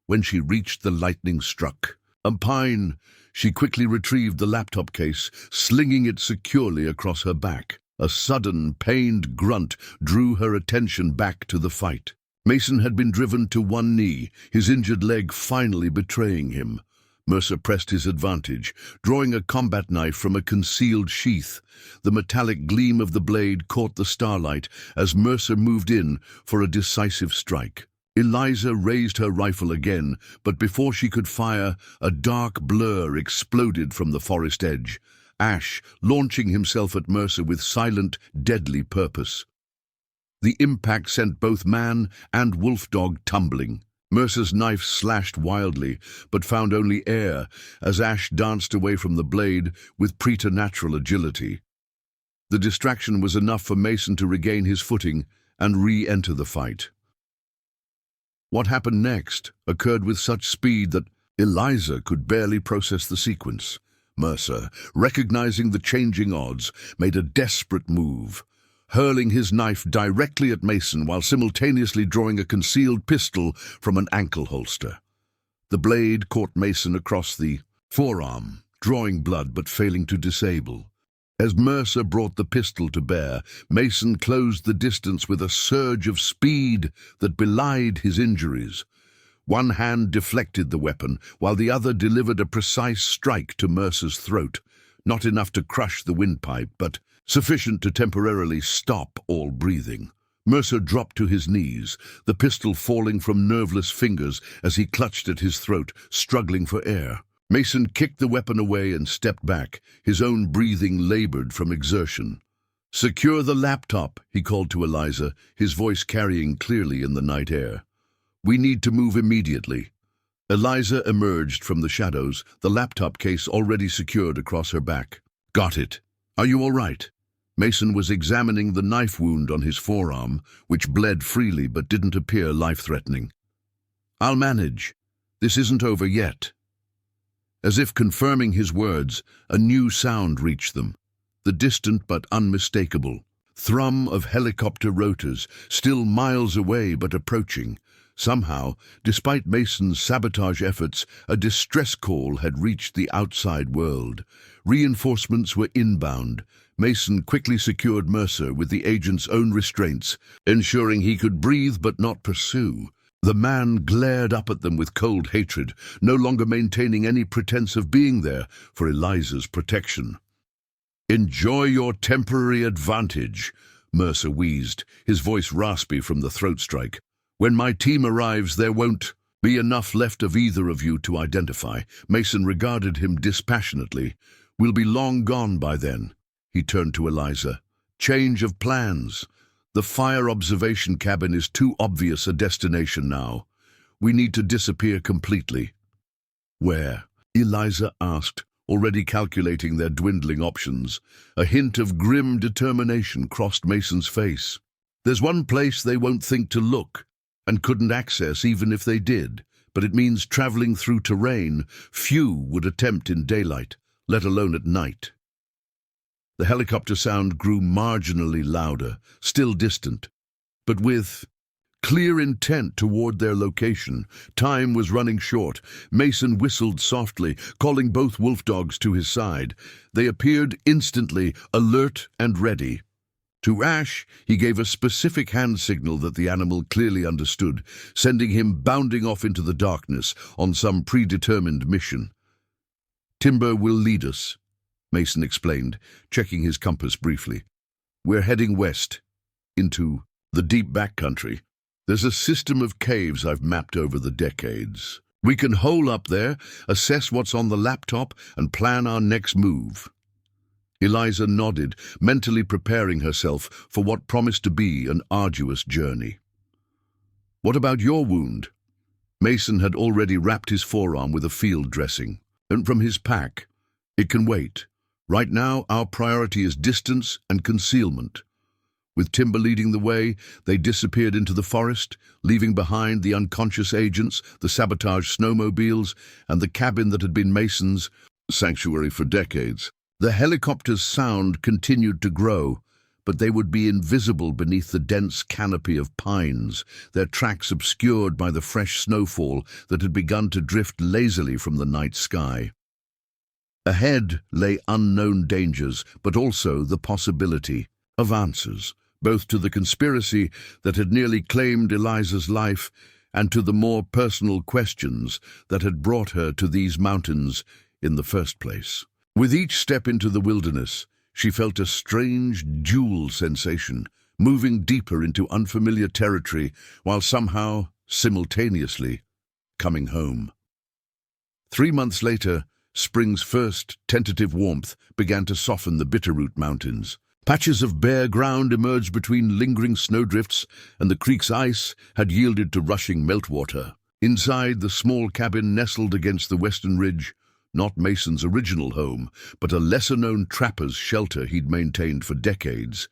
When she reached the lightning-struck pine, she quickly retrieved the laptop case, slinging it securely across her back. A sudden, pained grunt drew her attention back to the fight. Mason had been driven to one knee, his injured leg finally betraying him. Mercer pressed his advantage, drawing a combat knife from a concealed sheath. The metallic gleam of the blade caught the starlight as Mercer moved in for a decisive strike. Eliza raised her rifle again, but before she could fire, a dark blur exploded from the forest edge, Ash launching himself at Mercer with silent, deadly purpose. The impact sent both man and wolf dog tumbling. Mercer's knife slashed wildly, but found only air as Ash danced away from the blade with preternatural agility. The distraction was enough for Mason to regain his footing and re-enter the fight. What happened next occurred with such speed that Eliza could barely process the sequence. Mercer, recognizing the changing odds, made a desperate move, hurling his knife directly at Mason while simultaneously drawing a concealed pistol from an ankle holster. The blade caught Mason across the forearm, drawing blood but failing to disable. As Mercer brought the pistol to bear, Mason closed the distance with a surge of speed that belied his injuries. One hand deflected the weapon, while the other delivered a precise strike to Mercer's throat, not enough to crush the windpipe, but sufficient to temporarily stop all breathing. Mercer dropped to his knees, the pistol falling from nerveless fingers as he clutched at his throat, struggling for air. Mason kicked the weapon away and stepped back, his own breathing labored from exertion. "Secure the laptop," he called to Eliza, his voice carrying clearly in the night air. "We need to move immediately." Eliza emerged from the shadows, the laptop case already secured across her back. "Got it. Are you all right?" Mason was examining the knife wound on his forearm, which bled freely but didn't appear life-threatening. "I'll manage. This isn't over yet." As if confirming his words, a new sound reached them, the distant but unmistakable thrum of helicopter rotors, still miles away but approaching. Somehow, despite Mason's sabotage efforts, a distress call had reached the outside world. Reinforcements were inbound. Mason quickly secured Mercer with the agent's own restraints, ensuring he could breathe but not pursue. The man glared up at them with cold hatred, no longer maintaining any pretense of being there for Eliza's protection. "Enjoy your temporary advantage," Mercer wheezed, his voice raspy from the throat strike. "When my team arrives, there won't be enough left of either of you to identify." Mason regarded him dispassionately. "We'll be long gone by then." He turned to Eliza. "Change of plans. The fire observation cabin is too obvious a destination now. We need to disappear completely." "Where?" Eliza asked, already calculating their dwindling options. A hint of grim determination crossed Mason's face. "There's one place they won't think to look, and couldn't access even if they did, but it means traveling through terrain few would attempt in daylight, let alone at night." The helicopter sound grew marginally louder, still distant, but with clear intent toward their location. Time was running short. Mason whistled softly, calling both wolf dogs to his side. They appeared instantly, alert and ready. To Ash, he gave a specific hand signal that the animal clearly understood, sending him bounding off into the darkness on some predetermined mission. "Timber will lead us," Mason explained, checking his compass briefly. "We're heading west, into the deep backcountry. There's a system of caves I've mapped over the decades. We can hole up there, assess what's on the laptop, and plan our next move." Eliza nodded, mentally preparing herself for what promised to be an arduous journey. "What about your wound?" Mason had already wrapped his forearm with a field dressing, and from his pack. "It can wait. Right now, our priority is distance and concealment." With Timber leading the way, they disappeared into the forest, leaving behind the unconscious agents, the sabotage snowmobiles, and the cabin that had been Mason's sanctuary for decades. The helicopter's sound continued to grow, but they would be invisible beneath the dense canopy of pines, their tracks obscured by the fresh snowfall that had begun to drift lazily from the night sky. Ahead lay unknown dangers, but also the possibility of answers, both to the conspiracy that had nearly claimed Eliza's life and to the more personal questions that had brought her to these mountains in the first place. With each step into the wilderness, she felt a strange dual sensation, moving deeper into unfamiliar territory while somehow simultaneously, coming home. 3 months later, spring's first tentative warmth began to soften the Bitterroot Mountains. Patches of bare ground emerged between lingering snowdrifts, and the creek's ice had yielded to rushing meltwater. Inside, the small cabin nestled against the western ridge, not Mason's original home, but a lesser-known trapper's shelter he'd maintained for decades.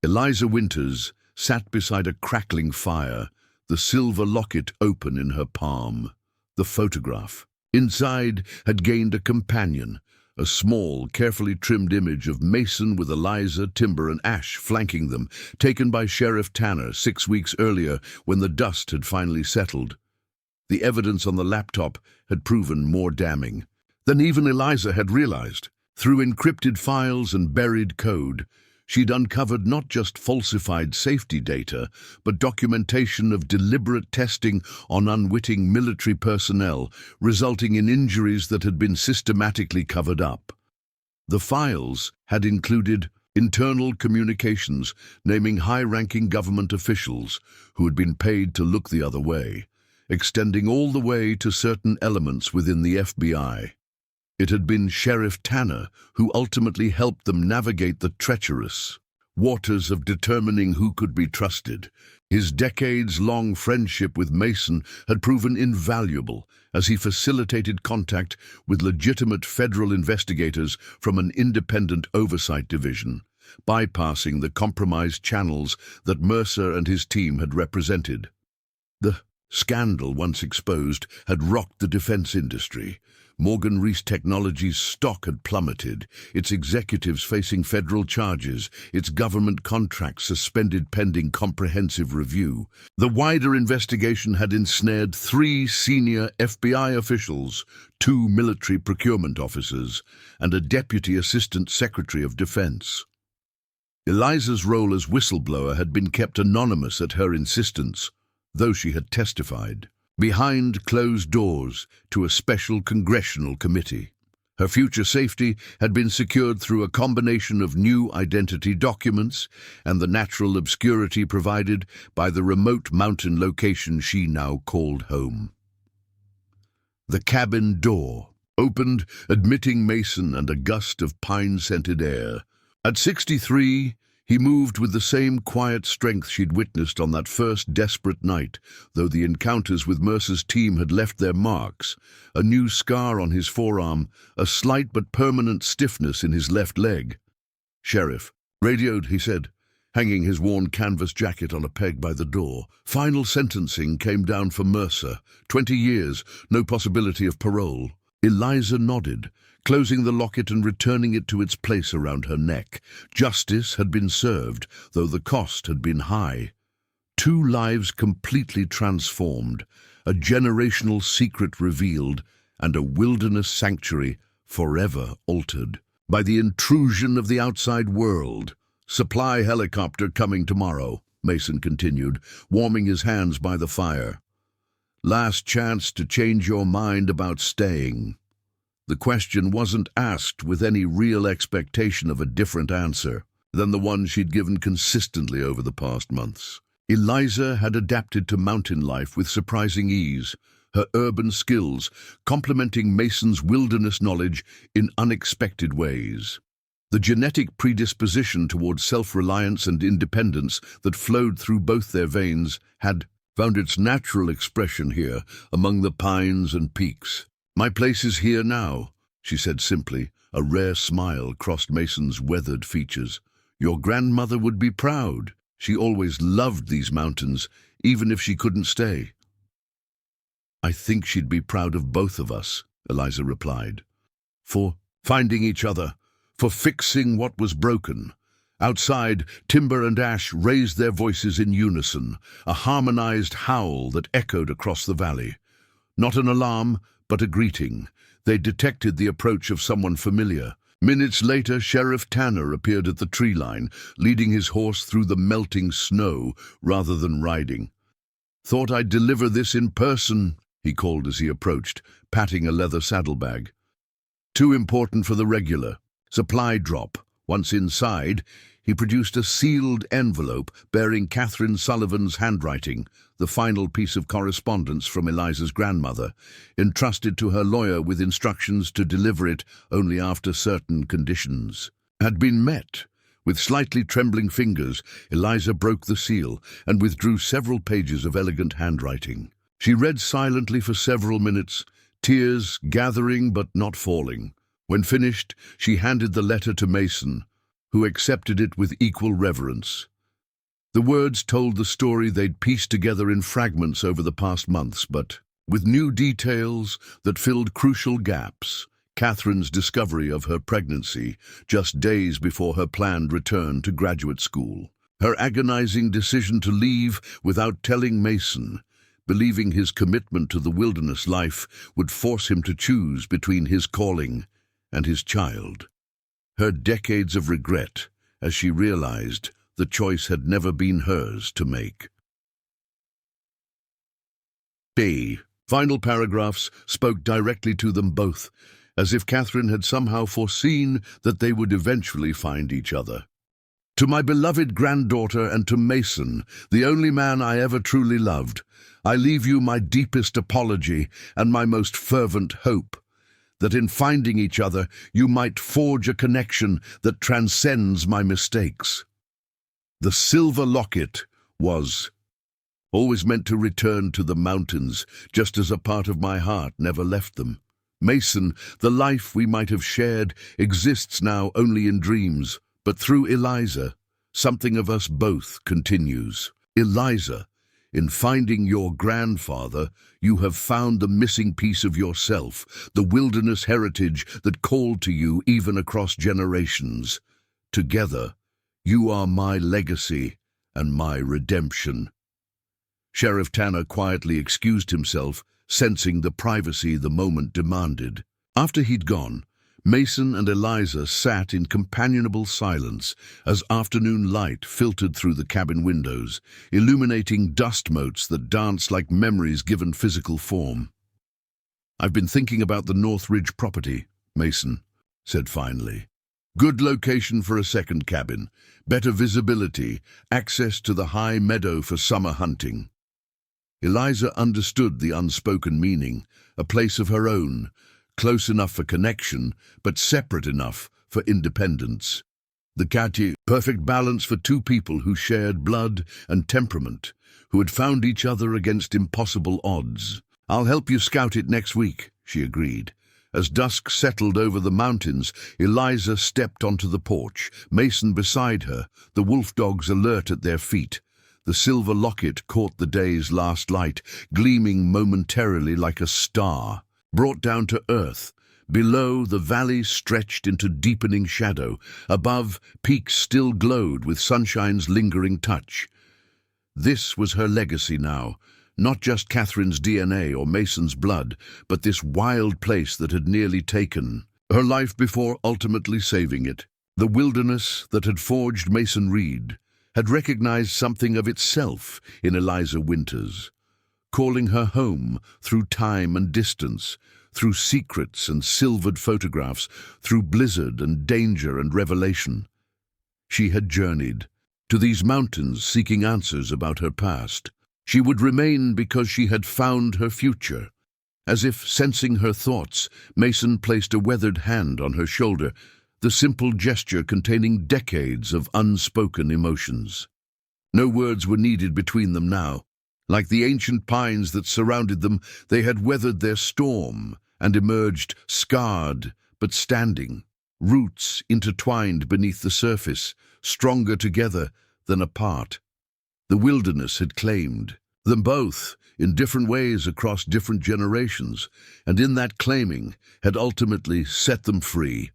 Eliza Winters sat beside a crackling fire, the silver locket open in her palm. The photograph inside had gained a companion, a small, carefully trimmed image of Mason with Eliza, Timber, and Ash flanking them, taken by Sheriff Tanner 6 weeks earlier when the dust had finally settled. The evidence on the laptop had proven more damning than even Eliza had realized. Through encrypted files and buried code, she'd uncovered not just falsified safety data, but documentation of deliberate testing on unwitting military personnel, resulting in injuries that had been systematically covered up. The files had included internal communications naming high-ranking government officials who had been paid to look the other way, extending all the way to certain elements within the FBI. It had been Sheriff Tanner who ultimately helped them navigate the treacherous waters of determining who could be trusted. His decades-long friendship with Mason had proven invaluable as he facilitated contact with legitimate federal investigators from an independent oversight division, bypassing the compromised channels that Mercer and his team had represented. The scandal, once exposed, had rocked the defense industry. Morgan Reese Technologies' stock had plummeted, its executives facing federal charges, its government contracts suspended pending comprehensive review. The wider investigation had ensnared 3 senior FBI officials, 2 military procurement officers, and a deputy assistant secretary of defense. Eliza's role as whistleblower had been kept anonymous at her insistence, though she had testified behind closed doors to a special congressional committee. Her future safety had been secured through a combination of new identity documents and the natural obscurity provided by the remote mountain location she now called home. The cabin door opened, admitting Mason and a gust of pine-scented air. At 63, he moved with the same quiet strength she'd witnessed on that first desperate night, though the encounters with Mercer's team had left their marks. A new scar on his forearm, a slight but permanent stiffness in his left leg. "Sheriff," radioed, he said, hanging his worn canvas jacket on a peg by the door. Final sentencing came down for Mercer. 20 years, no possibility of parole. Eliza nodded, closing the locket and returning it to its place around her neck. Justice had been served, though the cost had been high. 2 lives completely transformed, a generational secret revealed, and a wilderness sanctuary forever altered by the intrusion of the outside world. "Supply helicopter coming tomorrow," Mason continued, warming his hands by the fire. "Last chance to change your mind about staying." The question wasn't asked with any real expectation of a different answer than the one she'd given consistently over the past months. Eliza had adapted to mountain life with surprising ease, her urban skills complementing Mason's wilderness knowledge in unexpected ways. The genetic predisposition towards self-reliance and independence that flowed through both their veins had found its natural expression here among the pines and peaks. "My place is here now," she said simply. A rare smile crossed Mason's weathered features. "Your grandmother would be proud. She always loved these mountains, even if she couldn't stay." "I think she'd be proud of both of us," Eliza replied. "For finding each other, for fixing what was broken." Outside, Timber and Ash raised their voices in unison, a harmonized howl that echoed across the valley. Not an alarm, but a greeting. They detected the approach of someone familiar. Minutes later, Sheriff Tanner appeared at the tree line, leading his horse through the melting snow rather than riding. "Thought I'd deliver this in person," he called as he approached, patting a leather saddlebag. "Too important for the regular supply drop." Once inside, he produced a sealed envelope bearing Catherine Sullivan's handwriting, the final piece of correspondence from Eliza's grandmother, entrusted to her lawyer with instructions to deliver it only after certain conditions had been met. With slightly trembling fingers, Eliza broke the seal and withdrew several pages of elegant handwriting. She read silently for several minutes, tears gathering but not falling. When finished, she handed the letter to Mason, who accepted it with equal reverence. The words told the story they'd pieced together in fragments over the past months, but with new details that filled crucial gaps. Catherine's discovery of her pregnancy just days before her planned return to graduate school. Her agonizing decision to leave without telling Mason, believing his commitment to the wilderness life would force him to choose between his calling and his child. Her decades of regret as she realized the choice had never been hers to make. The final paragraphs spoke directly to them both, as if Catherine had somehow foreseen that they would eventually find each other. To my beloved granddaughter and to Mason, the only man I ever truly loved, I leave you my deepest apology and my most fervent hope, that in finding each other you might forge a connection that transcends my mistakes. The silver locket was always meant to return to the mountains, just as a part of my heart never left them. Mason, the life we might have shared exists now only in dreams, but through Eliza, something of us both continues. Eliza, in finding your grandfather, you have found the missing piece of yourself, the wilderness heritage that called to you even across generations. Together, you are my legacy and my redemption. Sheriff Tanner quietly excused himself, sensing the privacy the moment demanded. After he'd gone, Mason and Eliza sat in companionable silence as afternoon light filtered through the cabin windows, illuminating dust motes that danced like memories given physical form. "I've been thinking about the North Ridge property," Mason said finally. "Good location for a second cabin, better visibility, access to the high meadow for summer hunting." Eliza understood the unspoken meaning, a place of her own, close enough for connection, but separate enough for independence. The Cathy, perfect balance for two people who shared blood and temperament, who had found each other against impossible odds. "I'll help you scout it next week," she agreed. As dusk settled over the mountains, Eliza stepped onto the porch, Mason beside her, the wolf dogs alert at their feet. The silver locket caught the day's last light, gleaming momentarily like a star. Brought down to earth, below the valley stretched into deepening shadow, above peaks still glowed with sunshine's lingering touch. This was her legacy now, not just Catherine's DNA or Mason's blood, but this wild place that had nearly taken her life before ultimately saving it. The wilderness that had forged Mason Reed had recognized something of itself in Eliza Winters, calling her home through time and distance, through secrets and silvered photographs, through blizzard and danger and revelation. She had journeyed to these mountains seeking answers about her past. She would remain because she had found her future. As if sensing her thoughts, Mason placed a weathered hand on her shoulder, the simple gesture containing decades of unspoken emotions. No words were needed between them now. Like the ancient pines that surrounded them, they had weathered their storm and emerged scarred but standing, roots intertwined beneath the surface, stronger together than apart. The wilderness had claimed them both in different ways across different generations, and in that claiming had ultimately set them free.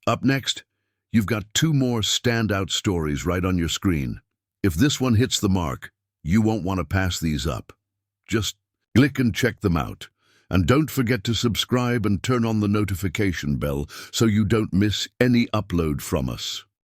Up next, you've got two more standout stories right on your screen. If this one hits the mark, you won't want to pass these up. Just click and check them out. And don't forget to subscribe and turn on the notification bell so you don't miss any upload from us.